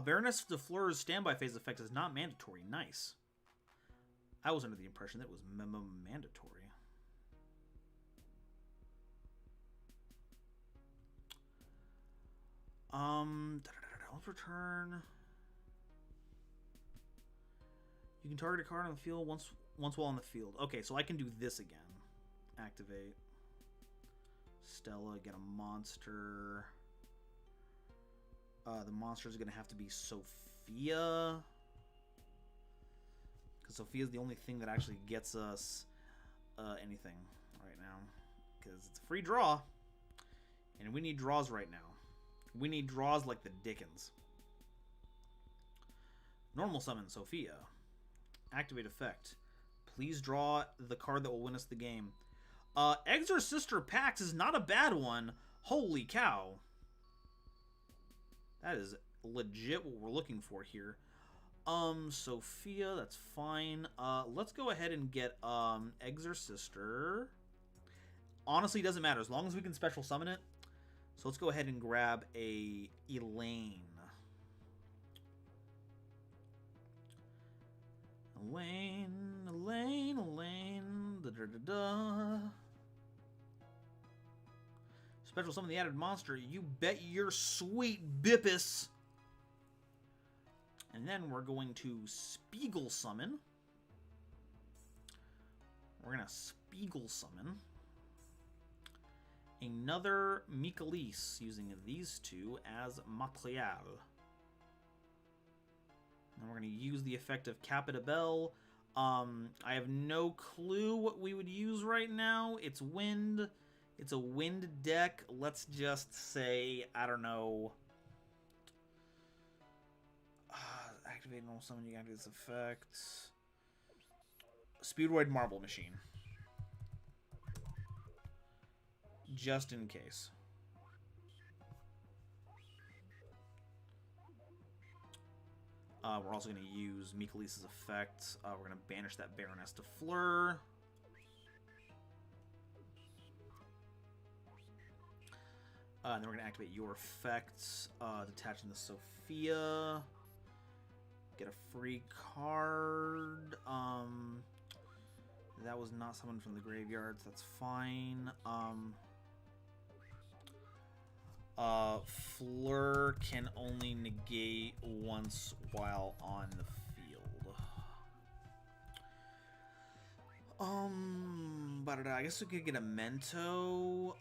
Baroness de Fleur's standby phase effect is not mandatory. Nice. I was under the impression that it was mandatory. Let's return. You can target a card on the field once while on the field. Okay, so I can do this again. Activate. Stella, get a monster. The monster is going to have to be Sophia. Because Sophia's the only thing that actually gets us anything right now. Because it's a free draw. And we need draws right now. We need draws like the Dickens. Normal summon Sophia. Activate effect. Please draw the card that will win us the game. Exorsister Pax is not a bad one. Holy cow. That is legit what we're looking for here. Sophia, that's fine. Let's go ahead and get Exorsister. Honestly, doesn't matter as long as we can special summon it. So let's go ahead and grab a Elaine. Elaine. Da-da-da-da. Special summon the added monster. You bet your sweet Bippus. And then we're going to Spiegel summon. We're going to Spiegel summon another Michaelis using these two as material. And we're going to use the effect of Capita Bell. I have no clue what we would use right now. It's wind. It's a wind deck. Let's just say, I don't know. Activate normal summon. You can activate this effect. Speedroid Marble Machine. Just in case. We're also going to use Michaelis' effect. We're going to banish that Baroness de Fleur. Then we're going to activate your effect, detaching the Sophia. Get a free card. That was not summoned from the graveyards. That's fine. Fleur can only negate once while on the field. But I guess we could get a Mento.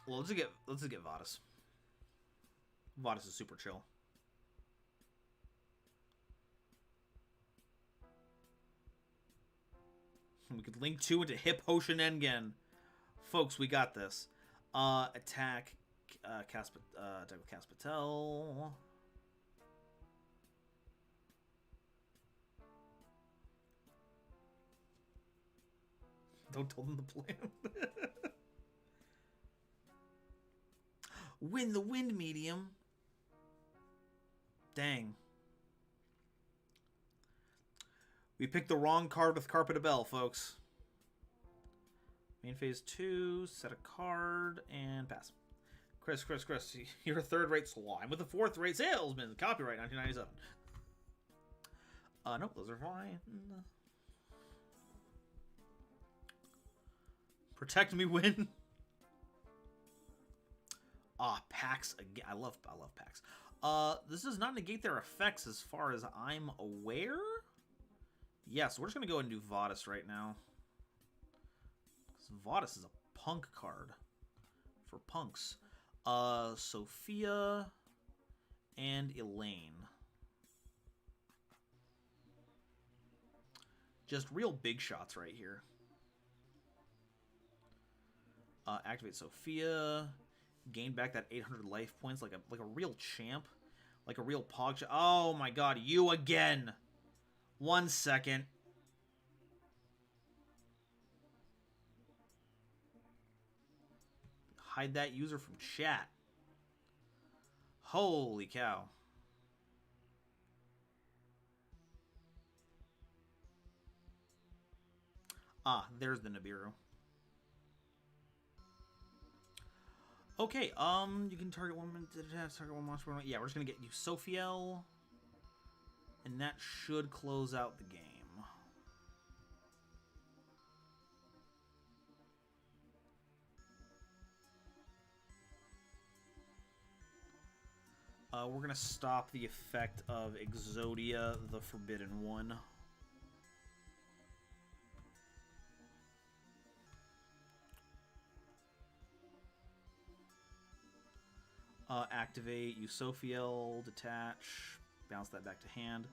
Well, let's just get Vadis. Vadis is super chill. We could link 2 into Hip Hoshin Engen. Folks, we got this. Attack attack with Caspatel. Don't tell them the plan. Win the wind medium. Dang. We picked the wrong card with Carpet Bell, folks. Main phase 2, set a card, and pass. Chris, you're a third-rate slime with a fourth-rate salesman. Copyright 1997. Nope, those are fine. Protect me, win. Packs again. I love packs. This does not negate their effects as far as I'm aware. Yeah, so we're just gonna go and do Vadis right now. Vadis is a punk card for punks. Sophia and Elaine. Just real big shots right here. Activate Sophia. Gain back that 800 life points like a real champ. Like a real pog. Oh my god, you again! 1 second. Hide that user from chat. Holy cow. There's the Nibiru. Okay, you can target one monster. Yeah, we're just gonna get you Sophiel. And that should close out the game. We're gonna stop the effect of Exodia, the Forbidden One. Activate Eusophiel, detach, bounce that back to hand.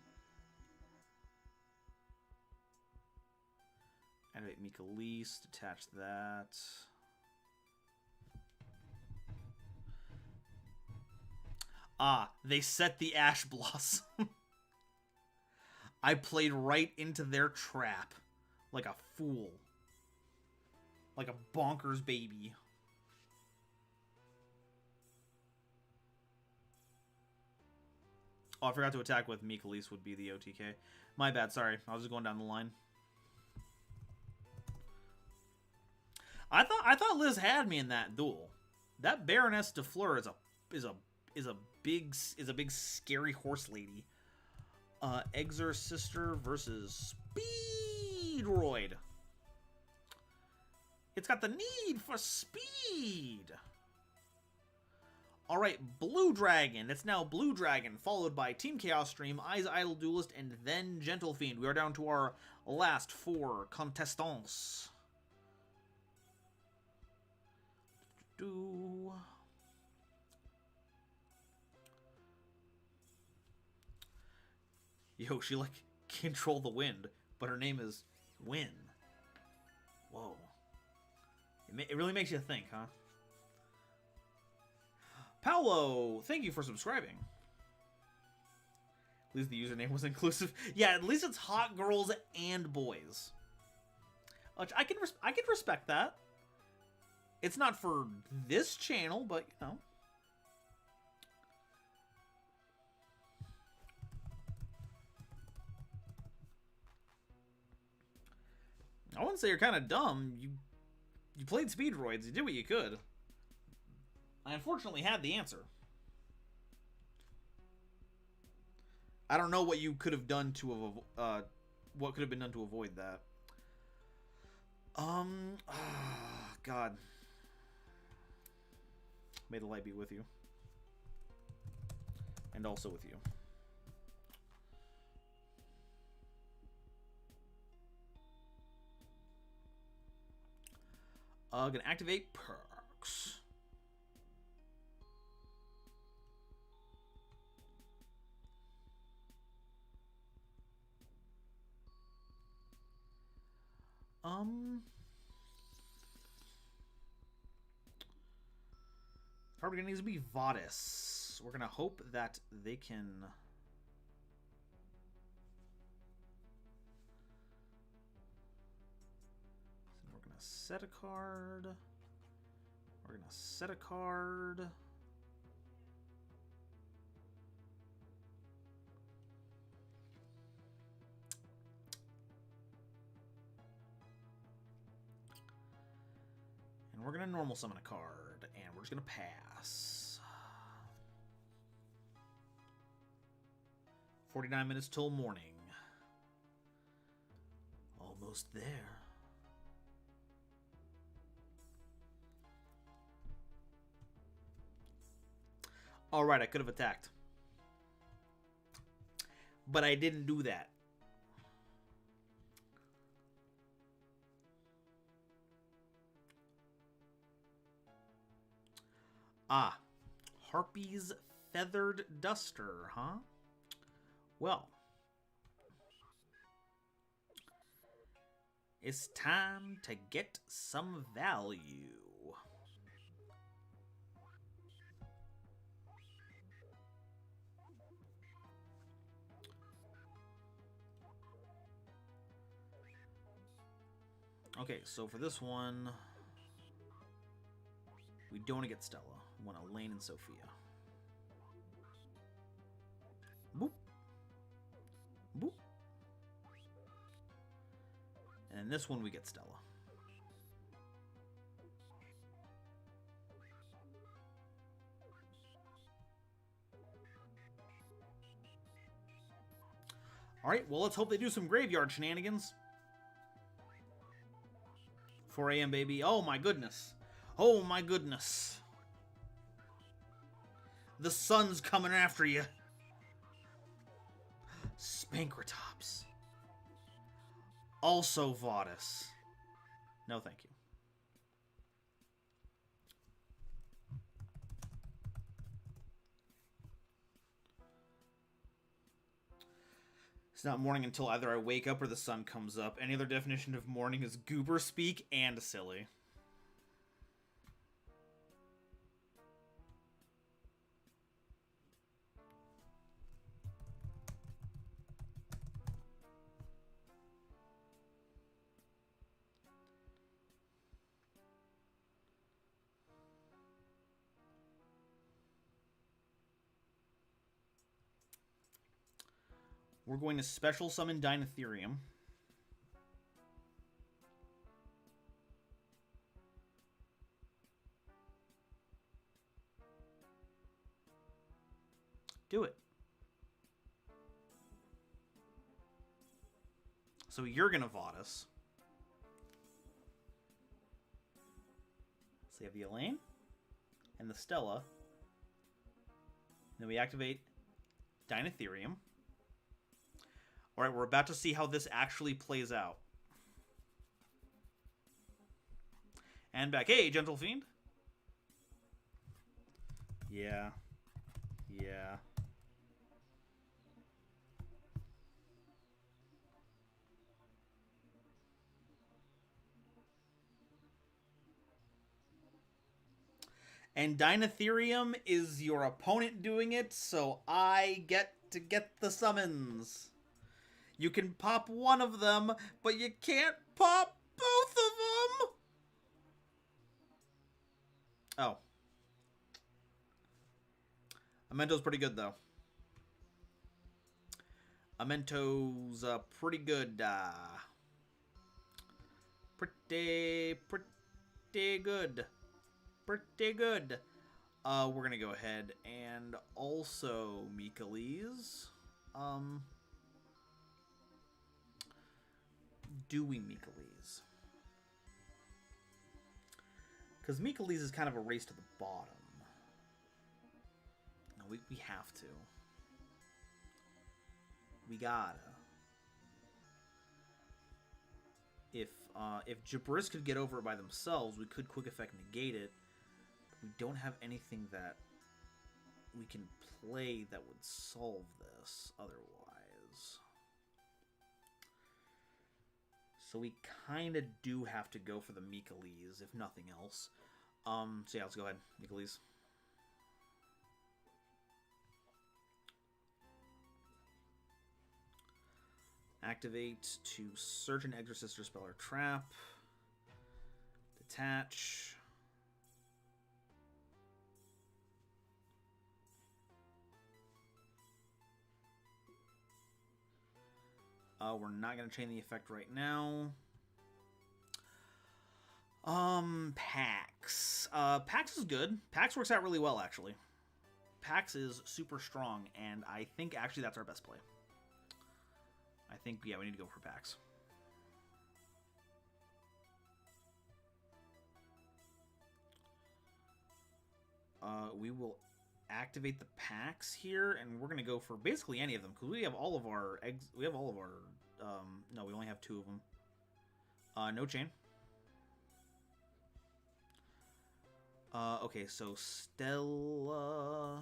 Activate Mikalis, detach that. They set the Ash Blossom. I played right into their trap. Like a fool. Like a bonkers baby. Oh, I forgot to attack with Mikalis would be the OTK. My bad, sorry. I was just going down the line. I thought Liz had me in that duel. That Baroness de Fleur is a big scary horse lady. Exorsister versus Speedroid. It's got the need for speed. Alright, Blue Dragon. It's now Blue Dragon, followed by Team Chaos Stream, Eyes Idle Duelist, and then Gentle Fiend. We are down to our last 4 contestants. Yo, she like control the wind, but her name is Win. Whoa. It really makes you think, huh? Paolo, thank you for subscribing. At least the username was inclusive. Yeah, at least it's hot girls and boys. Which I can respect that. It's not for this channel, but you know. I wouldn't say you're kind of dumb. You played Speedroids. You did what you could. I unfortunately had the answer. I don't know what you could have done to what could have been done to avoid that. God. May the light be with you. And also with you. Gonna activate perks. Probably gonna need to be Vadis. We're gonna hope that they can. We're gonna set a card. We're gonna set a card. going to normal summon a card, and we're just going to pass. 49 minutes till morning. Almost there. Alright, I could have attacked. But I didn't do that. Ah, Harpy's Feathered Duster, huh? Well, it's time to get some value. Okay, so for this one, we don't want to get Stella. We want Elaine and Sophia. Boop. Boop. And in this one, we get Stella. Alright, well, let's hope they do some graveyard shenanigans. 4 a.m., baby. Oh, my goodness. Oh, my goodness. The sun's coming after you. Spankratops. Also Vadis. No, thank you. It's not morning until either I wake up or the sun comes up. Any other definition of morning is goober speak and silly. We're going to special summon Dinotherium. Do it. So you're going to Vadis. So you have the Elaine and the Stella. Then we activate Dinotherium. Alright, we're about to see how this actually plays out. And back. Hey, Gentle Fiend. Yeah. Yeah. And Dinotherium is your opponent doing it, so I get to get the summons. You can pop one of them, but you can't pop both of them. Oh. Amento's pretty good, though. Amento's pretty good. Pretty good. Pretty good. We're going to go ahead and also Mycales. Do we Mycales? Because Mycales is kind of a race to the bottom. No, we have to. We gotta. If Jabris could get over it by themselves, we could quick effect negate it. But we don't have anything that we can play that would solve this otherwise. So we kind of do have to go for the Mycales, if nothing else. So yeah, let's go ahead. Mycales. Activate to search an Exorcist or Spell or Trap. Detach. We're not going to chain the effect right now. Pax. Pax is good. Pax works out really well, actually. Pax is super strong, and I think actually that's our best play. I think, yeah, we need to go for Pax. We will activate the Pax here, and we're gonna go for basically any of them because we have all of our eggs. We have all of our. No, we only have 2 of them. No chain. Okay, so Stella.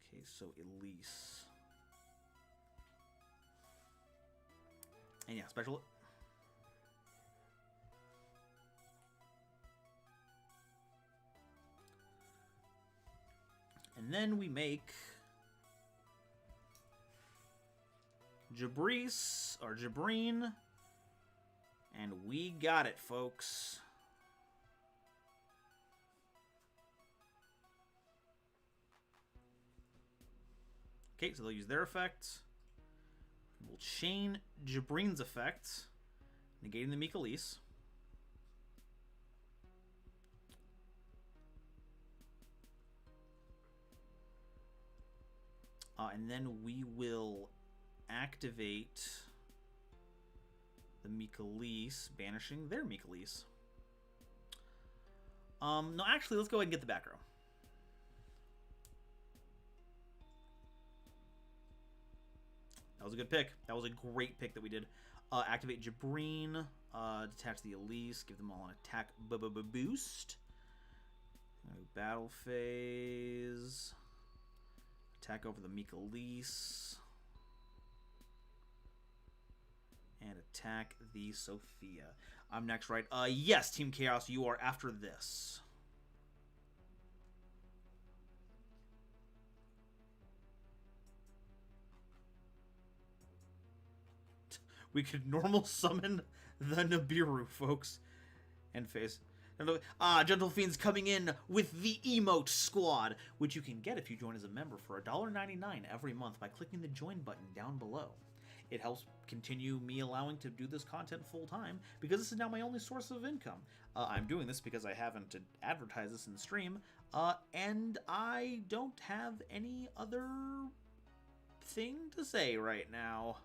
Okay, so Elise. And yeah, special. And then we make Jabrice, or Jabreen. And we got it, folks. Okay, so they'll use their effect. We'll chain Jabreen's effect, negating the Mikalise. And then we will activate the Mikalise, banishing their Mikalise. No, actually, let's go ahead and get the back row. That was a good pick. That was a great pick that we did. Activate Jabreen, detach the Elise, give them all an attack boost. Battle phase. Attack over the Mikalise. And attack the Sophia. I'm next, right? Yes, Team Chaos, you are after this. We could normal summon the Nibiru, folks. And face. Gentle Fiends coming in with the Emote Squad, which you can get if you join as a member for $1.99 every month by clicking the join button down below. It helps continue me allowing to do this content full time because this is now my only source of income. I'm doing this because I haven't advertised this in the stream, and I don't have any other thing to say right now.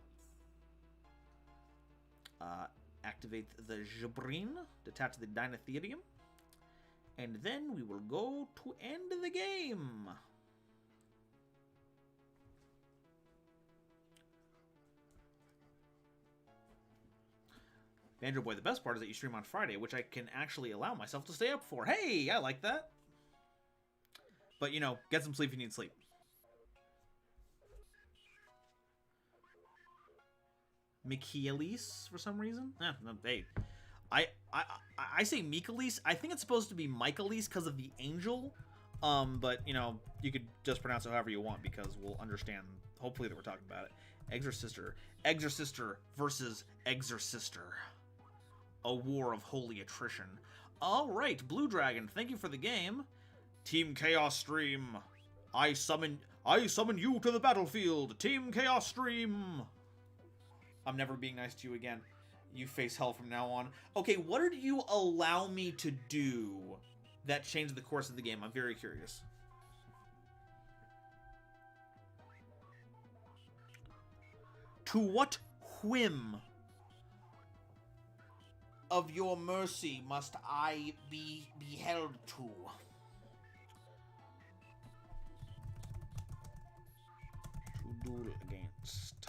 Activate the Jabreen, detach the Dinotherium, and then we will go to end the game. Banjo Boy, the best part is that you stream on Friday, which I can actually allow myself to stay up for. Hey, I like that. But, you know, get some sleep if you need sleep. Michaelis for some reason. No, hey, I say Michaelis. I think it's supposed to be Michaelis because of the angel. But you know, you could just pronounce it however you want because we'll understand. Hopefully that we're talking about it. Exorsister versus Exorsister. A war of holy attrition. All right, Blue Dragon. Thank you for the game. Team Chaos Stream. I summon you to the battlefield. Team Chaos Stream. I'm never being nice to you again. You face hell from now on. Okay, what did you allow me to do that changed the course of the game? I'm very curious. To what whim of your mercy must I be held to? To duel against.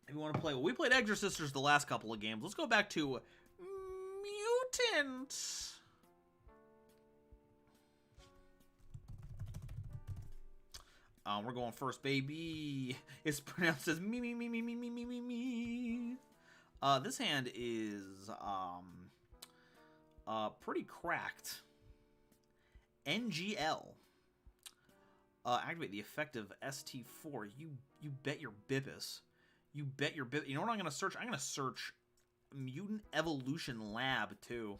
If you want to play, well, we played Exorsisters the last couple of games. Let's go back to Mutant. We're going first, baby. It's pronounced as me. This hand is pretty cracked. NGL. Activate the effect of ST4. You bet your Bippus. You bet your bit. You know what I'm going to search? I'm going to search Mutant Evolution Lab, too.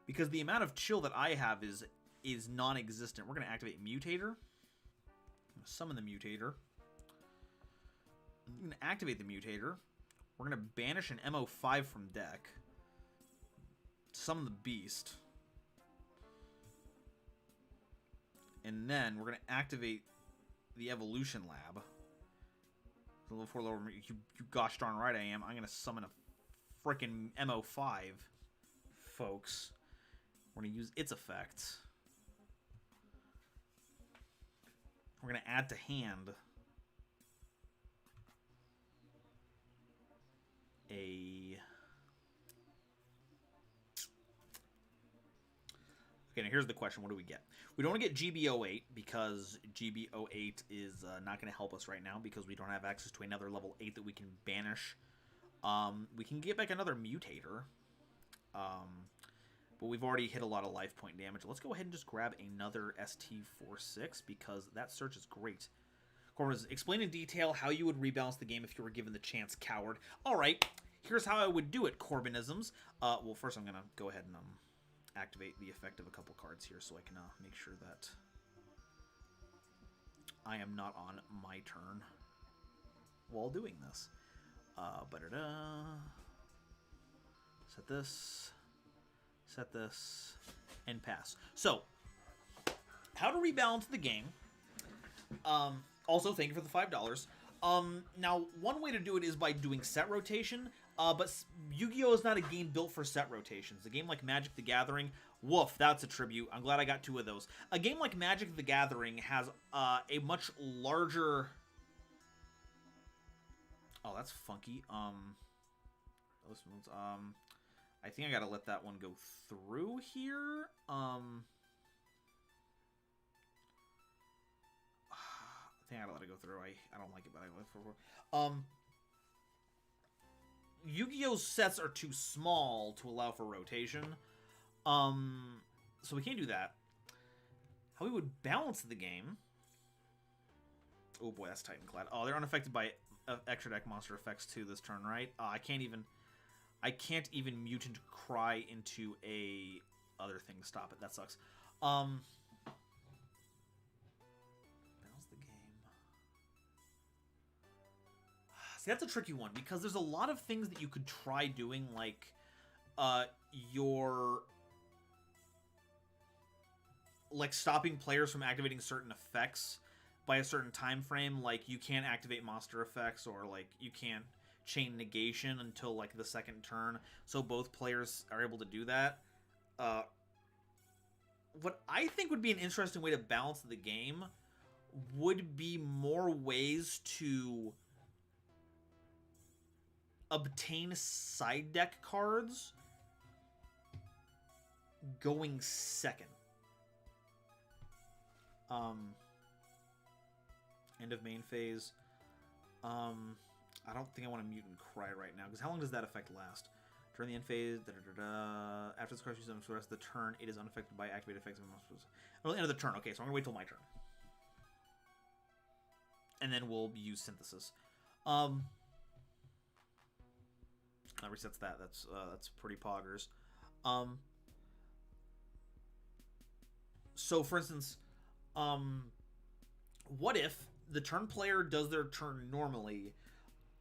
Because the amount of chill that I have is non-existent. We're going to activate Mutator. I'm going to summon the Mutator. I'm going to activate the Mutator. We're going to banish an MO5 from deck. Summon the Beast. And then we're going to activate the Evolution Lab. Level 4 lower. You gosh darn right I am. I'm going to summon a freaking MO5, folks. We're going to use its effect. We're going to add to hand a... Okay, now here's the question. What do we get? We don't want to get GB08 because GB08 is not going to help us right now because we don't have access to another level 8 that we can banish. We can get back another Mutator. But we've already hit a lot of life point damage. Let's go ahead and just grab another ST46 because that search is great. Corbin says, explain in detail how you would rebalance the game if you were given the chance, coward. All right, here's how I would do it, Corbinisms. Well, first I'm going to go ahead and activate the effect of a couple cards here so I can make sure that I am not on my turn while doing this. Set this, and pass. So, how to rebalance the game. Also, thank you for the $5. Now, one way to do it is by doing set rotation, but Yu-Gi-Oh! Is not a game built for set rotations. A game like Magic the Gathering, woof, that's a tribute. I'm glad I got 2 of those. A game like Magic the Gathering has a much larger... Oh, that's funky. This one's, I think I gotta let that one go through here. I think I gotta let it go through. I don't like it, but I let it through. Yu-Gi-Oh's sets are too small to allow for rotation. So we can't do that. How we would balance the game. Oh boy, that's Titanclad. Oh, they're unaffected by extra deck monster effects too this turn, right? I can't even Mutant Cry into a other thing. Stop it. That sucks. Balance the game. See, that's a tricky one because there's a lot of things that you could try doing, like stopping players from activating certain effects by a certain time frame. Like you can't activate monster effects, or like you can't chain negation until like the second turn, so both players are able to do that. What I think would be an interesting way to balance the game would be more ways to obtain side deck cards going second. End of main phase. I don't think I want a Mutant Cry right now, because how long does that effect last? During the end phase, after this card is used for the rest of the turn, it is unaffected by activated effects. Well, end of the turn. Okay, so I'm gonna wait till my turn, and then we'll use Synthesis. That resets that. That's pretty poggers. So for instance, what if the turn player does their turn normally,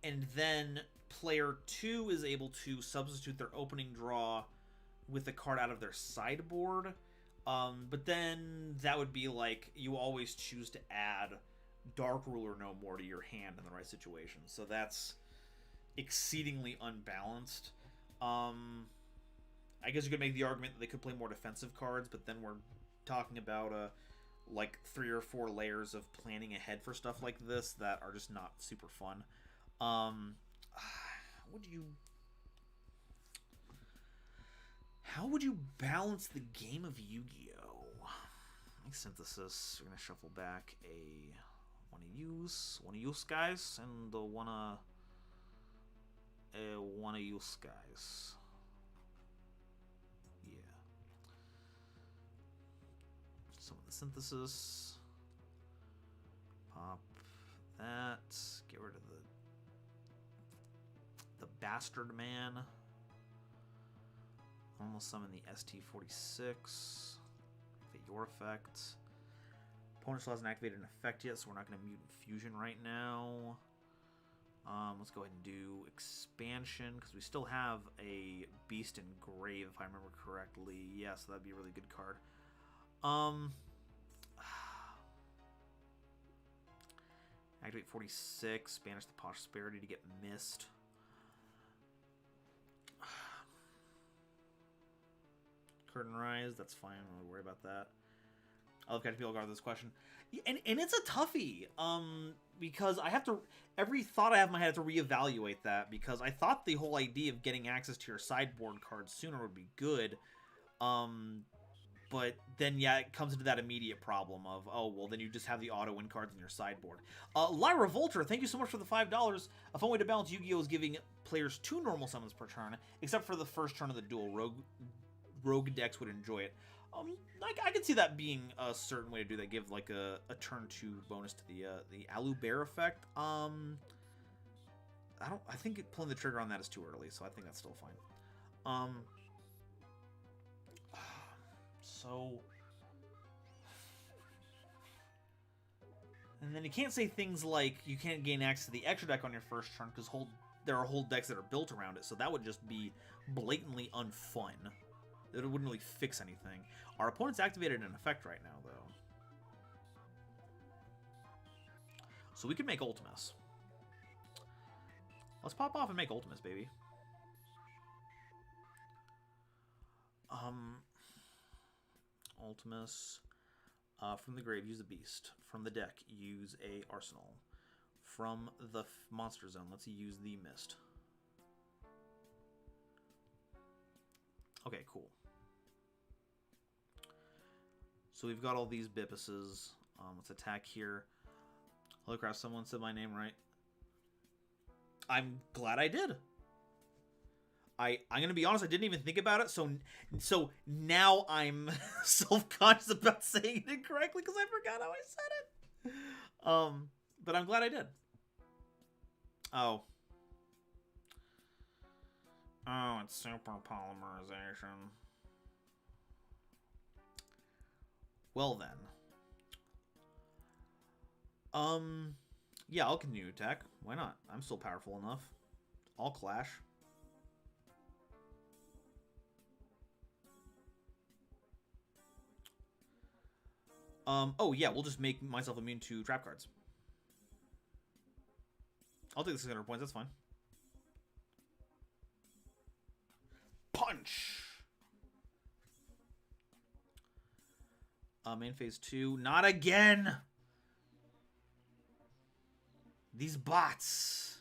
and then player 2 is able to substitute their opening draw with a card out of their sideboard? But then that would be like, you always choose to add Dark Ruler no more to your hand in the right situation. So that's exceedingly unbalanced. I guess you could make the argument that they could play more defensive cards, but then we're talking about like 3 or 4 layers of planning ahead for stuff like this that are just not super fun. How would you balance the game of Yu-Gi-Oh? Synthesis. We're gonna shuffle back one of you guys, and one of you guys. Yeah. Some of the Synthesis. Pop that. Get rid of the Bastard Man. Almost summon the ST46. Activate your effect. Opponent still hasn't activated an effect yet, so we're not going to Mutant Fusion right now. Let's go ahead and do expansion, because we still have a Beast in Grave, if I remember correctly. Yeah, so that'd be a really good card. Activate 46, banish the Prosperity to get missed. Curtain Rise, that's fine, I don't really worry about that. I love catching people guard this question. And it's a toughie, because I have to, every thought I have in my head, I have to reevaluate that, because I thought the whole idea of getting access to your sideboard cards sooner would be good, but then, yeah, it comes into that immediate problem of, oh, well, then you just have the auto-win cards in your sideboard. Lyra Volter, thank you so much for the $5. A fun way to balance Yu-Gi-Oh! Is giving players 2 normal summons per turn, except for the first turn of the duel. Rogue decks would enjoy it. I can see that being a certain way to do that. Give like a turn 2 bonus to the Alu Bear effect. I think pulling the trigger on that is too early, so I think that's still fine. So, and then you can't say things like you can't gain access to the extra deck on your first turn because there are whole decks that are built around it, so that would just be blatantly unfun. It wouldn't really fix anything. Our opponent's activated an effect right now, though. So we could make Ultimus. Let's pop off and make Ultimus, baby. Ultimus. From the grave, use a beast. From the deck, use a arsenal. From the monster zone, let's use the mist. Okay, cool. So we've got all these Bipuses. Let's attack here. Holy crap, someone said my name right. I'm glad I did. I'm gonna be honest, I didn't even think about it, so now I'm self-conscious about saying it incorrectly because I forgot how I said it. But I'm glad I did. Oh, it's super polymerization. Well then. Yeah, I'll continue to attack. Why not? I'm still powerful enough. I'll clash. Oh yeah, we'll just make myself immune to trap cards. I'll take the 600 points, that's fine. Punch! Main phase 2. Not again! These bots.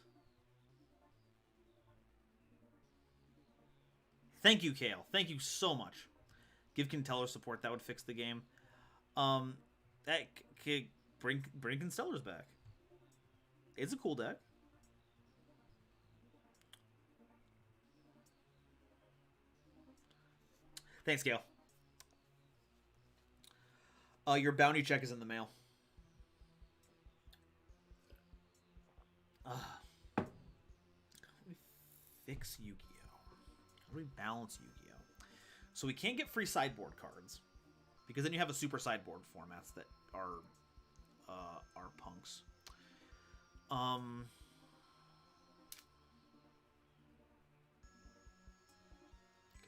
Thank you, Kale. Thank you so much. Give Conteller support. That would fix the game. Bring Constellars back. It's a cool deck. Thanks, Gale. Your bounty check is in the mail. How do we fix Yu-Gi-Oh? How do we balance Yu-Gi-Oh? So we can't get free sideboard cards, because then you have a super sideboard formats that are punks. Okay,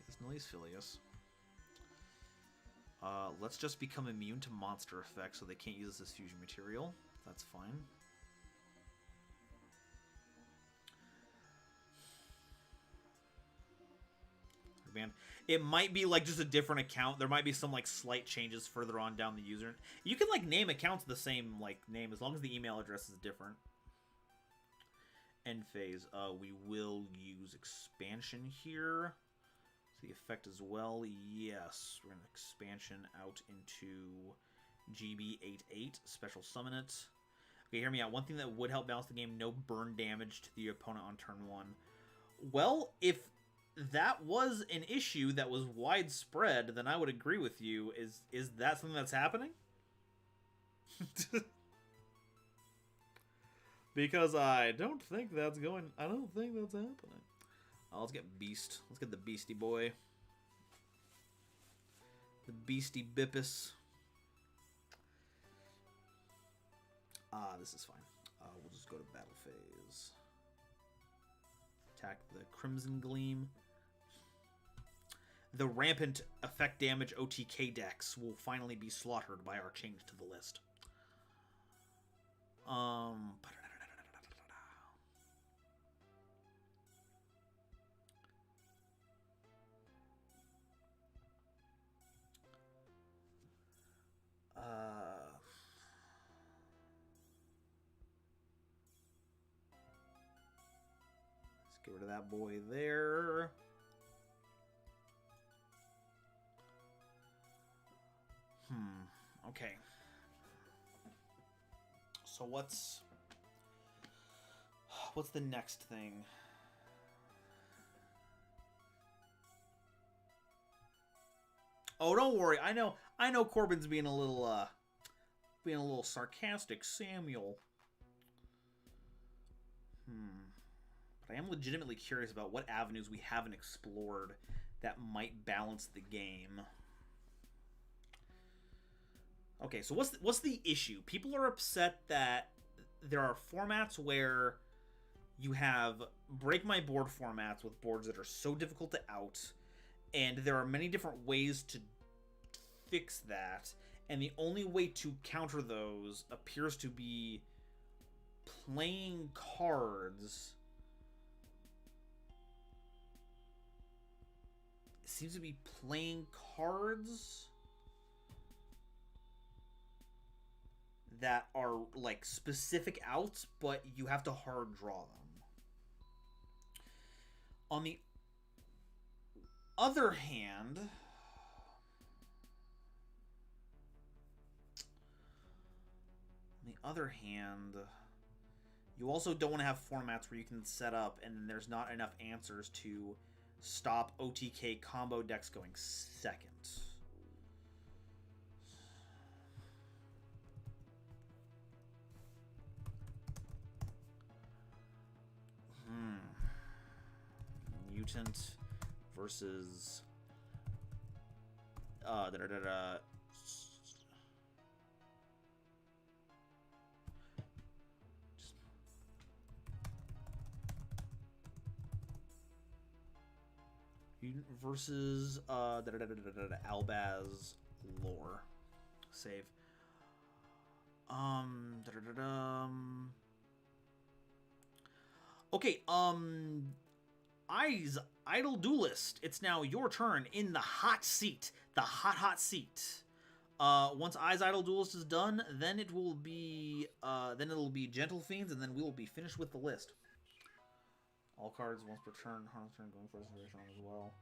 this Nillius Filius. Let's just become immune to monster effects so they can't use this as fusion material. That's fine. Man, it might be like just a different account. There might be some like slight changes further on down the user. You can like name accounts the same like name as long as the email address is different. End phase. We will use expansion here. So the effect as well. Yes, we're gonna expansion out into GB88. Special summon it. Okay, hear me out. One thing that would help balance the game: no burn damage to the opponent on turn 1. Well, if that was an issue that was widespread, then I would agree with you. Is that something that's happening? Because I don't think that's happening. Let's get Beast. Let's get the Beastie Boy. The Beastie Bippus. This is fine. We'll just go to battle phase. Attack the Crimson Gleam. The rampant effect damage OTK decks will finally be slaughtered by our change to the list. Let's get rid of that boy there. Okay. So what's the next thing? Oh, don't worry. I know Corbin's being a little sarcastic, Samuel. But I am legitimately curious about what avenues we haven't explored that might balance the game. Okay, so what's the issue? People are upset that there are formats where you have break my board formats with boards that are so difficult to out, and there are many different ways to fix that, and the only way to counter those appears to be playing cards. It seems to be playing cards that are like specific outs, but you have to hard draw them. On the other hand, you also don't want to have formats where you can set up and then there's not enough answers to stop OTK combo decks going second. Mutant versus Mutant versus Albaz lore. Save. Okay, Eyes, Idle Duelist. It's now your turn in the hot seat. The hot seat. Once Eyes Idle Duelist is done, then it will be it'll be Gentle Fiends, and then we will be finished with the list. All cards once per turn, harness turn, going first and as well.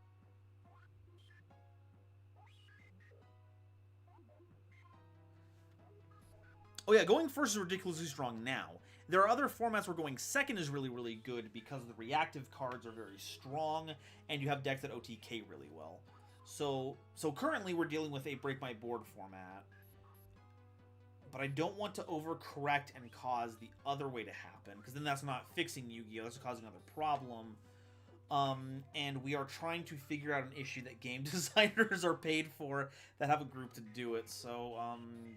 Oh yeah, going first is ridiculously strong now. There are other formats where going second is really, really good because the reactive cards are very strong, and you have decks that OTK really well. So currently we're dealing with a break my board format, but I don't want to overcorrect and cause the other way to happen, because then that's not fixing Yu-Gi-Oh! That's causing another problem. And we are trying to figure out an issue that game designers are paid for that have a group to do it. So,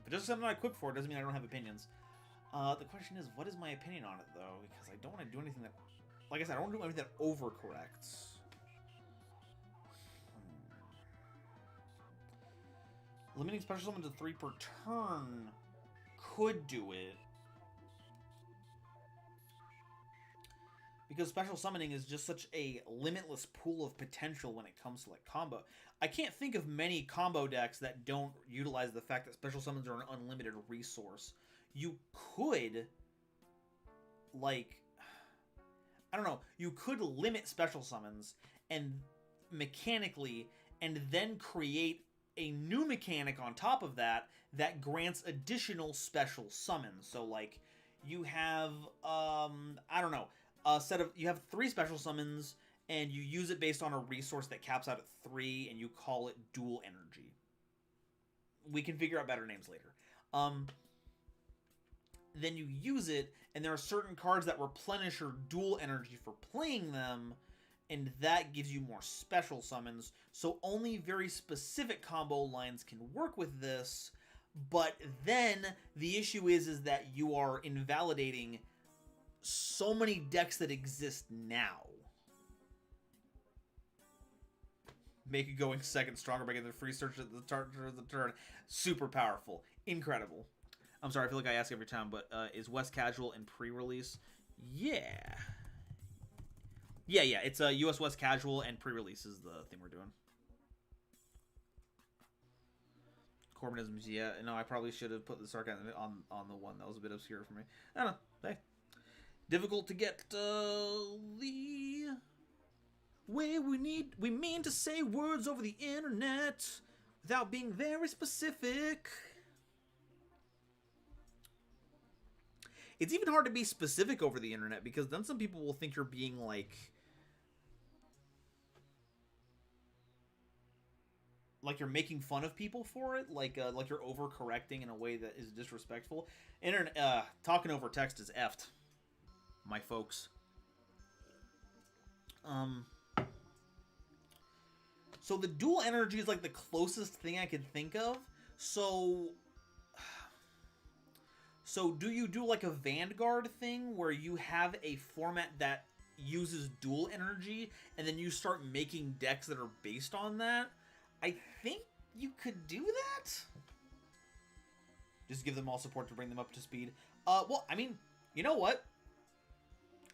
but just because I'm not equipped for it doesn't mean I don't have opinions. The question is, what is my opinion on it, though? Because I don't want to do anything that, like I said, I don't want to do anything that overcorrects. Limiting special summon to 3 per turn could do it. Because special summoning is just such a limitless pool of potential when it comes to, like, combo. I can't think of many combo decks that don't utilize the fact that special summons are an unlimited resource. You could, like, I don't know, you could limit special summons and mechanically, and then create a new mechanic on top of that that grants additional special summons. So, like, you have, I don't know, you have 3 special summons, and you use it based on a resource that caps out at 3, and you call it dual energy. We can figure out better names later. Then you use it, and there are certain cards that replenish your dual energy for playing them, and that gives you more special summons. So only very specific combo lines can work with this, but then the issue is that you are invalidating so many decks that exist now. Make it going second stronger by getting the free search at the turn. Super powerful. Incredible. I'm sorry, I feel like I ask every time, but is West Casual in pre-release? Yeah. Yeah, it's a US West Casual, and pre-release is the thing we're doing. Corbinisms, yeah. No, I probably should have put the sarcasm on the one. That was a bit obscure for me. I don't know. Hey. Difficult to get the way we mean to say words over the internet without being very specific. It's even hard to be specific over the internet because then some people will think you're being like you're making fun of people for it, like you're overcorrecting in a way that is disrespectful. Internet talking over text is effed, my folks. So the dual energy is like the closest thing I could think of. So do you do like a Vanguard thing where you have a format that uses dual energy and then you start making decks that are based on that? I think you could do that. Just give them all support to bring them up to speed. Well, I mean, you know what?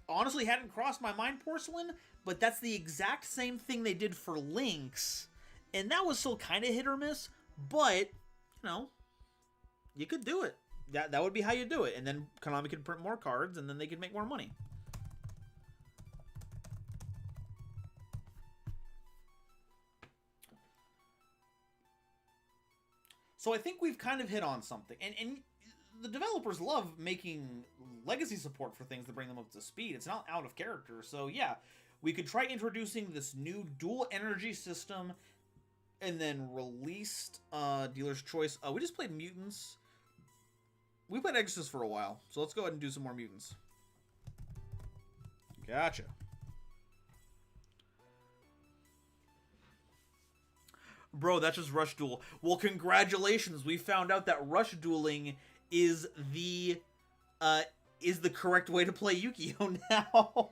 Honestly, hadn't crossed my mind, Porcelain, but that's the exact same thing they did for Lynx, and that was still kind of hit or miss, but, you know, you could do it. That would be how you do it, and then Konami could print more cards, and then they could make more money. So I think we've kind of hit on something, and the developers love making legacy support for things to bring them up to speed. It's not out of character, so yeah, we could try introducing this new dual energy system, and then released Dealer's Choice. We just played Mutants. We played Exorcist for a while, so let's go ahead and do some more Mutants. Gotcha. Bro, that's just Rush Duel. Well, congratulations. We found out that Rush Dueling is the correct way to play Yugioh now.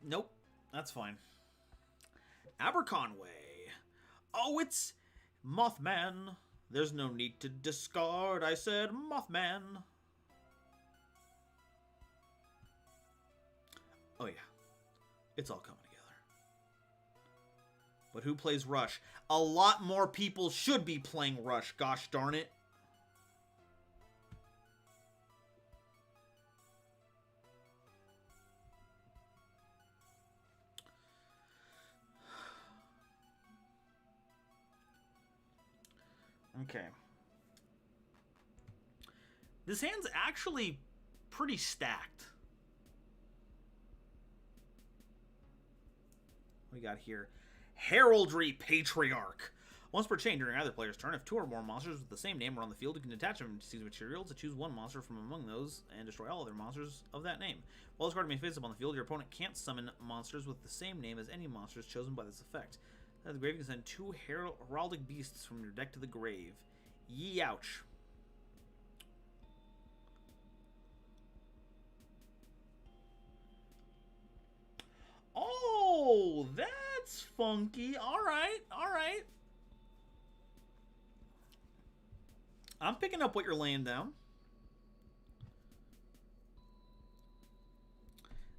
Nope. That's fine. Aberconway. Oh, it's Mothman. There's no need to discard. I said Mothman. Oh, yeah. It's all coming together. But who plays Rush? A lot more people should be playing Rush. Gosh darn it. Okay. This hand's actually pretty stacked. What do we got here? Heraldry Patriarch. Once per chain during either player's turn, if two or more monsters with the same name are on the field, you can detach them to these materials to choose one monster from among those and destroy all other monsters of that name. While this card remains face up on the field, your opponent can't summon monsters with the same name as any monsters chosen by this effect. At the grave, you can send two heraldic beasts from your deck to the grave. Yee ouch. Oh, that's funky. Alright, alright. I'm picking up what you're laying down.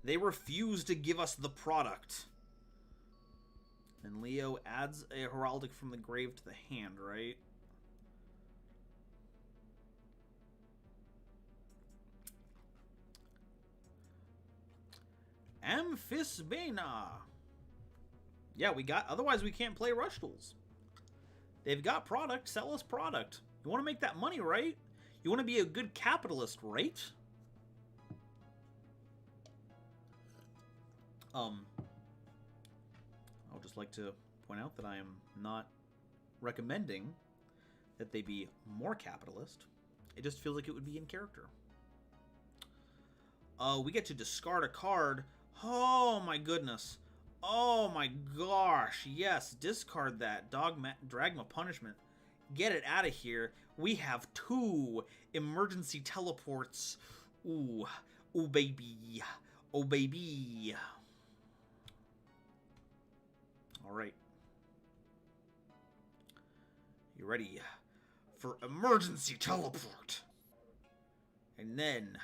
They refuse to give us the product. And Leo adds a heraldic from the grave to the hand, right? Amphisbena. Yeah, we got... Otherwise, we can't play Rush Duels. They've got product. Sell us product. You want to make that money, right? You want to be a good capitalist, right? I would just like to point out that I am not recommending that they be more capitalist. It just feels like it would be in character. We get to discard a card. Oh my goodness. Oh my gosh, yes, discard that. Dragma Punishment. Get it out of here. We have 2 emergency teleports. Ooh. Ooh, baby. Oh, baby. Alright. You ready for emergency teleport? And then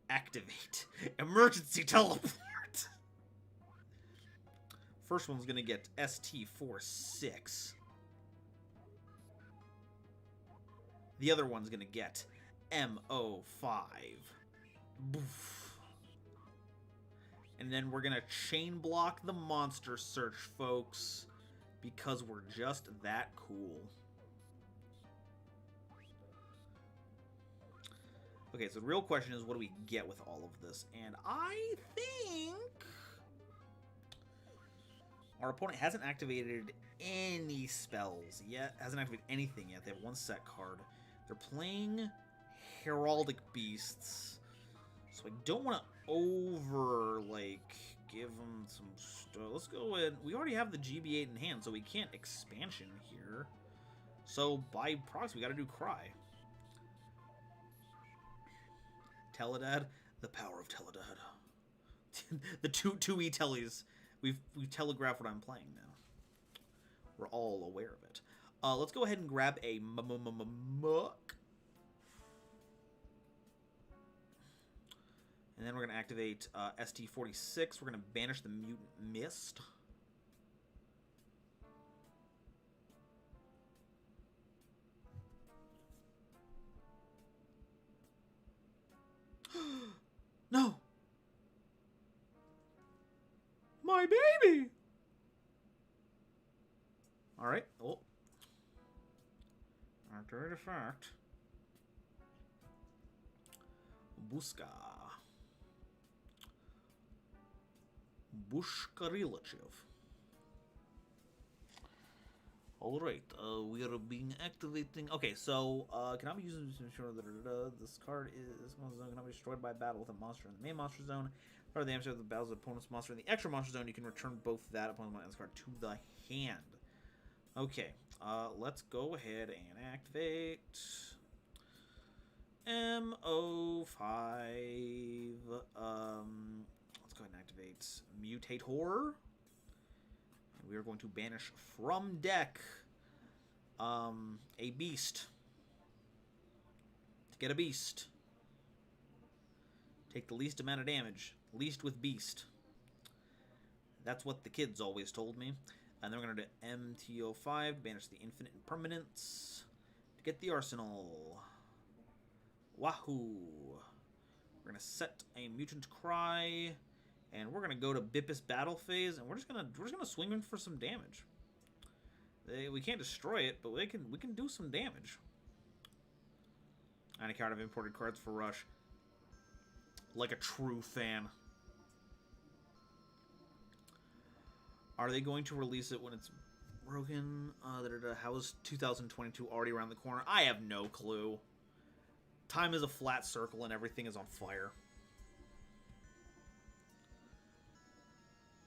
activate emergency teleport. First one's gonna get ST46. The other one's gonna get MO5. Boof. And then we're gonna chain block the monster search, folks, because we're just that cool. Okay, so the real question is, what do we get with all of this? And I think our opponent hasn't activated any spells yet. Hasn't activated anything yet. They have 1 set card. They're playing Heraldic Beasts. So I don't want to give them some stuff. Let's go in. We already have the GB8 in hand, so we can't expansion here. So by proxy, we got to do Cry. Teledad, the power of Teledad. The two E-tellies. We've telegraphed what I'm playing now. We're all aware of it. Let's go ahead and grab a muck. And then we're going to activate ST46. We're going to banish the Mutant Mist. No! My baby! Alright. Oh. Artifact. Buska. Bushkarilachev. Alright, we are being activating. Okay, so, Konami uses to ensure that this card is cannot be destroyed by battle with a monster in the main monster zone. Part of the answer of the battle's opponent's monster in the extra monster zone, you can return both that opponent's card to the hand. Okay, let's go ahead and activate MO5. Let's go ahead and activate Mutate Horror. And we are going to banish from deck a beast. To get a beast, take the least amount of damage. Least with beast. That's what the kids always told me. And then we're going to do MTO5, banish the infinite impermanence to get the arsenal. Wahoo! We're going to set a mutant cry, and we're going to go to Bippus battle phase, and we're just going to swing in for some damage. We can't destroy it, but we can do some damage. And a card of imported cards for Rush. Like a true fan. Are they going to release it when it's broken? How is 2022 already around the corner? I have no clue. Time is a flat circle and everything is on fire.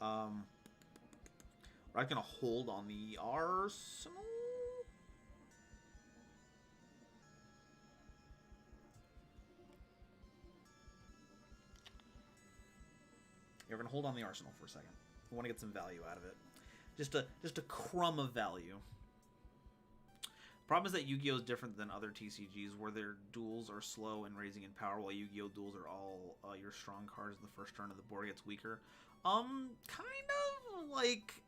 We're not going to hold on the arsenal. You're going to hold on the arsenal for a second. We want to get some value out of it. Just a crumb of value. Problem is that Yu-Gi-Oh is different than other TCGs where their duels are slow and raising in power, while Yu-Gi-Oh duels are all your strong cards. The first turn of the board gets weaker. Kind of like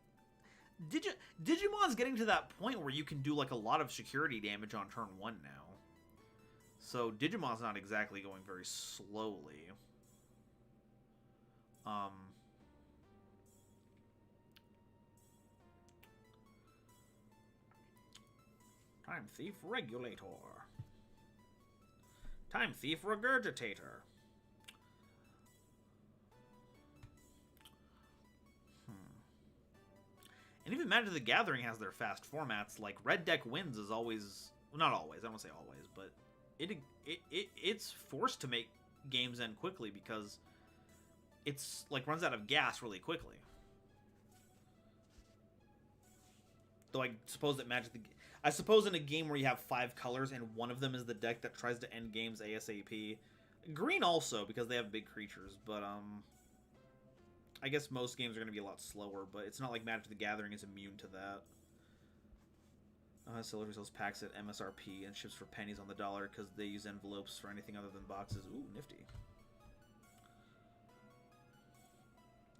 Digimon's getting to that point where you can do like a lot of security damage on turn 1 now. So Digimon's not exactly going very slowly. Time Thief Regulator. Time Thief Regurgitator. And even Magic the Gathering has their fast formats. Like Red Deck Wins is always, well, not always. I don't want to say always, but it's forced to make games end quickly because it's like runs out of gas really quickly. Though I suppose that I suppose in a game where you have 5 colors and one of them is the deck that tries to end games ASAP. Green also, because they have big creatures, but, I guess most games are going to be a lot slower, but it's not like Magic the Gathering is immune to that. Celebrity sells packs at MSRP and ships for pennies on the dollar because they use envelopes for anything other than boxes. Ooh, nifty.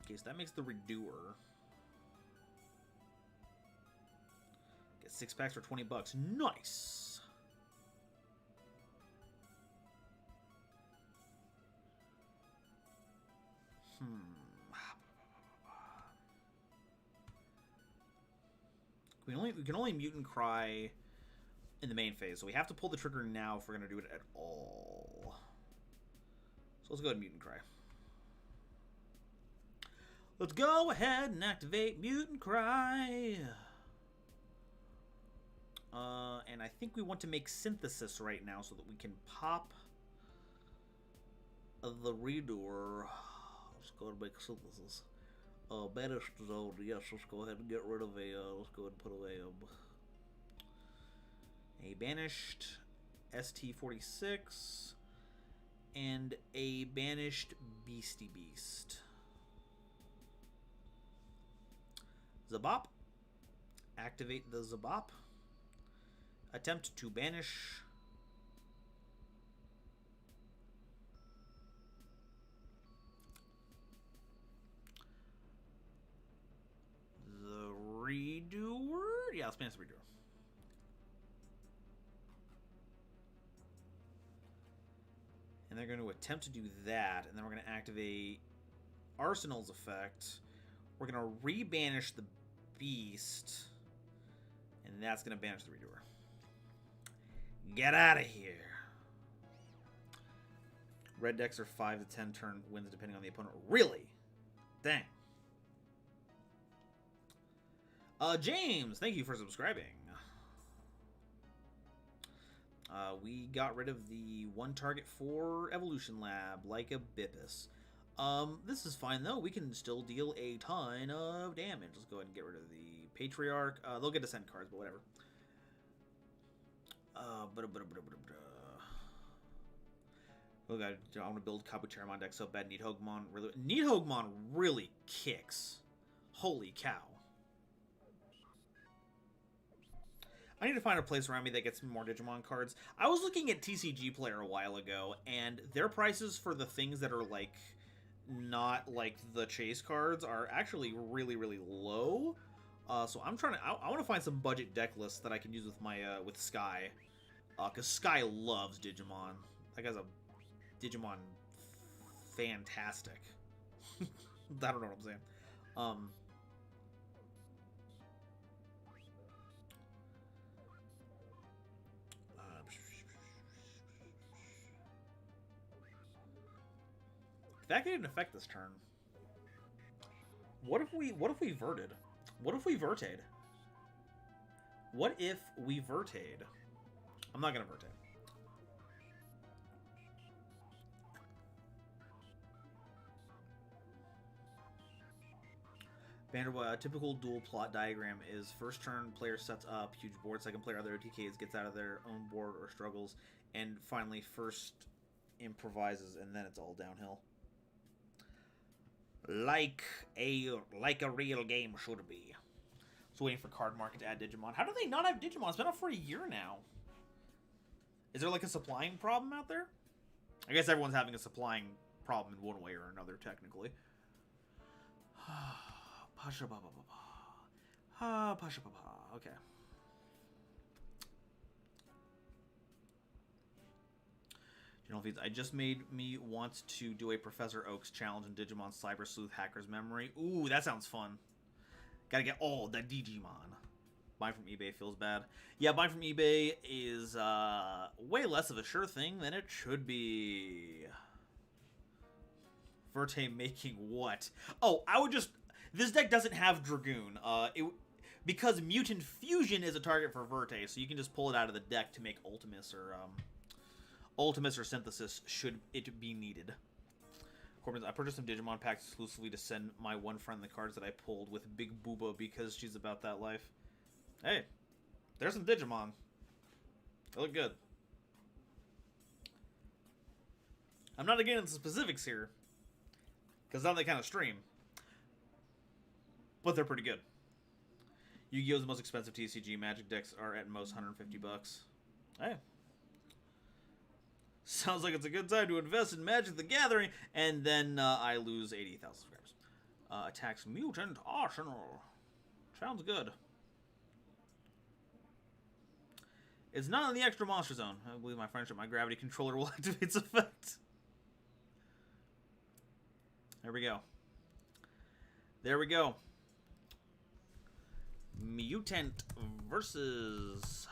Okay, so that makes the Redoer. Get 6 packs for 20 bucks. Nice! We can only Mutant Cry in the main phase, so we have to pull the trigger now if we're going to do it at all. So let's go ahead and Mutant Cry. Let's go ahead and activate Mutant Cry. And I think we want to make Synthesis right now so that we can pop the Redoer. Let's go ahead and make Synthesis. Banished Zone, yes, let's go ahead and get rid of let's go ahead and put away a Banished ST46 and a Banished Beastie Beast. Zabop. Activate the Zabop. Attempt to banish. The Redoer? Yeah, let's banish the Redoer. And they're going to attempt to do that, and then we're going to activate Arsenal's effect. We're going to re-banish the Beast, and that's going to banish the Redoer. Get out of here. Red decks are 5 to 10 turn wins depending on the opponent. Really? Dang. James, thank you for subscribing. We got rid of the 1 target for Evolution Lab, like a Bippus. This is fine, though. We can still deal a ton of damage. Let's go ahead and get rid of the Patriarch. They'll get Descent cards, but whatever. Oh god, I want to build Kabuterimon deck so bad. Nidhoggmon really kicks. Holy cow. I need to find a place around me that gets more Digimon cards. I was looking at TCG Player a while ago, and their prices for the things that are, like, not like the chase cards are actually really, really low. So I'm trying to... I want to find some budget deck lists that I can use with my, with Sky. Because Sky loves Digimon. That guy's a Digimon fantastic. I don't know what I'm saying. That didn't affect this turn. What if we verted? What if we verted? What if we verted? I'm not gonna vertate. Vanderbilt, a typical duel plot diagram is first turn player sets up huge board, second player other OTKs gets out of their own board or struggles, and finally first improvises, and then it's all downhill. Like a real game should be. So waiting for Card Market to add Digimon. How do they not have Digimon? It's been out for a year now. Is there like a supplying problem out there? I guess everyone's having a supplying problem in one way or another, technically. Pasha Baba Baba. Pasha Baba. Okay. General feeds. I just made me want to do a Professor Oak's challenge in Digimon Cyber Sleuth Hacker's Memory. Ooh, that sounds fun. Gotta get all the Digimon. Buying from eBay feels bad. Yeah, buying from eBay is way less of a sure thing than it should be. Verte making what? Oh, I would just... This deck doesn't have Dragoon. Because Mutant Fusion is a target for Verte, so you can just pull it out of the deck to make Ultimus or Synthesis should it be needed. Corbin, I purchased some Digimon packs exclusively to send my one friend the cards that I pulled with Big Booba because she's about that life. Hey, there's some Digimon. They look good. I'm not getting into specifics here, because now they kind of stream. But they're pretty good. Yu-Gi-Oh's the most expensive TCG. Magic decks are at most $150. Hey. Sounds like it's a good time to invest in Magic the Gathering, and then I lose 80,000 subscribers. Attacks Mutant Arsenal. Sounds good. It's not in the extra monster zone. I believe my friendship, my gravity controller will activate its effect. There we go. There we go. Myutant versus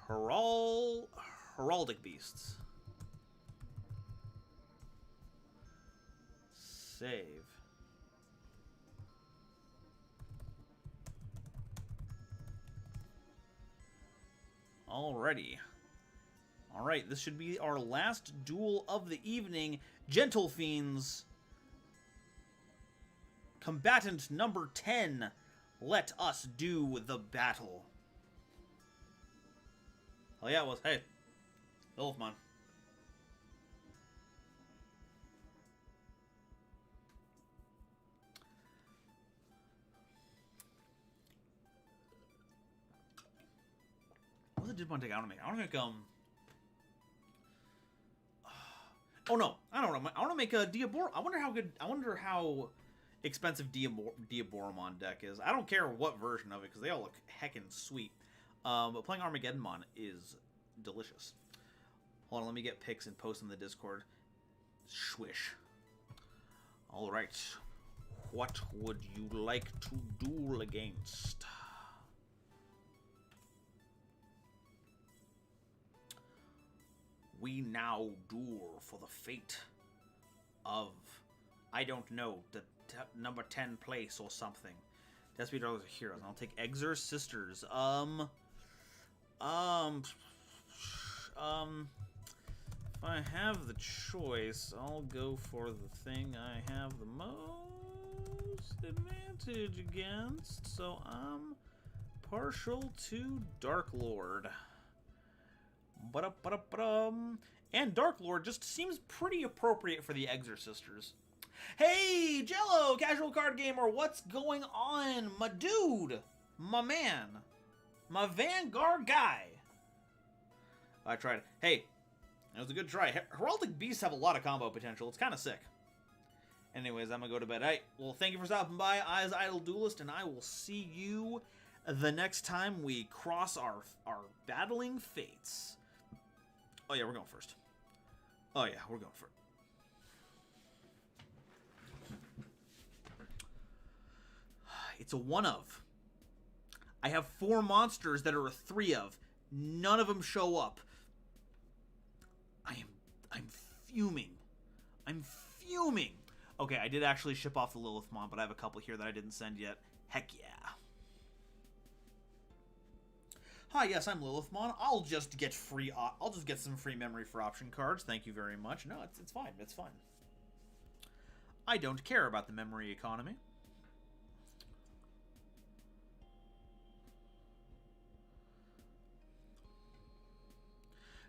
Heraldic Beasts. Save. Alrighty. Alright, this should be our last duel of the evening. Gentle Fiends. Combatant number 10. Let us do the battle. Oh yeah, it was. Hey. Wolfman. What did Digimon take? I want to make. Oh no, I don't know. I want to make a Diabor. I wonder how good. I wonder how expensive Diaboromon deck is. I don't care what version of it because they all look heckin' sweet. But playing Armageddonmon is delicious. Hold on, let me get pics and post in the Discord. Swish. All right, what would you like to duel against? We now duel for the fate of, I don't know, the number 10 place or something. Desperate Dogs are heroes. I'll take Exorsisters. If I have the choice, I'll go for the thing I have the most advantage against. So I'm partial to Dark Lord. And Dark Lord just seems pretty appropriate for the Exorsisters. Hey, Jello, casual card gamer, what's going on? My dude, my man, my Vanguard guy. I tried. Hey, it was a good try. Heraldic Beasts have a lot of combo potential. It's kind of sick. Anyways, I'm going to go to bed. Hey, well, thank you for stopping by, Eyes Idle Duelist, and I will see you the next time we cross our battling fates. Oh, yeah, we're going first. Oh, yeah, we're going first. It's a one of. I have 4 monsters that are a 3 of. None of them show up. I'm fuming. I'm fuming. Okay, I did actually ship off the Lilithmon, but I have a couple here that I didn't send yet. Heck yeah. Hi, yes, I'm Lilithmon. I'll just get some free memory for option cards. Thank you very much. No, it's fine. It's fine. I don't care about the memory economy.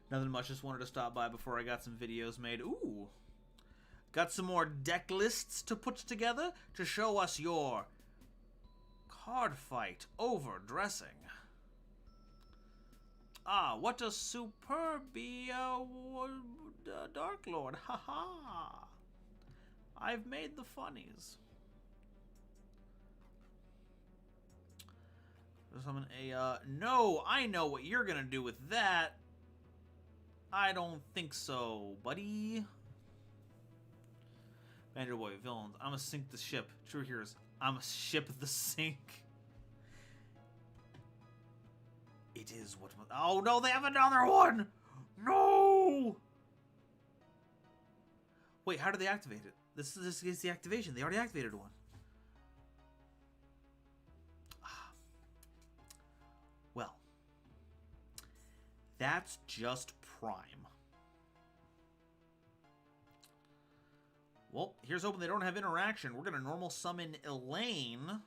Nothing much, just wanted to stop by before I got some videos made. Ooh. Got some more deck lists to put together to show us your card fight overdressing. Ah, what a superbia Dark Lord. Haha. I've made the funnies. Summon a, no, I know what you're gonna do with that. I don't think so, buddy. Banjo Boy, villains. I'ma sink the ship. True heroes. I'ma ship the sink. It is what... Oh, no, they have another one! No! Wait, how do they activate it? This is the activation. They already activated one. Well. That's just prime. Well, here's hoping they don't have interaction. We're going to normal summon Elaine.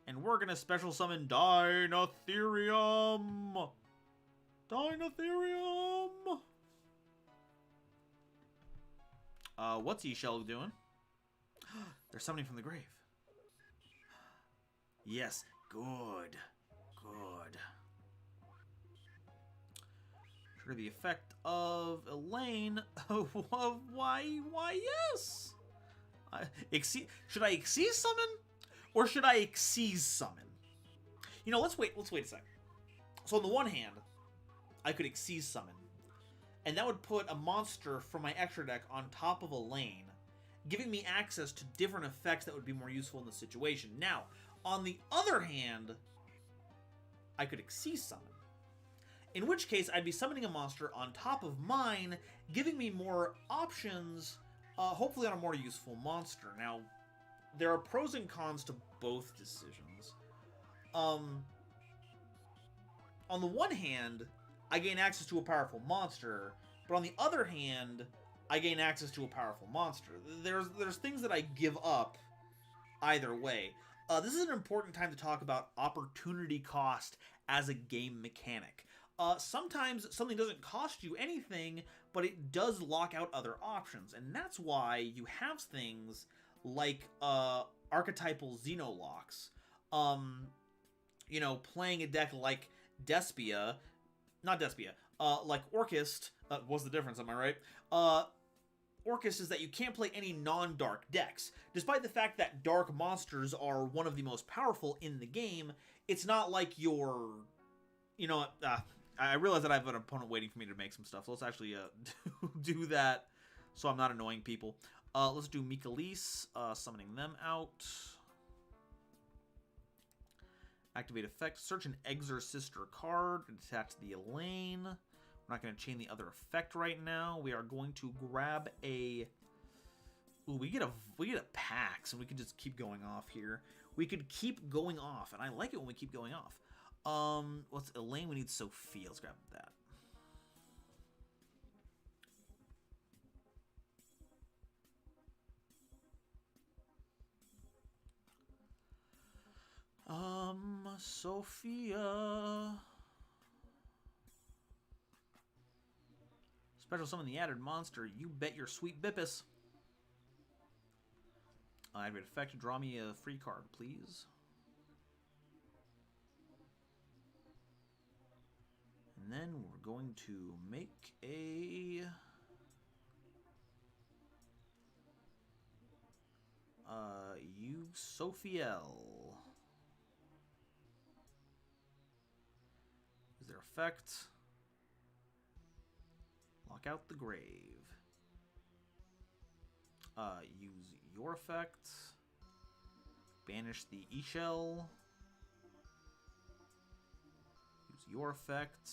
And we're gonna special summon Dinotherium! Dinotherium! What's E-Shell doing? They're summoning from the grave. Yes, good. Good. Trigger the effect of Elaine. Why, yes! Should I Exceed summon? Or should I Exceed summon? You know, let's wait a sec. So on the one hand, I could Exceed summon. And that would put a monster from my extra deck on top of Elaine, giving me access to different effects that would be more useful in the situation. Now, on the other hand, I could Exceed summon. In which case, I'd be summoning a monster on top of mine, giving me more options, hopefully on a more useful monster. Now, there are pros and cons to both decisions. On the one hand, I gain access to a powerful monster, but on the other hand, I gain access to a powerful monster. There's things that I give up either way. This is an important time to talk about opportunity cost as a game mechanic. Sometimes something doesn't cost you anything, but it does lock out other options, and that's why you have things like archetypal Xenolocks. You know, playing a deck like Despia, like Orchist, what's the difference, am I right? Orchist is that you can't play any non-dark decks. Despite the fact that dark monsters are one of the most powerful in the game, it's not like you're, you know, I realize that I have an opponent waiting for me to make some stuff, so let's actually do that so I'm not annoying people. Let's do Mikalis, summoning them out. Activate effect. Search an Exorsister card and attach the Elaine. We're not going to chain the other effect right now. We are going to grab a... Ooh, we get a Pax, and we can just keep going off here. We could keep going off, and I like it when we keep going off. What's Elaine? We need Sophia. Let's grab that. Sophia. Special summon the added monster. You bet your sweet Bippus. Activate effect. Draw me a free card, please. And then we're going to make a... Yugioh. Is there effect? Lock out the grave. Use your effect. Banish the E-Shell. Use your effect.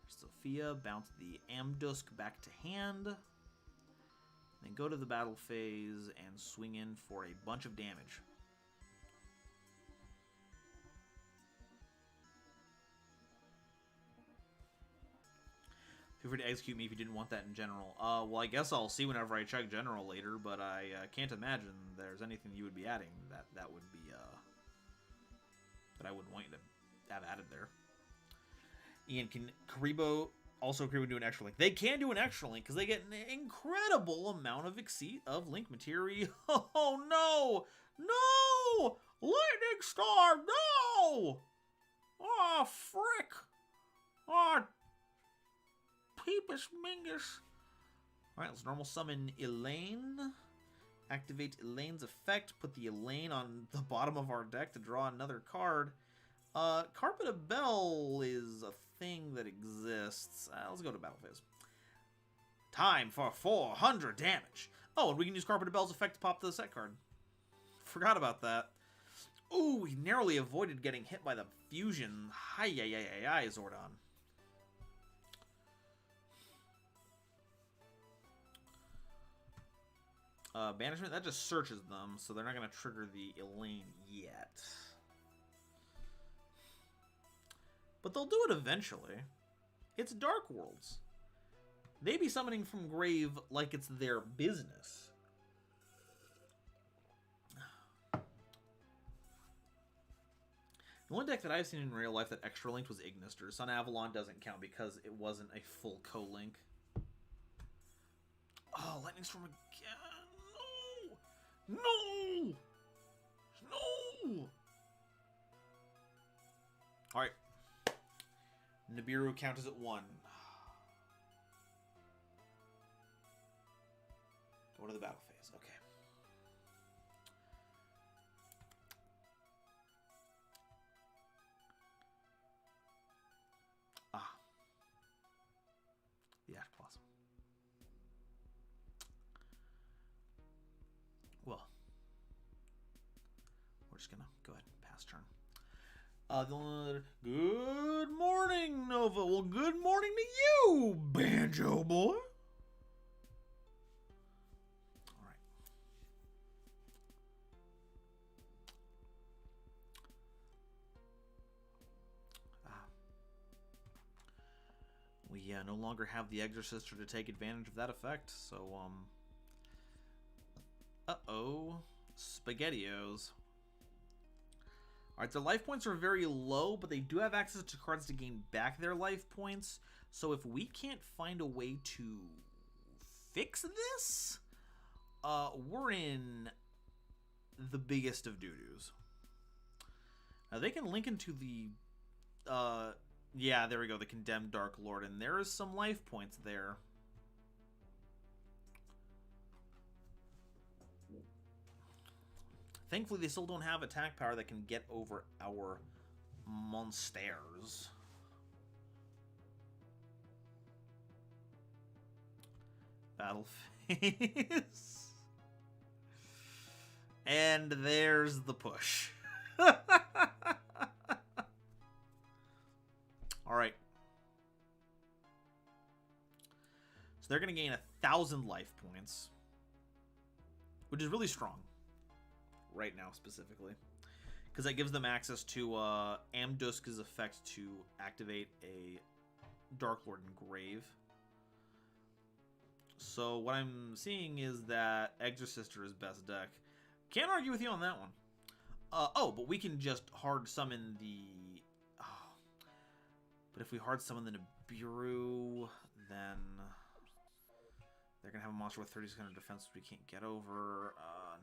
Sophia, bounce the Amdusk back to hand. Then go to the battle phase and swing in for a bunch of damage. Feel free to execute me if you didn't want that in general. Well, I guess I'll see whenever I check general later, but I can't imagine there's anything you would be adding that would be, that I would want you to have added there. Ian, can Karibo do an extra link? They can do an extra link because they get an incredible amount of link material. Oh no! No! Lightning Star, no! Oh, frick! Oh, Peepus Mingus. Alright, let's normal summon Elaine. Activate Elaine's effect. Put the Elaine on the bottom of our deck to draw another card. Carpet of Bell is a thing that exists. Let's go to battle phase. Time for 400 damage. Oh, and we can use Carpet of Bell's effect to pop the set card. Forgot about that. Ooh, we narrowly avoided getting hit by the fusion. Hi-yi-yi-yi-yi, Zordon. Banishment, that just searches them, so they're not going to trigger the Elaine yet. But they'll do it eventually. It's Dark Worlds. They be summoning from grave like it's their business. The only deck that I've seen in real life that extra linked was Ignister. Sun Avalon doesn't count because it wasn't a full co-link. Oh, Lightning Storm again! No! No! No! Alright. Nibiru count as at 1. Go to the battle phase. Okay. Ah. The Ash Blossom. Well. We're just gonna go ahead and pass turn. Good morning, Nova. Well, good morning to you, Banjo boy. Alright. We no longer have the Exorcister to take advantage of that effect, so, uh-oh. SpaghettiOs. Alright, their life points are very low, but they do have access to cards to gain back their life points. So if we can't find a way to fix this, we're in the biggest of doo-doos. Now, they can link into the, yeah, there we go, the Condemned Dark Lord, and there is some life points there. Thankfully, they still don't have attack power that can get over our monsters. Battle phase. And there's the push. Alright. So they're going to gain 1,000 life points, which is really strong. Right now, specifically. Because that gives them access to Amduska's effect to activate a Dark Lord Engrave. So what I'm seeing is that Exorcister is best deck. Can't argue with you on that one. Oh, but we can just hard summon the... Oh. But if we hard summon the Nibiru, then... They're going to have a monster with 30% defense which we can't get over.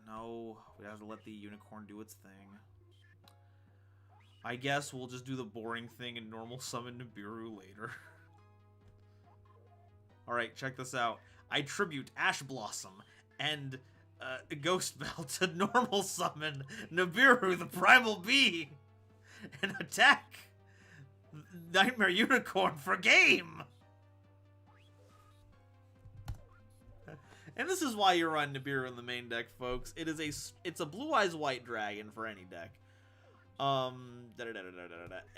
No. We have to let the unicorn do its thing. I guess we'll just do the boring thing and normal summon Nibiru later. Alright, check this out. I tribute Ash Blossom and Ghost Bell to normal summon Nibiru, the Primal Bee, and attack Nightmare Unicorn for game! And this is why you run Nibiru in the main deck, folks. It's a Blue Eyes White Dragon for any deck.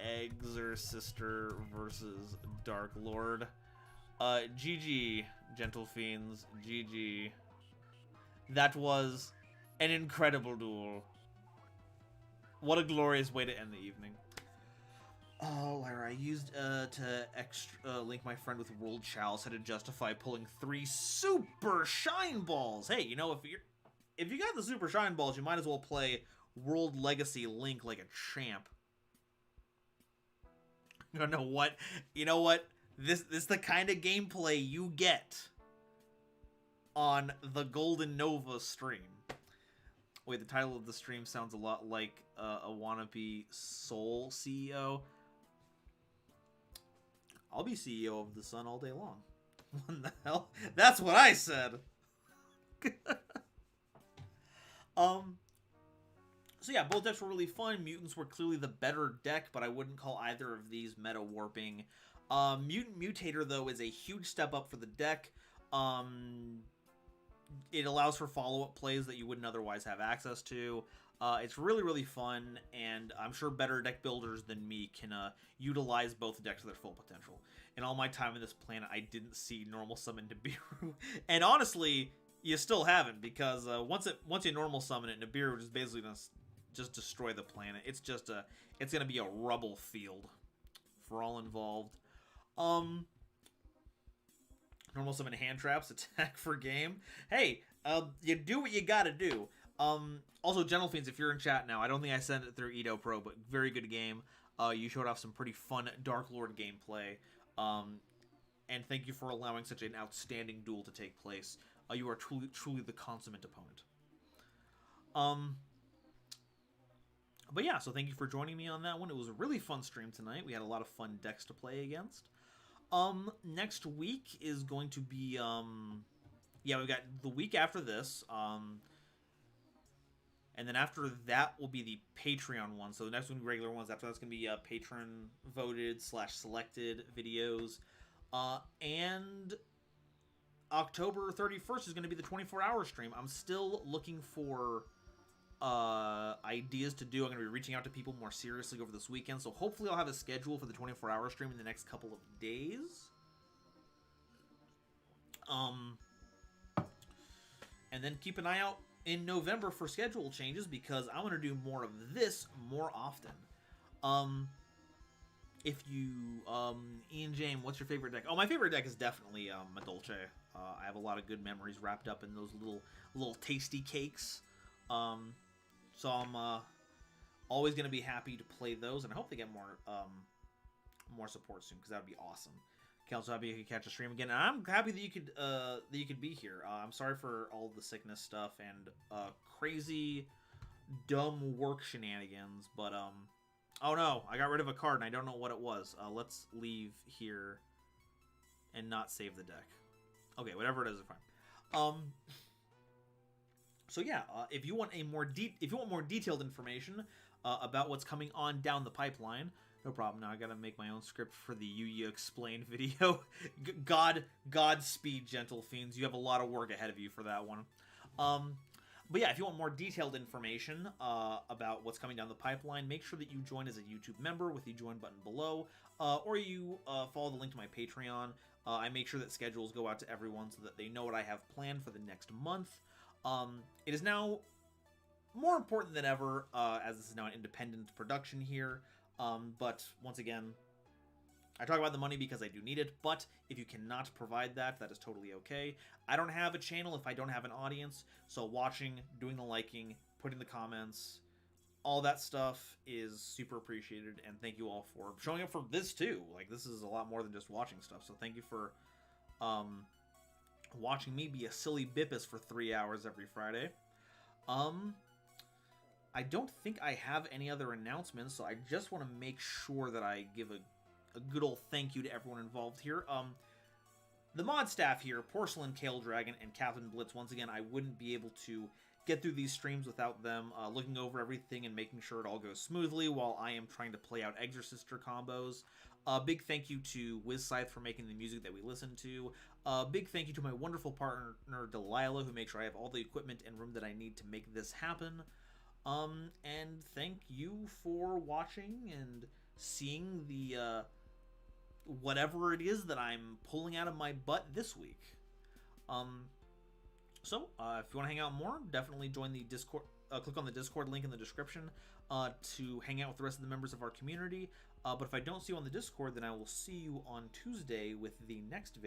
Exorcister versus Dark Lord. GG, Gentle Fiends. GG. That was an incredible duel. What a glorious way to end the evening. Oh, Lyra, I used to link my friend with World Chalice had to justify pulling 3 Super Shine Balls. Hey, you know, if you got the Super Shine Balls, you might as well play World Legacy Link like a champ. You know what? You know what? This is the kind of gameplay you get on the GoldenNova stream. Wait, the title of the stream sounds a lot like a wannabe Soul CEO. I'll be CEO of the Sun all day long. What the hell? That's what I said. So yeah, both decks were really fun. Mutants were clearly the better deck, but I wouldn't call either of these meta warping. Mutant Mutator, though, is a huge step up for the deck. It allows for follow-up plays that you wouldn't otherwise have access to. It's really, really fun, and I'm sure better deck builders than me can utilize both decks to their full potential. In all my time on this planet, I didn't see normal summon Nibiru. And honestly, you still haven't, because once you normal summon it, Nibiru is basically going to just destroy the planet. It's going to be a rubble field for all involved. Normal summon hand traps, attack for game. Hey, you do what you gotta do. Also, Gentle Fiends, if you're in chat now, I don't think I sent it through Edo Pro, but very good game. You showed off some pretty fun Dark Lord gameplay. And thank you for allowing such an outstanding duel to take place. You are truly the consummate opponent. But yeah, so thank you for joining me on that one. It was a really fun stream tonight. We had a lot of fun decks to play against. Next week is going to be, yeah, we've got the week after this, and then after that will be the Patreon one. So the next one will be regular ones. After that's going to be patron voted / selected videos. And October 31st is going to be the 24-hour stream. I'm still looking for ideas to do. I'm going to be reaching out to people more seriously over this weekend. So hopefully I'll have a schedule for the 24-hour stream in the next couple of days. And then keep an eye out in November for schedule changes, because I want to do more of this more often. If you, Ian James, what's your favorite deck? Oh, my favorite deck is definitely Madolce. I have a lot of good memories wrapped up in those little tasty cakes. So I'm always going to be happy to play those, and I hope they get more support soon, because that would be awesome. Also happy you could catch a stream again, and I'm happy that you could be here. I'm sorry for all the sickness stuff and crazy, dumb work shenanigans, but oh no, I got rid of a card and I don't know what it was. Let's leave here and not save the deck. Okay, whatever it is fine. So yeah, if you want more detailed information about what's coming on down the pipeline. No problem. Now I gotta make my own script for the Yugioh Explain video. Godspeed, Gentle Fiends. You have a lot of work ahead of you for that one. But yeah, if you want more detailed information about what's coming down the pipeline, make sure that you join as a YouTube member with the join button below, or you follow the link to my Patreon. I make sure that schedules go out to everyone so that they know what I have planned for the next month. It is now more important than ever, as this is now an independent production here. But once again, I talk about the money because I do need it, but if you cannot provide that, that is totally okay. I don't have a channel if I don't have an audience, so watching, doing the liking, putting the comments, all that stuff is super appreciated, and thank you all for showing up for this too. Like, this is a lot more than just watching stuff, so thank you for watching me be a silly bippus for 3 hours every Friday. I don't think I have any other announcements, so I just want to make sure that I give a good old thank you to everyone involved here. The mod staff here, Porcelain, Kale Dragon, and Captain Blitz, once again, I wouldn't be able to get through these streams without them looking over everything and making sure it all goes smoothly while I am trying to play out Exorcister combos. Big thank you to WizScythe for making the music that we listen to. Big thank you to my wonderful partner, Delilah, who makes sure I have all the equipment and room that I need to make this happen. And thank you for watching and seeing the, whatever it is that I'm pulling out of my butt this week. So, if you want to hang out more, definitely join the Discord, click on the Discord link in the description, to hang out with the rest of the members of our community. But if I don't see you on the Discord, then I will see you on Tuesday with the next video.